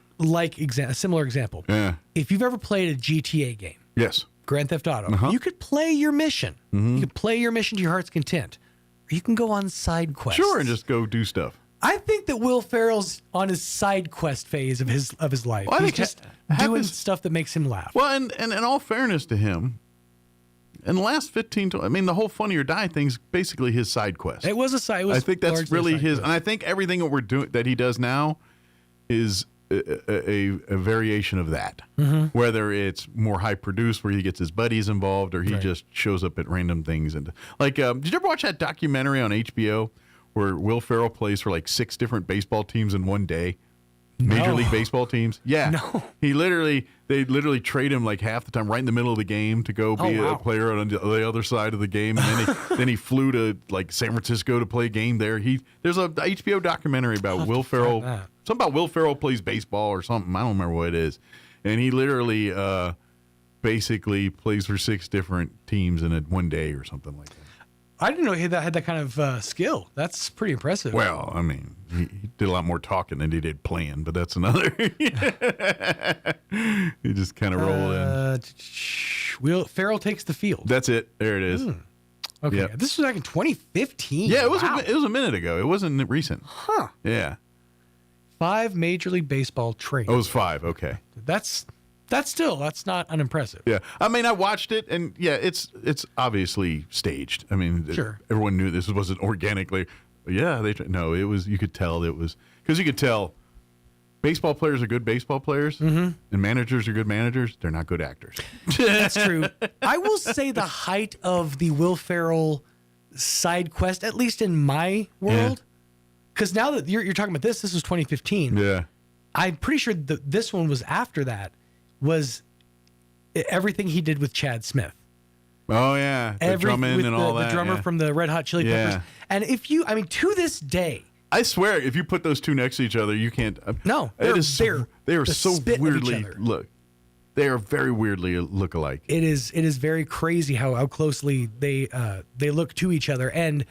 similar example. Yeah. If you've ever played a GTA game, yes, Grand Theft Auto, you could play your mission. You could play your mission to your heart's content, or you can go on side quests. Sure, and just go do stuff. I think that Will Ferrell's on his side quest phase of his life. Well, I He's think just doing stuff that makes him laugh. Well, and in all fairness to him, in the last 15, I mean, the whole Funny or Die thing's basically his side quest. It was a side. I think that's really his, and I think everything that we're doing that he does now is a variation of that. Mm-hmm. Whether it's more high produced, where he gets his buddies involved, or he just shows up at random things. And like, did you ever watch that documentary on HBO where Will Ferrell plays for like 6 different baseball teams in one day? Major League Baseball teams? Yeah. No. They literally trade him like half the time right in the middle of the game to go be a player on the other side of the game. And then he flew to like San Francisco to play a game there. There's a HBO documentary about Will Ferrell. Something about Will Ferrell plays baseball or something. I don't remember what it is. And he literally basically plays for 6 different teams in one day or something like that. I didn't know he had that kind of skill. That's pretty impressive. Well, I mean, he did a lot more talking than he did playing, but that's another. He just kind of rolled in. Ferrell takes the field. That's it. There it is. Okay, Yep. this was back in 2015. Yeah, it was. Wow. It was a minute ago. It wasn't recent. Huh. Yeah. 5 Major League Baseball trades. Oh, it was 5. Okay. That's not unimpressive. Yeah, I mean, I watched it, and yeah, it's obviously staged. I mean, Sure. Everyone knew this wasn't organically. Yeah, no, it was. You could tell it was because you could tell. Baseball players are good baseball players, and managers are good managers. They're not good actors. That's true. I will say the height of the Will Ferrell side quest, at least in my world, because now that you're talking about this was 2015. Yeah, I'm pretty sure this one was after that. Was everything he did with Chad Smith. Oh, yeah. The drumming and all that. The drummer from the Red Hot Chili Peppers. And to this day. I swear, if you put those two next to each other, you can't. No. They are so weirdly. Look, they are very weirdly look-alike. It is very crazy how closely they look to each other. And,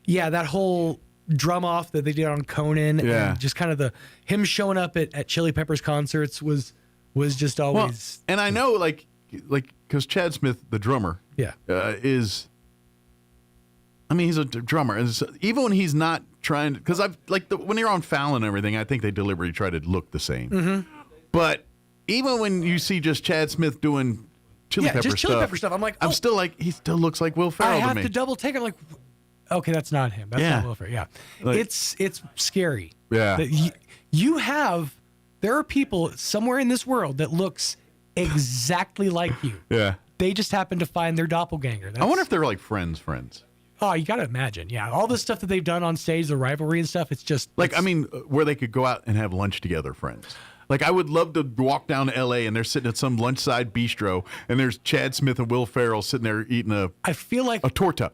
yeah, that whole drum off that they did on Conan. And just kind of him showing up at Chili Peppers concerts was just always. Well, and I know, like, because Chad Smith, the drummer, is. I mean, he's a drummer, and so, even when he's not trying, because when you're on Fallon and everything, I think they deliberately try to look the same. Mm-hmm. But even when you see just Chad Smith doing Chili Pepper stuff, I'm like, I'm still like, he still looks like Will Ferrell. I have to me. to double take. I'm like, okay, that's not him. That's not Will Ferrell. Yeah, Like- it's scary. Yeah. That there are people somewhere in this world that looks exactly like you. Yeah. They just happen to find their doppelganger. I wonder if they're like friends. Oh, you got to imagine. Yeah. All the stuff that they've done on stage, the rivalry and stuff, it's just. Like, I mean, where they could go out and have lunch together, friends. Like, I would love to walk down to L.A. and they're sitting at some lunchside bistro, and there's Chad Smith and Will Ferrell sitting there eating a torta.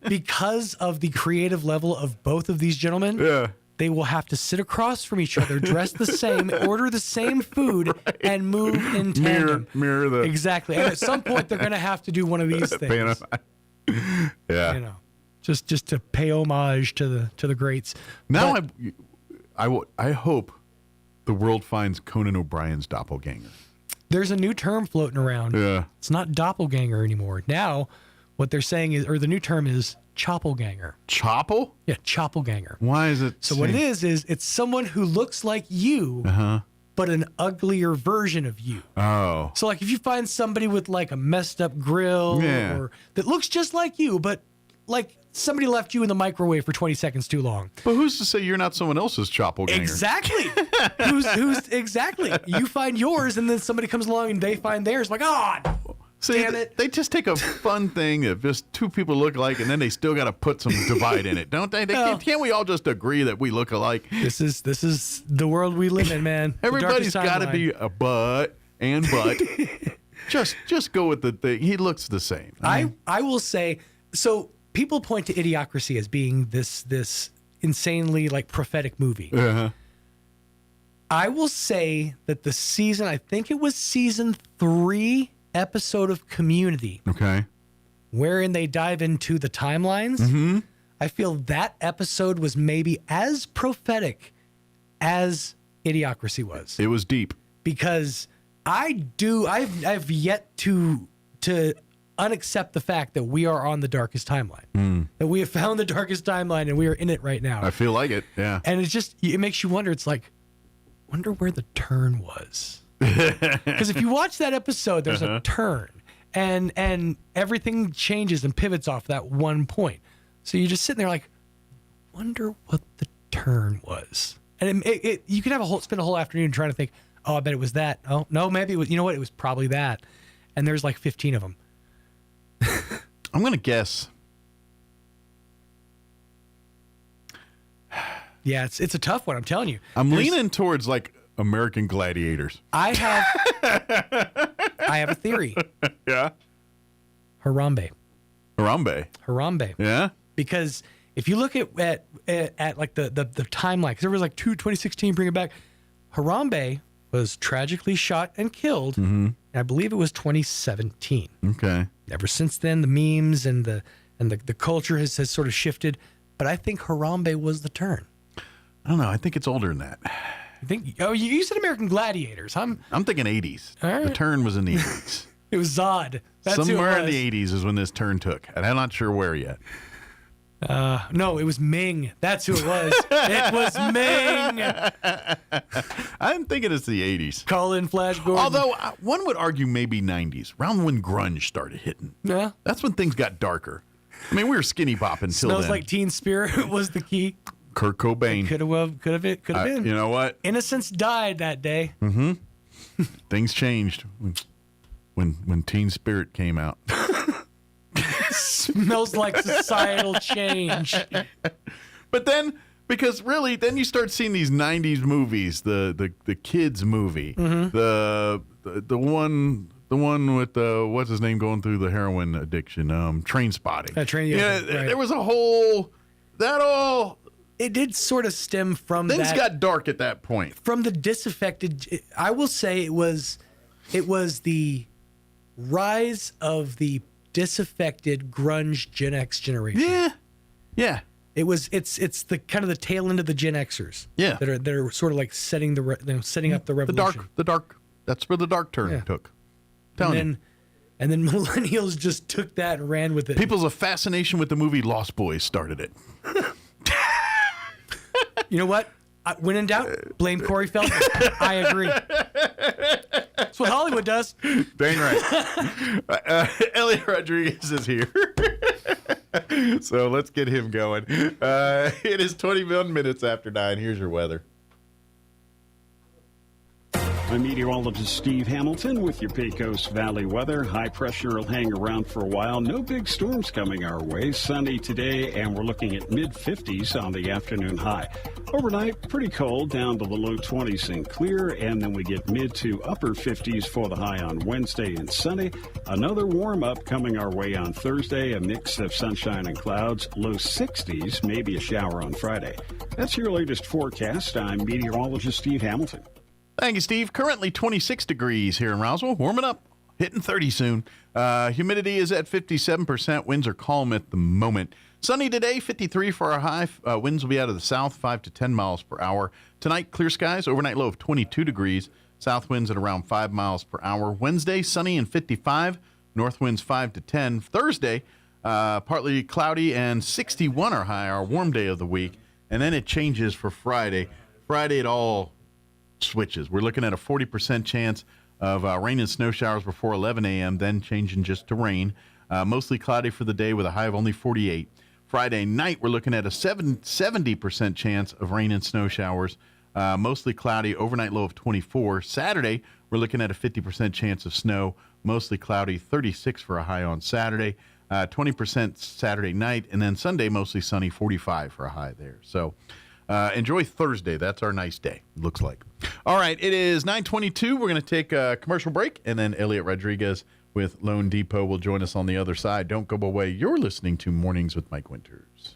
Because of the creative level of both of these gentlemen, they will have to sit across from each other, dress the same, order the same food, and move in tandem. Mirror the... Exactly. And at some point, they're going to have to do one of these things. Yeah. You know, just to pay homage to the greats. Now I hope the world finds Conan O'Brien's doppelganger. There's a new term floating around. Yeah. It's not doppelganger anymore. Now, what they're saying is, or the new term is choppelganger. Chopple? Yeah, choppelganger. Why is it? So what it is it's someone who looks like you, but an uglier version of you. Oh. So like if you find somebody with like a messed up grill or that looks just like you, but like somebody left you in the microwave for 20 seconds too long. But who's to say you're not someone else's choppelganger? Exactly. who's exactly. You find yours and then somebody comes along and they find theirs. Like, damn it. They just take a fun thing that just two people look alike, and then they still got to put some divide in it, don't they? Can't we all just agree that we look alike? This is the world we live in, man. Everybody's got to be a but. just go with the thing. He looks the same. I will say, so people point to Idiocracy as being this insanely like prophetic movie. I will say that the season, I think it was season 3 episode of Community, wherein they dive into the timelines. I feel that episode was maybe as prophetic as Idiocracy was. It was deep because I've yet to unaccept the fact that we are on the darkest timeline, that we have found the darkest timeline and we are in it right now. I feel like it, yeah. And it makes you wonder. It's like, wonder where the turn was. Because if you watch that episode, there's a turn, and everything changes and pivots off that one point. So you're just sitting there like, wonder what the turn was. And you could spend a whole afternoon trying to think, oh, I bet it was that. Oh, no, maybe it was, you know what? It was probably that. And there's like 15 of them. I'm going to guess. Yeah, it's a tough one, I'm telling you. I'm leaning towards like American Gladiators. I have a theory. Yeah. Harambe. Harambe. Yeah. Because if you look at like the timeline, because there was like 2016, bring it back. Harambe was tragically shot and killed. Mm-hmm. I believe it was 2017. Okay. Ever since then, the memes and the culture has sort of shifted. But I think Harambe was the turn. I don't know. I think it's older than that. You think? Oh, you said American Gladiators. I'm thinking 80s. Right. The turn was in the 80s. It was Zod. That's Somewhere who it was. in the 80s is when this turn took, and I'm not sure where yet. No, it was Ming. That's who it was. It was Ming. I'm thinking it's the 80s. Call in Flash Gordon. Although one would argue maybe 90s, around when grunge started hitting. Yeah. That's when things got darker. I mean, we were skinny popping until Smells then. Like Teen Spirit was the key. Kurt Cobain. Could have been. You know what? Innocence died that day. Mm-hmm. Things changed when Teen Spirit came out. Smells like societal change. But then, because really, then you start seeing these 90s movies, the kids movie, the one with what's his name going through the heroin addiction, Train Spotting. Right. There was a whole It did sort of stem from things got dark at that point. From the disaffected, I will say it was the rise of the disaffected grunge Gen X generation. Yeah. It's the kind of the tail end of the Gen Xers. Yeah. That are sort of like setting up the revolution. The dark. That's where the dark turn took. And then millennials just took that and ran with it. People's fascination with the movie Lost Boys started it. You know what? When in doubt, blame Corey Feldman. I agree. That's what Hollywood does. Dang right. Elliot Rodriguez is here. So let's get him going. It is 21 minutes after 9. Here's your weather. I'm meteorologist Steve Hamilton with your Pecos Valley weather. High pressure will hang around for a while. No big storms coming our way. Sunny today, and we're looking at mid-50s on the afternoon high. Overnight, pretty cold, down to the low 20s and clear, and then we get mid to upper 50s for the high on Wednesday and sunny. Another warm-up coming our way on Thursday, a mix of sunshine and clouds. Low 60s, maybe a shower on Friday. That's your latest forecast. I'm meteorologist Steve Hamilton. Thank you, Steve. Currently 26 degrees here in Roswell. Warming up, hitting 30 soon. Humidity is at 57%. Winds are calm at the moment. Sunny today, 53 for our high. Winds will be out of the south, 5 to 10 miles per hour. Tonight, clear skies. Overnight low of 22 degrees. South winds at around 5 miles per hour. Wednesday, sunny and 55. North winds 5 to 10. Thursday, partly cloudy and 61 our high, our warm day of the week. And then it changes for Friday. Friday, it all switches. We're looking at a 40% chance of rain and snow showers before 11 a.m., then changing just to rain. Mostly cloudy for the day with a high of only 48. Friday night, we're looking at a 70% chance of rain and snow showers. Mostly cloudy, overnight low of 24. Saturday, we're looking at a 50% chance of snow. Mostly cloudy, 36 for a high on Saturday. 20% Saturday night. And then Sunday, mostly sunny, 45 for a high there. So enjoy Thursday. That's our nice day, it looks like. All right, it is 9:22. We're going to take a commercial break, and then Elliot Rodriguez with Lone Depot will join us on the other side. Don't go away. You're listening to Mornings with Mike Winters.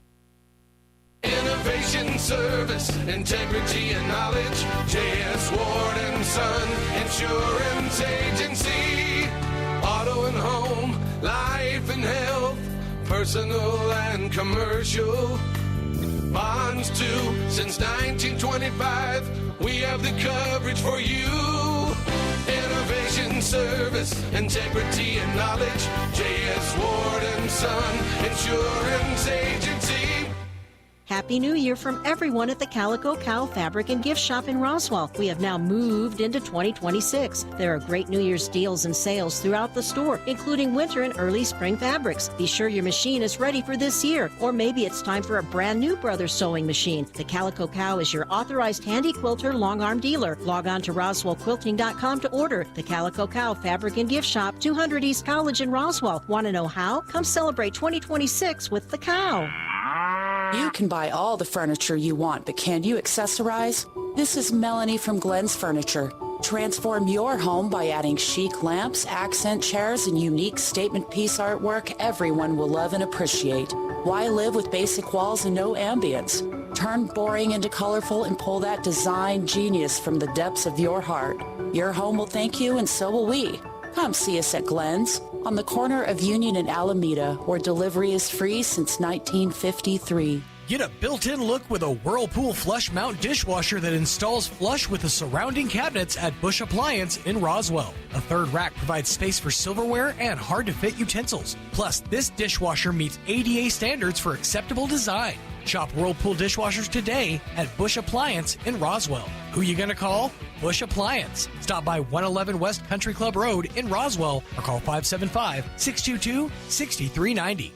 Innovation, service, integrity, and knowledge. J.S. Ward and Son Insurance Agency. Auto and home, life and health, personal and commercial. Bonds too, since 1925, we have the coverage for you. Innovation. Precision, service, integrity, and knowledge. J.S. Ward & Son Insurance Agency. Happy New Year from everyone at the Calico Cow Fabric and Gift Shop in Roswell. We have now moved into 2026. There are great New Year's deals and sales throughout the store, including winter and early spring fabrics. Be sure your machine is ready for this year, or maybe it's time for a brand new Brothers sewing machine. The Calico Cow is your authorized handy quilter long arm dealer. Log on to RoswellQuilting.com to order. The Calico Cow Fabric and Gift Shop, 200 East College in Roswell. Want to know how? Come celebrate 2026 with the Cow. You can buy all the furniture you want, but can you accessorize? This is Melanie from Glenn's Furniture. Transform your home by adding chic lamps, accent chairs, and unique statement piece artwork everyone will love and appreciate. Why live with basic walls and no ambience? Turn boring into colorful and pull that design genius from the depths of your heart. Your home will thank you, and so will we. Come see us at Glenn's on the corner of Union and Alameda, where delivery is free since 1953. Get a built-in look with a Whirlpool flush mount dishwasher that installs flush with the surrounding cabinets at Bush Appliance in Roswell. A third rack provides space for silverware and hard-to-fit utensils. Plus, this dishwasher meets ADA standards for acceptable design. Shop Whirlpool dishwashers today at Bush Appliance in Roswell. Who you gonna call? Bush Appliance. Stop by 111 West Country Club Road in Roswell or call 575-622-6390.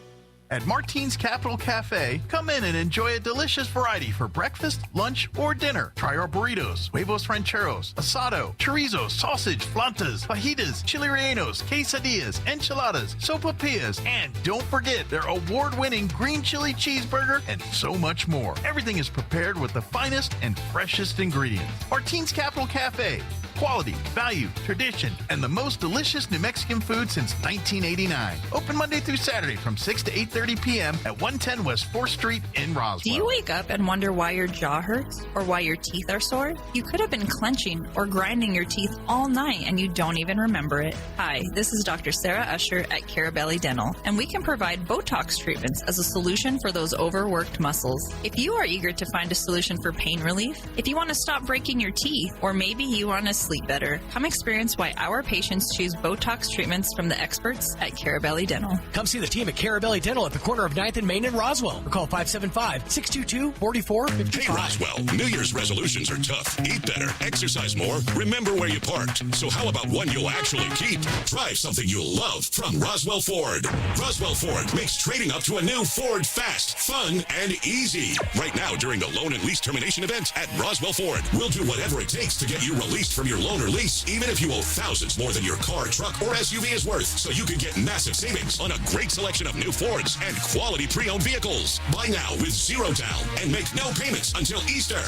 At Martine's Capital Cafe, come in and enjoy a delicious variety for breakfast, lunch, or dinner. Try our burritos, huevos rancheros, asado, chorizo, sausage, flantas, fajitas, chili rellenos, quesadillas, enchiladas, sopapillas, and don't forget their award-winning green chili cheeseburger and so much more. Everything is prepared with the finest and freshest ingredients. Martine's Capital Cafe. Quality, value, tradition, and the most delicious New Mexican food since 1989. Open Monday through Saturday from 6 to 8:30 p.m. at 110 West 4th Street in Roswell. Do you wake up and wonder why your jaw hurts or why your teeth are sore? You could have been clenching or grinding your teeth all night and you don't even remember it. Hi, this is Dr. Sarah Usher at Carabelli Dental, and we can provide Botox treatments as a solution for those overworked muscles. If you are eager to find a solution for pain relief, if you want to stop breaking your teeth, or maybe you want to sleep better, come experience why our patients choose Botox treatments from the experts at Carabelli Dental. Come see the team at Carabelli Dental at the corner of 9th and Main in Roswell. Or call 575-622-4455. Hey, Roswell, New Year's resolutions are tough. Eat better, exercise more, remember where you parked. So how about one you'll actually keep? Drive something you'll love from Roswell Ford. Roswell Ford makes trading up to a new Ford fast, fun, and easy. Right now, during the loan and lease termination event at Roswell Ford, we'll do whatever it takes to get you released from your loan or lease, even if you owe thousands more than your car, truck, or SUV is worth, so you can get massive savings on a great selection of new Fords and quality pre-owned vehicles. Buy now with zero down and make no payments until Easter.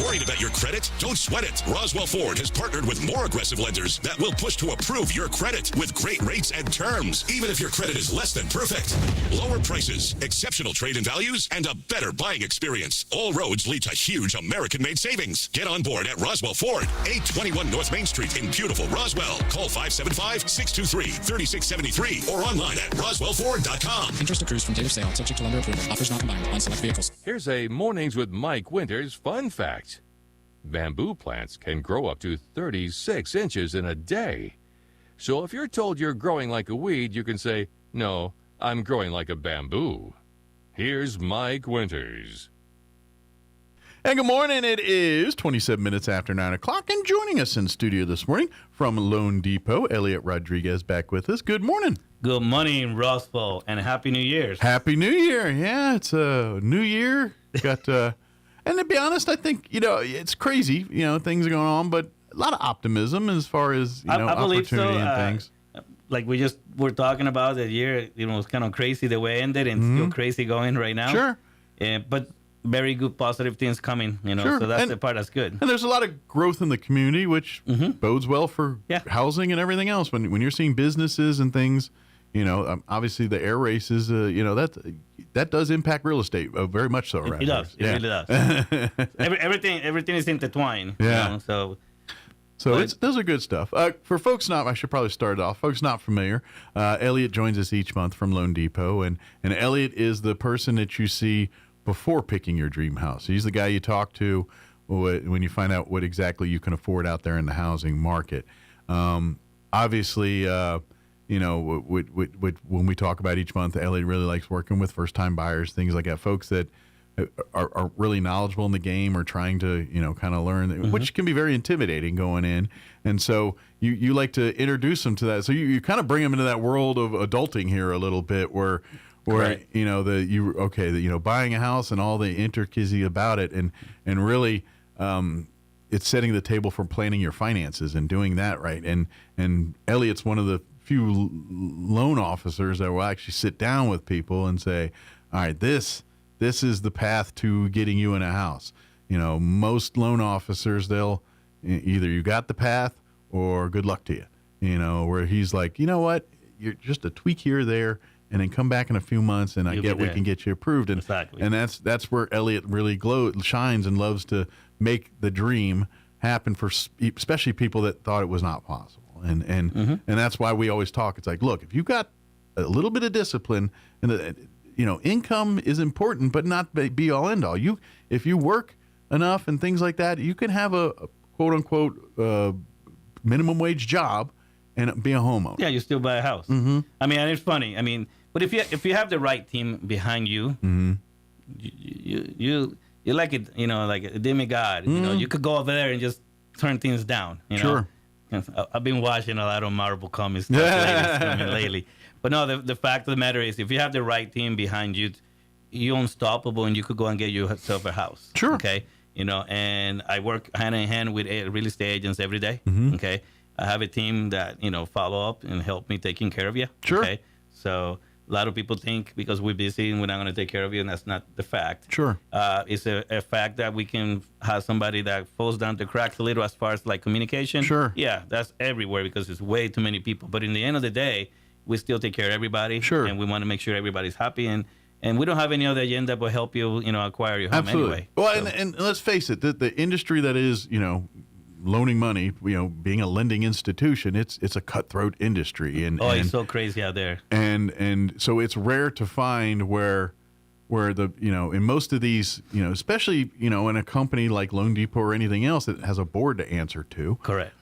Worried about your credit? Don't sweat it. Roswell Ford has partnered with more aggressive lenders that will push to approve your credit with great rates and terms, even if your credit is less than perfect. Lower prices, exceptional trade-in values, and a better buying experience. All roads lead to huge American-made savings. Get on board at Roswell Ford, 821 North Main Street in beautiful Roswell. Call 575-623-3673 or online at roswellford.com. Interest accrues from date of sale, subject to lender approval. Offers not combined on select vehicles. Here's a Mornings with Mike Winters fun fact. Bamboo plants can grow up to 36 inches in a day. So if you're told you're growing like a weed, you can say, no, I'm growing like a bamboo. Here's Mike Winters. And good morning. It is 27 minutes after 9 o'clock, and joining us in studio this morning from Lone Depot, Elliot Rodriguez back with us. Good morning. Good morning, Roswell, and Happy New Year's. Happy New Year. Yeah, it's a new year. Got, and to be honest, I think, it's crazy, things are going on, but a lot of optimism as far as, I opportunity so. And things. Like we just were talking about the year, it was kind of crazy the way it ended, and still crazy going right now. Sure. But very good positive things coming, Sure. So that's and, the part that's good. And there's a lot of growth in the community, which bodes well for housing and everything else. When you're seeing businesses and things, obviously the air races, that does impact real estate very much so. It does. It really does. everything is intertwined. Yeah. So those are good stuff. For folks I should probably start off. Folks not familiar, Elliot joins us each month from Lone Depot, and Elliot is the person that you see before picking your dream house. He's the guy you talk to when you find out what exactly you can afford out there in the housing market. obviously, when we talk about each month, Elliot really likes working with first-time buyers, things like that, folks that are really knowledgeable in the game or trying to, kind of learn, which can be very intimidating going in. And so you like to introduce them to that. So you kind of bring them into that world of adulting here a little bit where Right. buying a house and all the intricacy about it and really it's setting the table for planning your finances and doing that right. And Elliot's one of the few loan officers that will actually sit down with people and say, all right, this is the path to getting you in a house. Most loan officers, they'll either you got the path or good luck to you. Where he's like, you know what, you're just a tweak here or there, and then come back in a few months, and we can get you approved. And exactly. And that's where Elliot really shines and loves to make the dream happen for especially people that thought it was not possible. And that's why we always talk. It's like, look, if you've got a little bit of discipline, and income is important, but not be all end all. If you work enough and things like that, you can have a quote unquote minimum wage job and be a homeowner. Yeah, you still buy a house. Mm-hmm. I mean, and it's funny. I mean, but if you have the right team behind you, you're like it, like a demigod. You could go over there and just turn things down. Sure. I've been watching a lot of Marvel comics lately. But no, the fact of the matter is, if you have the right team behind you, you're unstoppable, and you could go and get yourself a house. Sure. Okay. And I work hand in hand with real estate agents every day. Okay. I have a team that follow up and help me taking care of you. Sure. Okay. So a lot of people think because we're busy and we're not going to take care of you, and that's not the fact. Sure. It's a fact that we can have somebody that falls down the cracks a little as far as like communication. Sure. Yeah, that's everywhere because there's way too many people. But in the end of the day, we still take care of everybody. Sure. And we want to make sure everybody's happy, and we don't have any other agenda but help you, acquire your home. Absolutely. Anyway. Well, so. and let's face it, the industry that is, loaning money, being a lending institution, it's a cutthroat industry, it's so crazy out there. And so it's rare to find where the in most of these especially in a company like Loan Depot or anything else that has a board to answer to. Correct.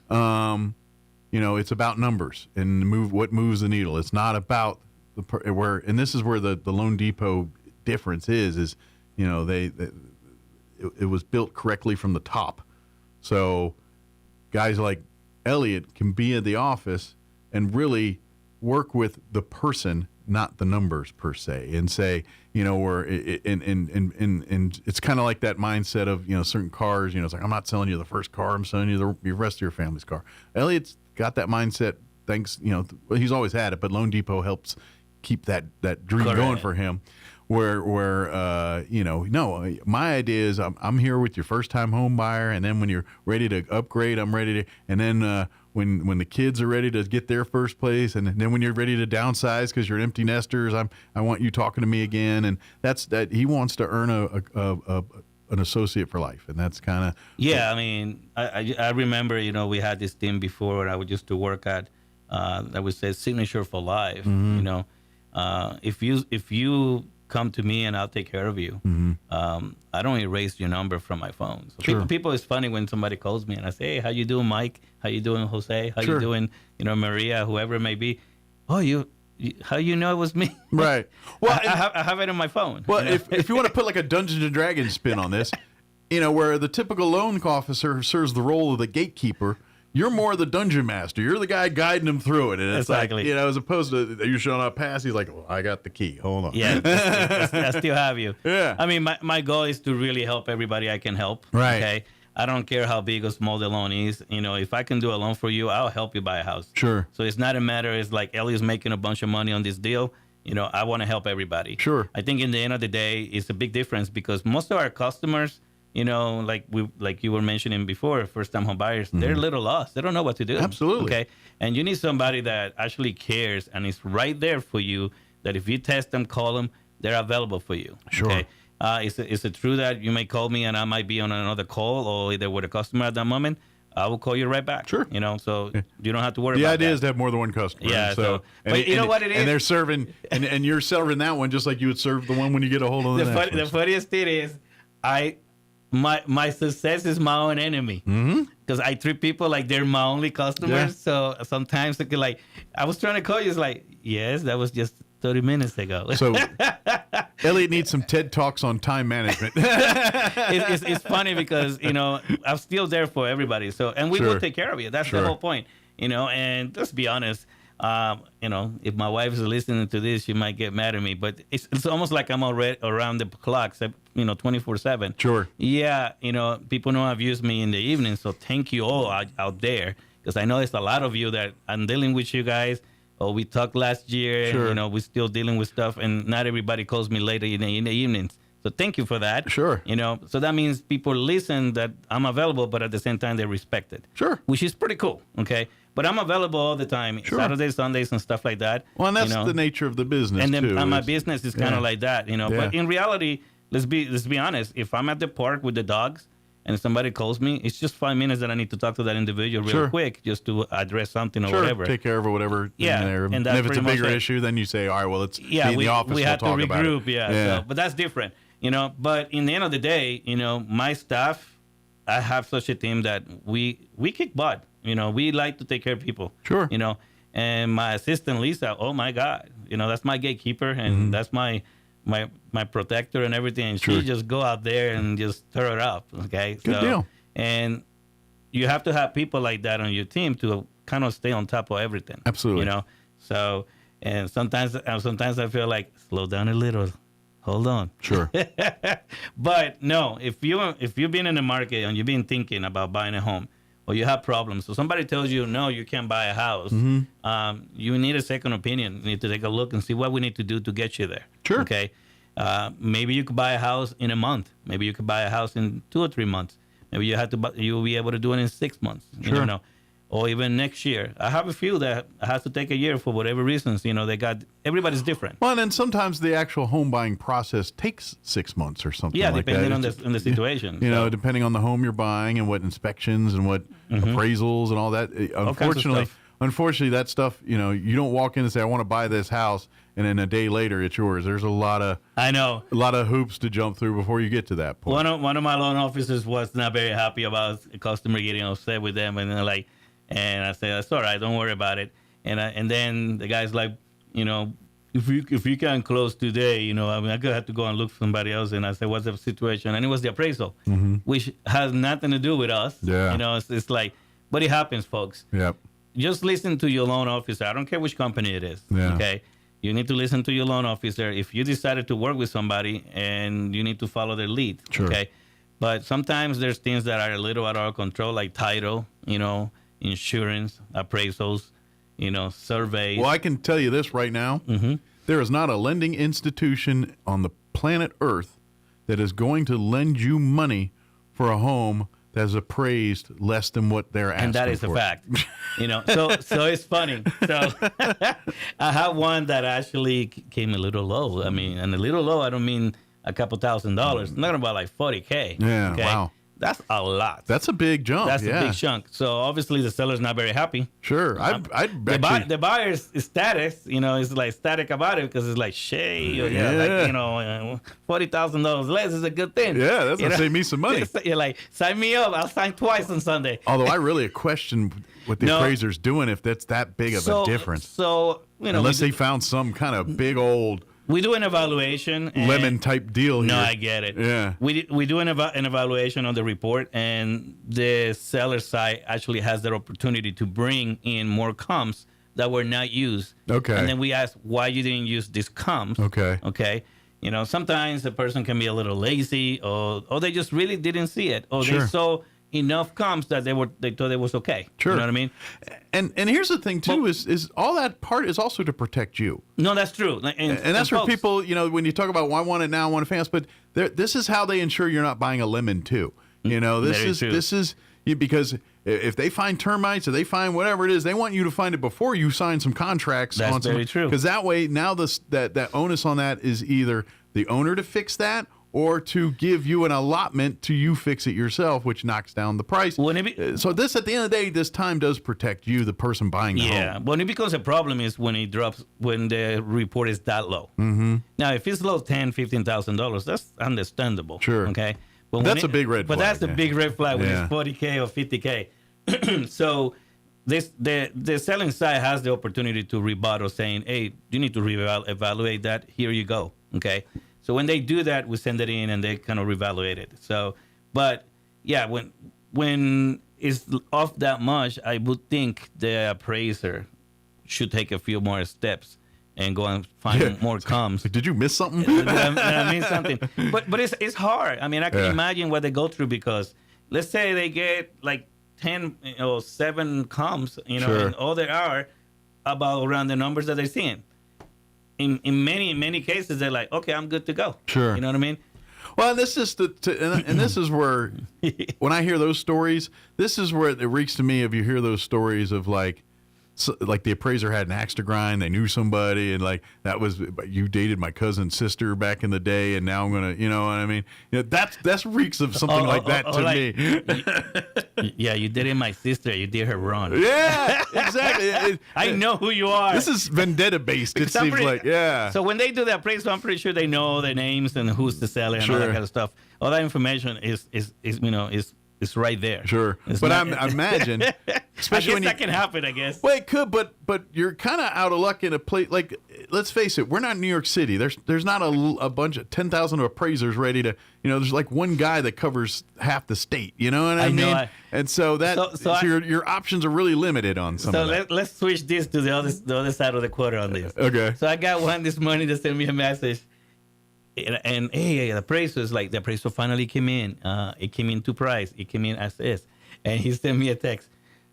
It's about numbers and what moves the needle. It's not about and this is where the Loan Depot difference is it was built correctly from the top. So guys like Elliot can be in the office and really work with the person, not the numbers per se, and say, where and it's kind of like that mindset of certain cars. It's like, I'm not selling you the first car, I'm selling you the rest of your family's car. Elliot's got that mindset. Thanks, he's always had it, but Loan Depot helps keep that dream going for him. Where no, my idea is I'm here with your first time home buyer, and then when you're ready to upgrade, I'm ready to, and then when the kids are ready to get their first place, and then when you're ready to downsize because you're empty nesters, I want you talking to me again, and that's that he wants to earn an associate for life, and that's kind of I mean, I remember we had this team before where I would used to work at that would say Signature for Life. Mm-hmm. If you come to me and I'll take care of you. I don't erase your number from my phone. So Sure. people, it's funny when somebody calls me and I say, hey, how you doing, Mike? How you doing, Jose? How you doing, Maria, whoever it may be? Oh, how you know it was me? Right. Well, I have it on my phone. Well, if you want to put like a Dungeons and Dragons spin on this, where the typical loan officer serves the role of the gatekeeper, you're more the dungeon master. You're the guy guiding them through it. And it's exactly. like, as opposed to you showing up pass, he's like, well, I got the key. Hold on. Yeah, I still have you. Yeah. I mean, my goal is to really help everybody I can help. Right. Okay. I don't care how big or small the loan is. If I can do a loan for you, I'll help you buy a house. Sure. So it's not a matter, it's like Ellie's making a bunch of money on this deal. I want to help everybody. Sure. I think in the end of the day, it's a big difference because most of our customers, like you were mentioning before, first-time home buyers, they're a little lost. They don't know what to do. Absolutely. Okay. And you need somebody that actually cares and is right there for you, that if you text them, call them, they're available for you. Sure. Okay. Is it true that you may call me and I might be on another call or either with a customer at that moment? I will call you right back. Sure. So you don't have to worry about about the idea that. is to have more than one customer. Yeah. So but you know what it is? And they're serving, and you're serving that one just like you would serve the one when you get a hold of the next one. The funniest thing is, my success is my own enemy. Because I treat people like they're my only customers. Yeah. So sometimes it could, like, I was trying to call you. It's like, yes, that was just 30 minutes ago. So Elliot needs some TED Talks on time management. It's funny because, you know, I'm still there for everybody. So, and we will take care of you. That's the whole point, you know, and let's be honest. You know, if my wife is listening to this, she might get mad at me, but it's almost like I'm already around the clock, you know, 24/7. Sure. Yeah, you know, people know I've used me in the evening, so thank you all out there, because I know there's a lot of you that I'm dealing with you guys. Or we talked last year, and, you know, we're still dealing with stuff, and not everybody calls me later in the evenings. So thank you for that. Sure. You know, so that means people listen that I'm available, but at the same time, they respect it. Sure. Which is pretty cool, okay? But I'm available all the time, Saturdays, Sundays, and stuff like that. Well, and that's you know? the nature of the business, and then, too. And my business is kind of like that, you know. Yeah. But in reality, let's be honest. If I'm at the park with the dogs and somebody calls me, it's just 5 minutes that I need to talk to that individual real quick just to address something or whatever. Take care of whatever. Yeah, in there. and if it's a bigger issue, then you say, all right, well, let's be in the office. We we'll have talk to regroup. about it. Yeah. So, but that's different, you know. But in the end of the day, you know, my staff, I have such a team that we kick butt. You know, we like to take care of people. Sure. You know, and my assistant Lisa, oh my God, you know, that's my gatekeeper, and that's my protector and everything. And she just go out there and just stir it up. Okay. Good deal. And you have to have people like that on your team to kind of stay on top of everything. Absolutely. You know. So, and sometimes I feel like, slow down a little. Hold on. Sure. But no, if you've been in the market and you've been thinking about buying a home, or you have problems, so somebody tells you, no, you can't buy a house, you need a second opinion. You need to take a look and see what we need to do to get you there. Sure. Okay. Maybe you could buy a house in a month. Maybe you could buy a house in 2 or 3 months. Maybe you'll be able to do it in 6 months. You Sure. don't know. Or even next year. I have a few that has to take a year for whatever reasons. You know, everybody's different. Well, and then sometimes the actual home buying process takes 6 months or something like that. Yeah, depending on the situation. You know, depending on the home you're buying and what inspections and what appraisals and all that. Unfortunately, that stuff, you know, you don't walk in and say, I want to buy this house, and then a day later it's yours. There's a lot of hoops to jump through before you get to that point. One of my loan officers was not very happy about a customer getting upset with them, and they're like, and I said, that's all right, don't worry about it. And then the guy's like, you know, if you can't close today, you know, I mean, I'm gonna have to go and look for somebody else. And I said, what's the situation? And it was the appraisal, which has nothing to do with us. Yeah. You know, it's like, but it happens, folks. Yep. Just listen to your loan officer. I don't care which company it is. Yeah. Okay. You need to listen to your loan officer. If you decided to work with somebody, and you need to follow their lead. Sure. Okay. But sometimes there's things that are a little out of our control, like title, you know, insurance, appraisals, you know, surveys. Well, I can tell you this right now. There is not a lending institution on the planet Earth that is going to lend you money for a home that's appraised less than what they're asking for. And that is a fact. You know, so it's funny. So I have one that actually came a little low. I mean, and a little low, I don't mean a couple $1,000. I'm talking about like $40K. Yeah, wow. That's a lot. That's a big jump. That's a big chunk. So obviously the seller's not very happy. Sure, the buyer's status, you know, is like static about it because it's like, like, you know, $40,000 less is a good thing. Yeah, that's gonna save me some money. You're like, sign me up. I'll sign twice on Sunday. Although I really question what the appraiser's doing if that's that big of a difference. So you know, unless they found some kind of big old. We do an evaluation. Lemon type deal here. No, I get it. Yeah. We do an evaluation on the report, and the seller side actually has the opportunity to bring in more comps that were not used. Okay. And then we ask why you didn't use these comps. Okay. Okay. You know, sometimes a person can be a little lazy, or they just really didn't see it, or they saw enough comps that they thought it was okay. Sure. You know what I mean? And here's the thing too, is all that part is also to protect you. No, that's true. And that's where people, you know, when you talk about, well, I want it now, I want it fast, but this is how they ensure you're not buying a lemon too. You know, this is because if they find termites or they find whatever it is, they want you to find it before you sign some contracts. That's very true. Because that way, now that onus on that is either the owner to fix that, or to give you an allotment to you fix it yourself, which knocks down the price. So this, at the end of the day, this time does protect you, the person buying the home. Yeah, when it becomes a problem is when it drops, when the report is that low. Mm-hmm. Now, if it's low $10,000, $15,000, that's understandable. Sure. Okay. But that's a big red flag. But that's a big red flag when Yeah. it's 40K or 50K. So the selling side has the opportunity to rebuttal, saying, hey, you need to evaluate that. Here you go. Okay. So when they do that, we send it in and they kind of reevaluate it. So, but yeah, when it's off that much, I would think the appraiser should take a few more steps and go and find more comms. Did you miss something? I mean something. But it's hard. I mean, I can imagine what they go through, because let's say they get like 10 or 7 comms, Sure. and all there are about around the numbers that they're seeing. In many cases, they're like, okay, I'm good to go. Sure. You know what I mean? Well, this is and this is where, when I hear those stories, this is where it reeks to me. If you hear those stories of like the appraiser had an axe to grind, they knew somebody, and like that was, you dated my cousin's sister back in the day, and now I'm gonna, you know what I mean? That's reeks of something like that to me. Yeah, you dated my sister. You did her wrong. Yeah, exactly. I know who you are. This is vendetta based. It seems like, yeah. So when they do the appraisal, I'm pretty sure they know the names and who's the seller and all that kind of stuff. All that information is right there. Sure. It's but not, I imagine, especially when that can happen, I guess. Well, it could, but you're kind of out of luck in a place like, let's face it, we're not New York City. There's not a bunch of 10,000 appraisers ready to, there's like one guy that covers half the state. You know what I mean? And so your options are really limited on some of that. Let's switch this to the other side of the quarter on this. Okay. So I got one this morning that sent me a message. And hey, the appraisal is like, the appraisal finally came in. It came in to price. It came in as is. And he sent me a text.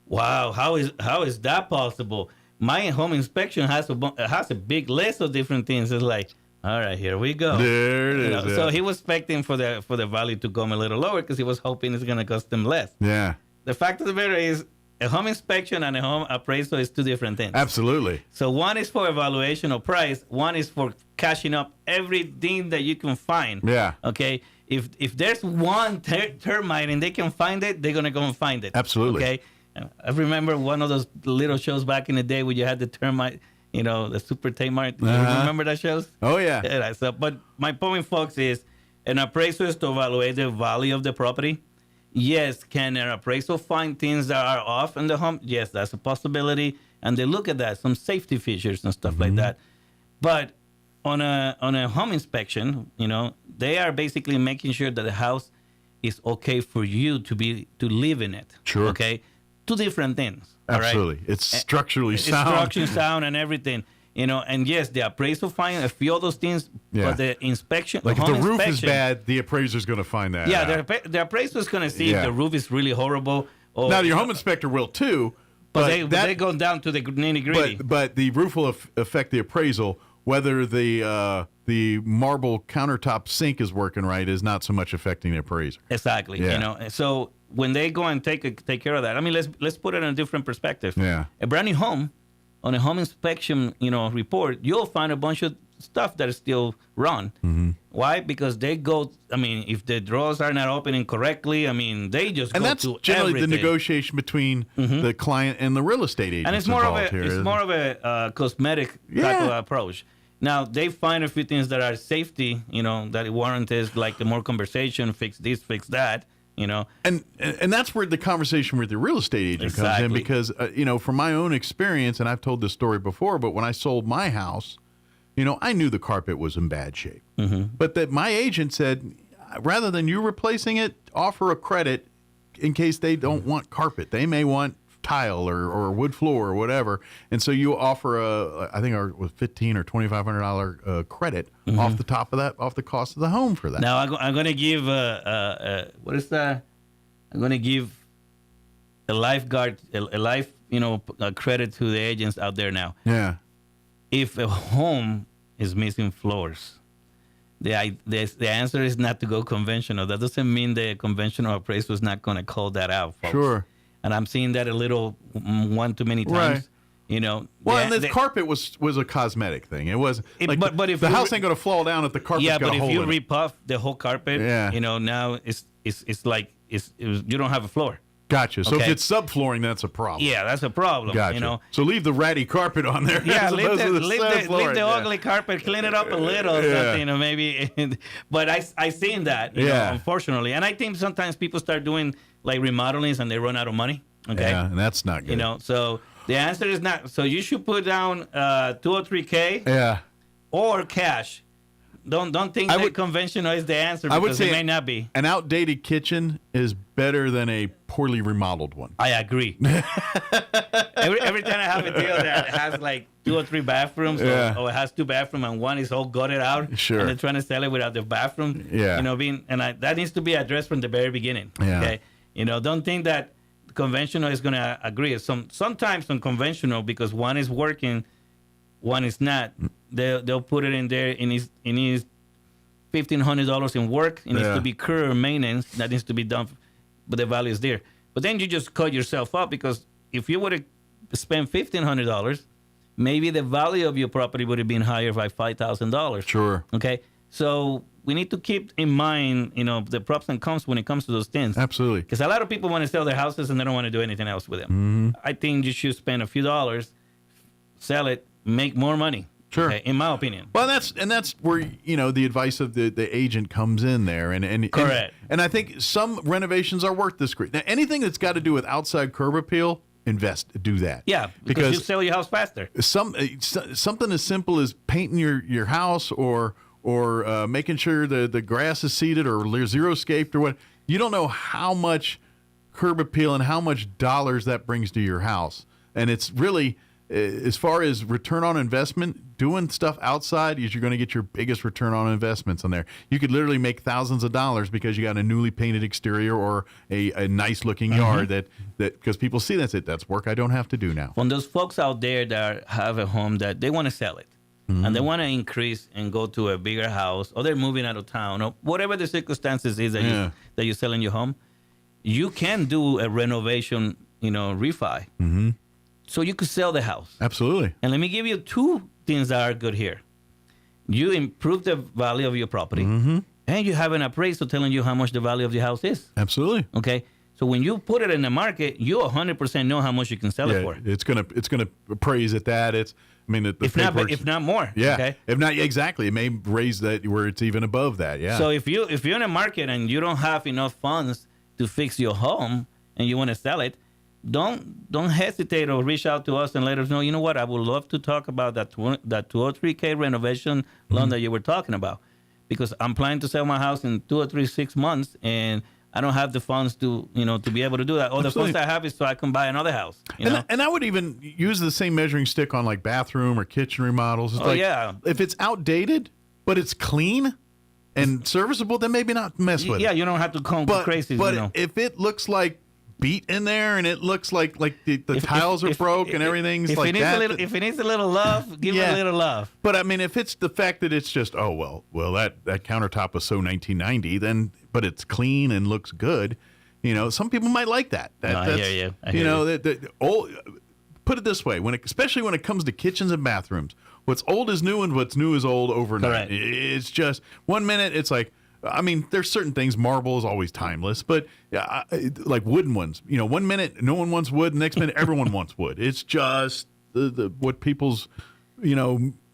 Wow, how is that possible? My home inspection has a big list of different things. It's like, all right, here we go. There it is. Yeah. So he was expecting for the value to come a little lower because he was hoping it's going to cost him less. Yeah. The fact of the matter is, a home inspection and a home appraisal is 2 different things. Absolutely. So one is for evaluation of price. One is for cashing up everything that you can find. Yeah. Okay. If there's one termite and they can find it, they're gonna go and find it. Absolutely. Okay. I remember one of those little shows back in the day where you had the termite, the super termite. You remember that shows? Oh yeah. So, but my point, folks, is an appraisal is to evaluate the value of the property. Yes, can an appraisal find things that are off in the home? Yes, that's a possibility. And they look at that, some safety features and stuff like that. But on a home inspection, they are basically making sure that the house is okay for you to live in it. Sure. Okay? 2 different things. Absolutely. All right? It's structurally sound. It's structurally sound and everything. And yes, the appraisal find a few of those things, but the inspection, like if the roof is bad, the appraiser's going to find that. Yeah, the appraiser is going to see if the roof is really horrible. Or, now, your home inspector will too, but they go down to the nitty gritty. But the roof will affect the appraisal. Whether the marble countertop sink is working right is not so much affecting the appraiser. Exactly. Yeah. So when they go and take care of that, I mean, let's put it in a different perspective. Yeah. A brand new home. On a home inspection, report, you'll find a bunch of stuff that is still wrong. Mm-hmm. Why? Because they go. I mean, if the drawers are not opening correctly, I mean, they just and go that's to generally everything. the negotiation between the client and the real estate agent. And it's more of a cosmetic type of approach. Now they find a few things that are safety, that warrants like more conversation, fix this, fix that. And that's where the conversation with the real estate agent comes in, because from my own experience, and I've told this story before, but when I sold my house, I knew the carpet was in bad shape, but that my agent said, rather than you replacing it, offer a credit in case they don't want carpet. They may want tile or wood floor or whatever, and so you offer I think it was $1,500 or $2,500 credit off the top of that, off the cost of the home for that. Now I'm going to give what is that? I'm going to give a lifeguard a life credit to the agents out there now. Yeah. If a home is missing floors, the answer is not to go conventional. That doesn't mean the conventional appraiser is not going to call that out, folks. Sure. And I'm seeing that a little one too many times. Right. Well, and the carpet was a cosmetic thing. It was like but if the house ain't going to fall down if the carpet's got a hole in it. Yeah, but if you repuff the whole carpet, now it's like you don't have a floor. Gotcha. So Okay? if it's subflooring, that's a problem. Yeah, that's a problem. Gotcha. You know. So leave the ratty carpet on there. Yeah, as leave opposed the, to leave the, subflooring. leave the Yeah. ugly carpet, clean it up a little, or Yeah. something, or maybe. But I seen that, you know, Yeah. unfortunately, and I think sometimes people start doing like remodelings and they run out of money. Okay, Yeah, and that's not good. you know, so the answer is not. So you should put down 2 or 3K Yeah. or cash. Don't think that conventional is the answer, because I would say it may not be. An outdated kitchen is better than a poorly remodeled one. I agree. every time I have a deal that has like 2 or 3 bathrooms, Yeah. or it has 2 bathrooms and one is all gutted out, Sure. and they're trying to sell it without the bathroom. Yeah. You know, that needs to be addressed from the very beginning. Yeah. Okay. You know, don't think that conventional is going to agree. Sometimes on conventional, because one is working, one is not. They'll put it in there. It needs $1,500 in work. It needs Yeah. to be current maintenance that needs to be done, but the value is there. But then you just cut yourself up, because if you would have spent $1,500, maybe the value of your property would have been higher by $5,000. Sure. Okay. So we need to keep in mind, you know, the props and cons when it comes to those things. Absolutely. Because a lot of people want to sell their houses and they don't want to do anything else with them. Mm-hmm. I think you should spend a few dollars, sell it, make more money. Sure. Okay, in my opinion. Well, that's where, you know, the advice of the agent comes in there, and Correct. And I think some renovations are worth this. Now, anything that's got to do with outside curb appeal, do that. Yeah, because you sell your house faster. Something as simple as painting your house, or making sure the grass is seeded or zero-scaped or what. You don't know how much curb appeal and how much dollars that brings to your house. And it's really, as far as return on investment, doing stuff outside is you're going to get your biggest return on investments on there. You could literally make thousands of dollars because you got a newly painted exterior or a nice looking yard that because people see that's work I don't have to do now. From those folks out there that have a home that they want to sell it, and they want to increase and go to a bigger house, or they're moving out of town, or whatever the circumstances is that you're selling your home, you can do a renovation, you know, refi. Mm-hmm. So you could sell the house. Absolutely. And let me give you 2 things that are good here. You improve the value of your property, and you have an appraisal telling you how much the value of the house is. Absolutely. Okay. So when you put it in the market, you 100% know how much you can sell it for. It's gonna appraise at that. If not more. Yeah. Okay. If not, exactly. It may raise that where it's even above that. Yeah. So if you're in a market and you don't have enough funds to fix your home and you want to sell it, don't hesitate or reach out to us and let us know. You know what? I would love to talk about that 2 or 3K renovation loan that you were talking about, because I'm planning to sell my house in 2 or 6 months, and I don't have the funds to be able to do that. All the funds I have is so I can buy another house. And I would even use the same measuring stick on like bathroom or kitchen remodels. It's if it's outdated but it's clean and serviceable, then maybe not mess with it. Yeah, you don't have to come crazy. But if it looks like beat in there and it looks like the tiles are broke and everything's if like it needs that. If it needs a little love, give it a little love. But I mean, if it's the fact that it's just that countertop was so 1990, then but it's clean and looks good, some people might like that. I hear you. Put it this way, especially when it comes to kitchens and bathrooms, what's old is new and what's new is old overnight. Correct. It's just 1 minute it's like, I mean, there's certain things. Marble is always timeless, but like wooden ones. 1 minute no one wants wood, the next minute everyone wants wood. It's just what people's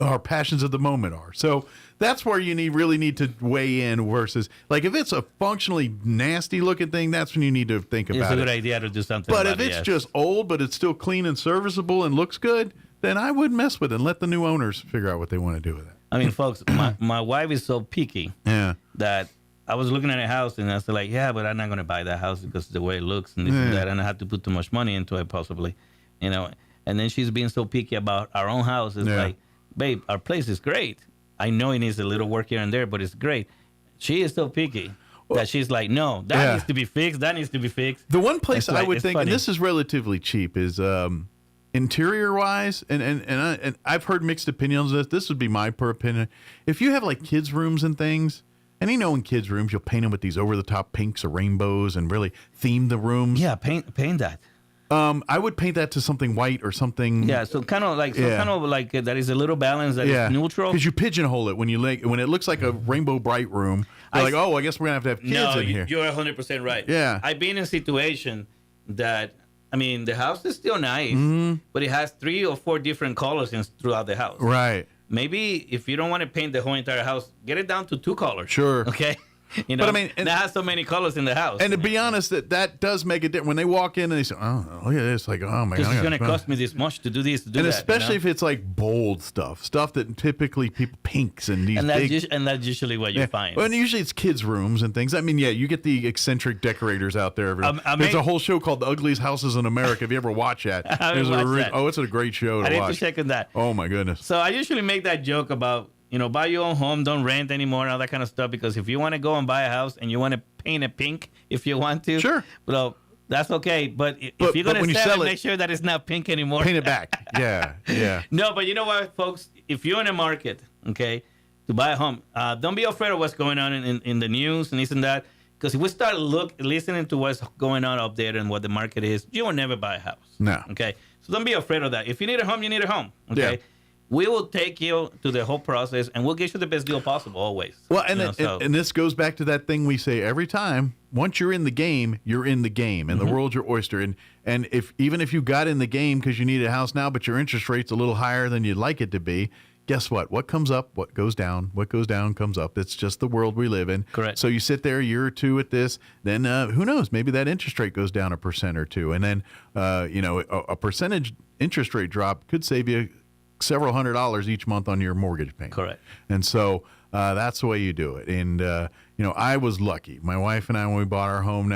our passions of the moment are. So that's where you really need to weigh in. Versus like if it's a functionally nasty looking thing, that's when you need to think about it. It's a good idea to do something. But about if it's just old, but it's still clean and serviceable and looks good, then I wouldn't mess with it and let the new owners figure out what they want to do with it. I mean, folks, my wife is so picky that I was looking at a house and I said, like, yeah, but I'm not going to buy that house because of the way it looks and this and that, and I have to put too much money into it possibly, And then she's being so picky about our own house. It's like, babe, our place is great. I know it needs a little work here and there, but it's great. She is so picky that she's like, no, that needs to be fixed. That needs to be fixed. The one place I would think, and this is relatively cheap, is interior wise, and I've heard mixed opinions of this would be my per opinion. If you have like kids' rooms and things, and in kids' rooms, you'll paint them with these over the top pinks or rainbows and really theme the rooms. Yeah, paint that. I would paint that to something white or something. Yeah, so kind of like that is a little balance that is neutral. Because you pigeonhole it when it looks like a rainbow bright room. You're like, oh, I guess we're gonna have kids in here. You're 100% right. Yeah, I've been in a situation that, I mean, the house is still nice, but it has 3 or 4 different colors throughout the house. Right. Maybe if you don't want to paint the whole entire house, get it down to 2 colors. Sure. Okay. You know, but I mean, that has so many colors in the house. And to be honest, that does make a difference. When they walk in and they say, "Oh, look at this!" Like, "Oh my god, because it's going to cost me this much to do this, to do and that." especially you know? if it's like bold stuff that typically people pinks and these and that's big. And that's usually what you find. Well, and usually it's kids' rooms and things. I mean, yeah, you get the eccentric decorators out there. There's a whole show called The Ugliest Houses in America. If you ever watch that, that. Oh, it's a great show to watch. I need to check on that. Oh my goodness. So I usually make that joke about, buy your own home, don't rent anymore, and all that kind of stuff. Because if you want to go and buy a house and you want to paint it pink, if you want to, sure, well, that's okay. But if you're going to sell it, make sure that it's not pink anymore. Paint it back. Yeah. No, but you know what, folks? If you're in a market, okay, to buy a home, don't be afraid of what's going on in the news and this and that. Because if we start listening to what's going on up there and what the market is, you will never buy a house. No. Okay? So don't be afraid of that. If you need a home, you need a home. Okay? Yeah. We will take you to the whole process, and we'll get you the best deal possible always. Well, and this goes back to that thing we say every time. Once you're in the game, you're in the game, and the world's your oyster. And even if you got in the game because you need a house now, but your interest rate's a little higher than you'd like it to be, guess what? What comes up, what goes down, what goes down comes up. It's just the world we live in. Correct. So you sit there a year or two at this, then who knows? Maybe that interest rate goes down 1% or 2%, and then a percentage interest rate drop could save you several $100s each month on your mortgage payment. Correct. And so that's the way you do it. And I was lucky. My wife and I, when we bought our home,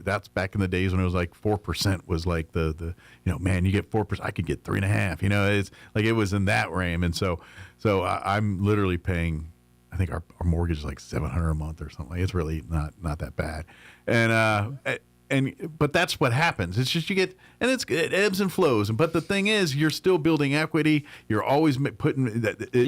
that's back in the days when it was like 4% was like the man, you get 4%, I could get 3.5. It's like it was in that range. And so I'm literally paying, I think our mortgage is like $700 a month or something. It's really not that bad. But that's what happens. It's just it ebbs and flows. But the thing is, you're still building equity. You're always putting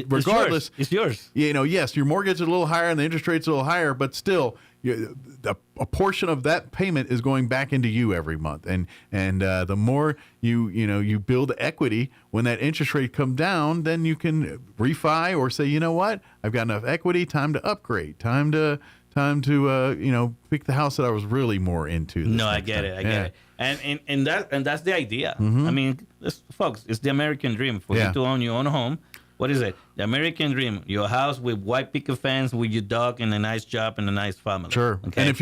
regardless. It's yours. Yes, your mortgage is a little higher and the interest rate's a little higher, but still, a portion of that payment is going back into you every month. And the more you build equity, when that interest rate comes down, then you can refi or say, you know what, I've got enough equity. Time to upgrade. Time to pick the house that I was really more into. I get it. And that's the idea. I mean, folks, it's the American dream for you to own your own home. What is it? The American dream. Your house with white picket fence, with your dog, and a nice job and a nice family. Sure. Okay? And if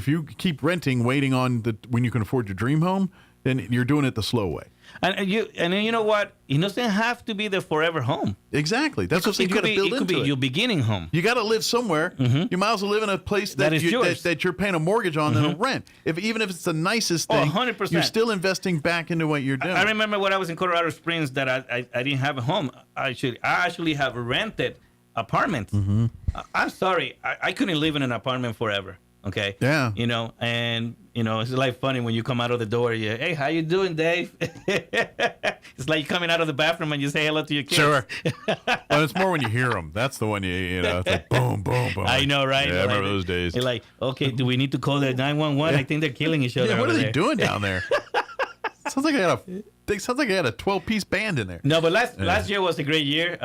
you keep renting, waiting on when you can afford your dream home, then you're doing it the slow way. And you know what? It doesn't have to be the forever home. Exactly. That's what you got to build into it. It could be your beginning home. You got to live somewhere. You might as well live in a place that you're paying a mortgage on than a rent. Even if it's the nicest thing, 100%. You're still investing back into what you're doing. I remember when I was in Colorado Springs that I didn't have a home. I actually have rented apartments. I'm sorry. I couldn't live in an apartment forever. Okay. Yeah. It's like funny when you come out of the door. Hey, how you doing, Dave? It's like coming out of the bathroom and you say hello to your kids. Sure. Well, it's more when you hear them. That's the one it's like boom, boom, boom. I know, right? Yeah, I remember those days. You're like, okay, do we need to call the 911? I think they're killing each other. Yeah, what are they there. doing down there? Sounds like I had a 12-piece band in there. No, but last year was a great year,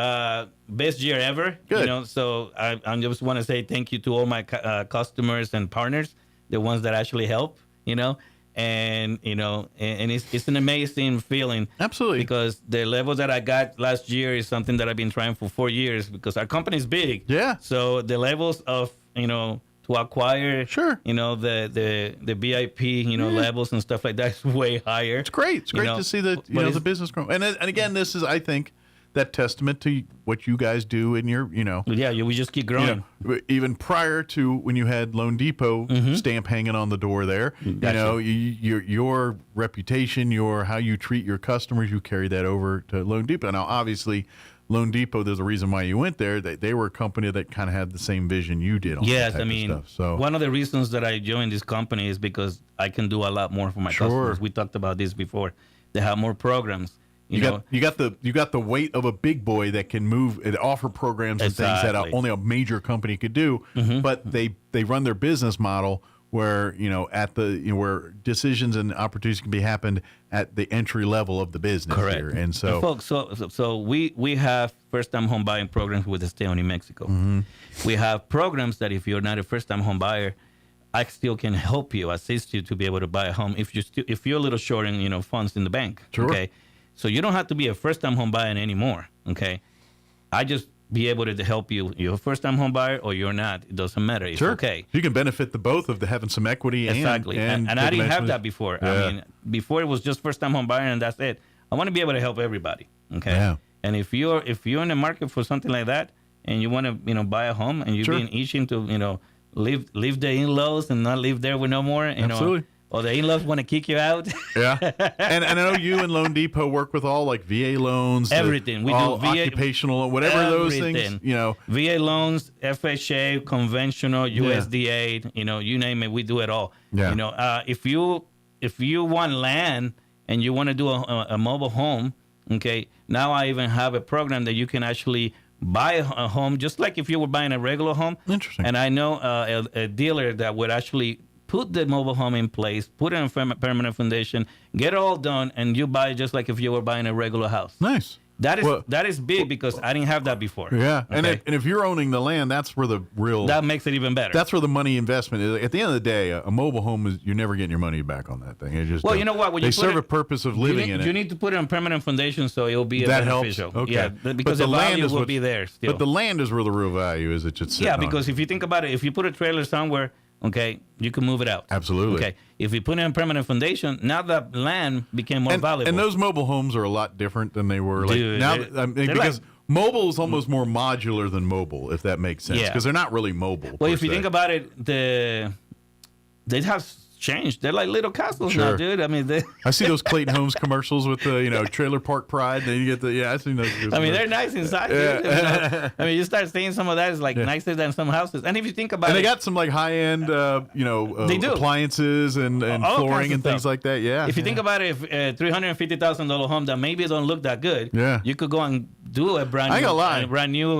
best year ever. Good. So I just want to say thank you to all my customers and partners, the ones that actually help. And it's an amazing feeling. Absolutely. Because the level that I got last year is something that I've been trying for 4 years because our company is big. Yeah. So the levels of to acquire, sure, the VIP, levels and stuff like that is way higher. It's great. It's great to see that the business grow. And again, this is, I think, that testament to what you guys do in your, we just keep growing. Even prior to when you had Loan Depot stamp hanging on the door there, your reputation, how you treat your customers, you carry that over to Loan Depot. Now, obviously, Loan Depot, there's a reason why you went there. They were a company that kind of had the same vision you did on that type of stuff. So one of the reasons that I joined this company is because I can do a lot more for my customers. We talked about this before. They have more programs. You got the weight of a big boy that can move and offer programs and things that only a major company could do. But they run their business model where where decisions and opportunities can be happened at the entry level of the business. Correct. Here. And so, folks, so we have first-time home buying programs with the state of New Mexico. We have programs that if you're not a first-time home buyer, I still can help you, assist you to be able to buy a home if you're a little short in funds in the bank. Sure. Okay, so you don't have to be a first-time home buyer anymore. Okay, I just be able to help you. You're a first-time home buyer or you're not. It doesn't matter. It's okay. You can benefit the both of having some equity. Exactly. And I didn't have that before. Yeah. I mean, before it was just first-time home buyer and that's it. I want to be able to help everybody. Okay. Yeah. And if you're in the market for something like that and you want to buy a home and you're being itching to leave the in-laws and not live there with no more. Absolutely. Or the in-laws want to kick you out. Yeah. And I know you and Loan Depot work with all like VA loans. Everything. We all do VA. Occupational, whatever those things, VA loans, FHA, conventional, USDA, you name it, we do it all. Yeah. If you want land and you want to do a mobile home, okay, now I even have a program that you can actually buy a home just like if you were buying a regular home. Interesting. And I know a dealer that would actually put the mobile home in place, put it on permanent foundation, get it all done, and you buy it just like if you were buying a regular house. Nice. That is big because I didn't have that before. Yeah, okay? and if you're owning the land, that's where that makes it even better. That's where the money investment is. At the end of the day, a mobile home is you're never getting your money back on that thing. It just you know what? When they you serve a purpose of living in it. You need to put it on permanent foundation so it'll be that beneficial. Helps. Okay. Yeah, because the value will be there still. But the land is where the real value is. It should sit. Yeah, because if you think about it, if you put a trailer somewhere, okay, you can move it out. Absolutely. Okay, if you put it on permanent foundation, now that land became more valuable. And those mobile homes are a lot different than they were. Dude, because mobile is almost more modular than mobile, if that makes sense. Because they're not really mobile. Well, if you think about it, they have changed. They're like little castles now, dude. I mean, I see those Clayton Homes commercials with the trailer park pride. Then you get I've seen those. I mean, they're nice inside. Yeah. I mean, you start seeing some of that is like nicer than some houses. And if you think about they got some like high end, they do. appliances and flooring and things like that. Yeah. If you think about it, if a $350,000 home that maybe don't look that good, you could go and do a brand new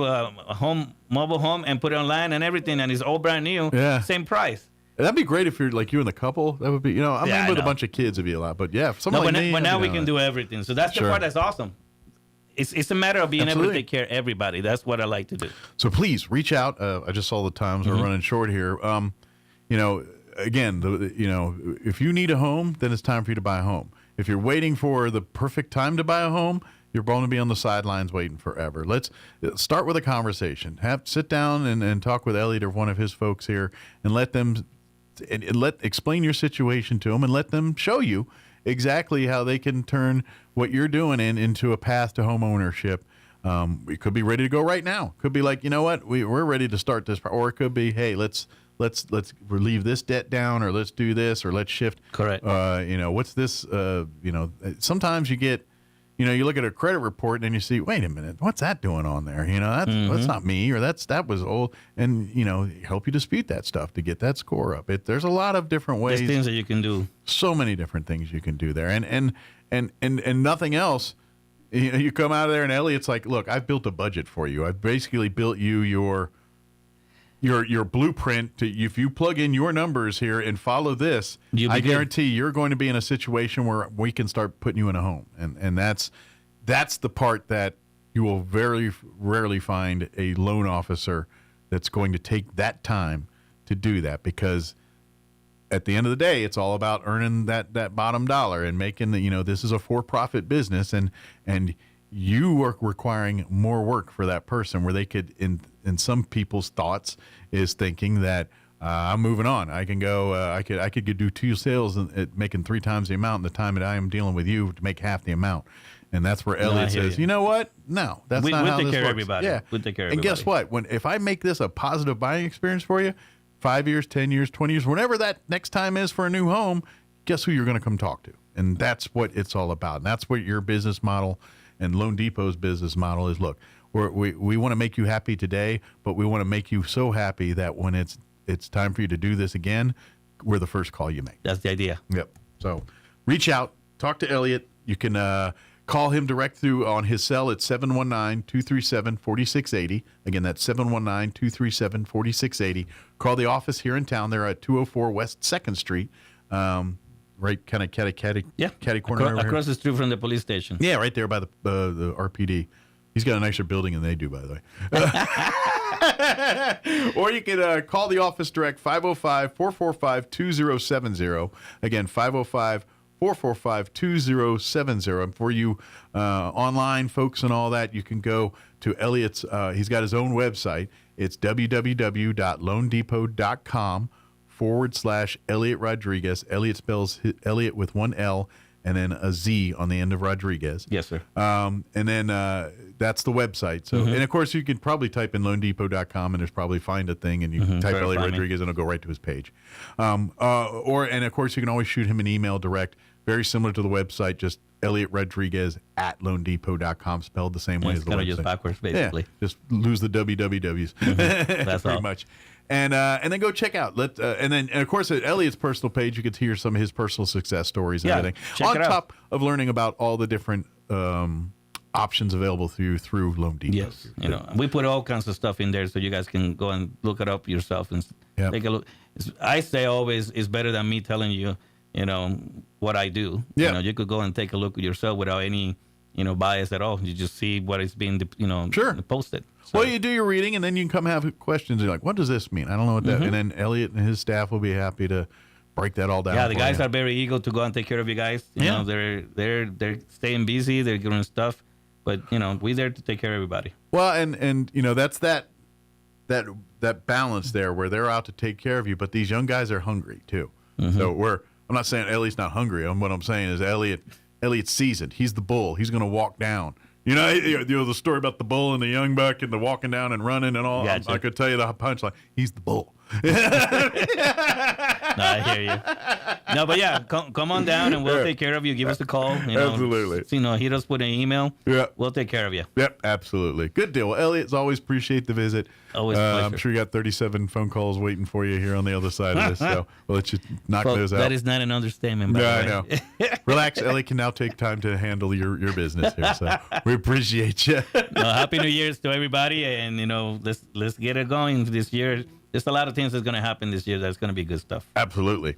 mobile home and put it online and everything, and it's all brand new. Yeah. Same price. That'd be great if you're like you and the couple. That would be, with a bunch of kids, it'd be a lot. But yeah, if someone like me. But now we can do everything. So that's the part that's awesome. It's a matter of being able to take care of everybody. That's what I like to do. So please reach out. I just saw the times are running short here. Again, if you need a home, then it's time for you to buy a home. If you're waiting for the perfect time to buy a home, you're going to be on the sidelines waiting forever. Let's start with a conversation. Sit down and talk with Elliot or one of his folks here, and let them. And explain your situation to them and let them show you exactly how they can turn what you're doing into a path to home ownership. We could be ready to go right now. Could be like, you know what, we're ready to start this, or it could be, hey, let's relieve this debt down, or let's do this, or let's shift. Correct. What's this? Sometimes you get. You look at a credit report and then you see, wait a minute, what's that doing on there? That's not me, or that was old, and help you dispute that stuff to get that score up. There's a lot of different ways. There's things that you can do. So many different things you can do there, and nothing else. You come out of there and Elliot's like, look, I've built a budget for you. I've basically built you your blueprint to, if you plug in your numbers here and follow this, I guarantee you're going to be in a situation where we can start putting you in a home. And that's the part that you will very rarely find a loan officer that's going to take that time to do that, because at the end of the day, it's all about earning that bottom dollar and making this is a for-profit business, and you are requiring more work for that person, where they could, in some people's thoughts, is thinking that I'm moving on. I can go. I could do 2 sales and making 3 times the amount in the time that I am dealing with you to make half the amount. And that's where Elliot says, you know what? No, that's not how this works. We'll take care of everybody. Yeah. We'll take care of everybody. And everybody. guess what? If I make this a positive buying experience for you, 5 years, 10 years, 20 years, whenever that next time is for a new home, guess who you're going to come talk to? And that's what it's all about. And that's what your business model and Loan Depot's business model is. Look, we want to make you happy today, but we want to make you so happy that when it's time for you to do this again, we're the first call you make. That's the idea. Yep. So reach out, talk to Elliot. You can call him direct through on his cell at 719-237-4680. Again, that's 719-237-4680. Call the office here in town. They're at 204 West 2nd Street. Right, kind of catty corner across the street from the police station. Yeah, right there by the RPD. He's got a nicer building than they do, by the way. Or you can call the office direct, 505-445-2070. Again, 505-445-2070. And for you online folks and all that, you can go to Elliot's. He's got his own website. It's www.loanedepot.com/Elliot Rodriguez. Elliot spells Elliot with one L and then a Z on the end of Rodriguez. Yes, sir. And then that's the website. So, and of course, you could probably type in loanedepot.com and there's probably find a thing, and you can type Elliot Rodriguez and it'll go right to his page. And of course, you can always shoot him an email direct, very similar to the website, just Elliot Rodriguez at loanedepot.com, spelled the same way as the website. Just backwards, basically. Yeah, just lose the wwws. That's pretty all. much. And then go check out. And of course at Elliot's personal page, you get to hear some of his personal success stories and everything. On top of learning about all the different options available through Loan Depot. Yes, we put all kinds of stuff in there so you guys can go and look it up yourself and take a look. I say always it's better than me telling you, what I do. Yeah. You could go and take a look yourself without any, bias at all. You just see what is being, posted. So. Well, you do your reading, and then you can come have questions. You're like, what does this mean? I don't know what that. And then Elliot and his staff will be happy to break that all down. Yeah, the guys are very eager to go and take care of you guys. You know, they're staying busy. They're doing stuff, but we're there to take care of everybody. Well, and that's that balance there where they're out to take care of you, but these young guys are hungry too. So I'm not saying Elliot's not hungry. What I'm saying is Elliot's seasoned. He's the bull. He's going to walk down. The story about the bull and the young buck and the walking down and running and all. Gotcha. I could tell you the punchline. He's the bull. No, I hear you. No, but yeah, come on down and we'll take care of you. Give us a call. Absolutely. Hit us with an email. Yeah. We'll take care of you. Yep, absolutely. Good deal. Well, Elliot, as always, appreciate the visit. Always a pleasure. I'm sure you got 37 phone calls waiting for you here on the other side of this, so we'll let you knock those out. That is not an understatement, by the way. I know. Relax. Elliot can now take time to handle your business here, so we appreciate you. Happy New Year's to everybody, and let's get it going this year. There's a lot of things that's going to happen this year that's going to be good stuff. Absolutely.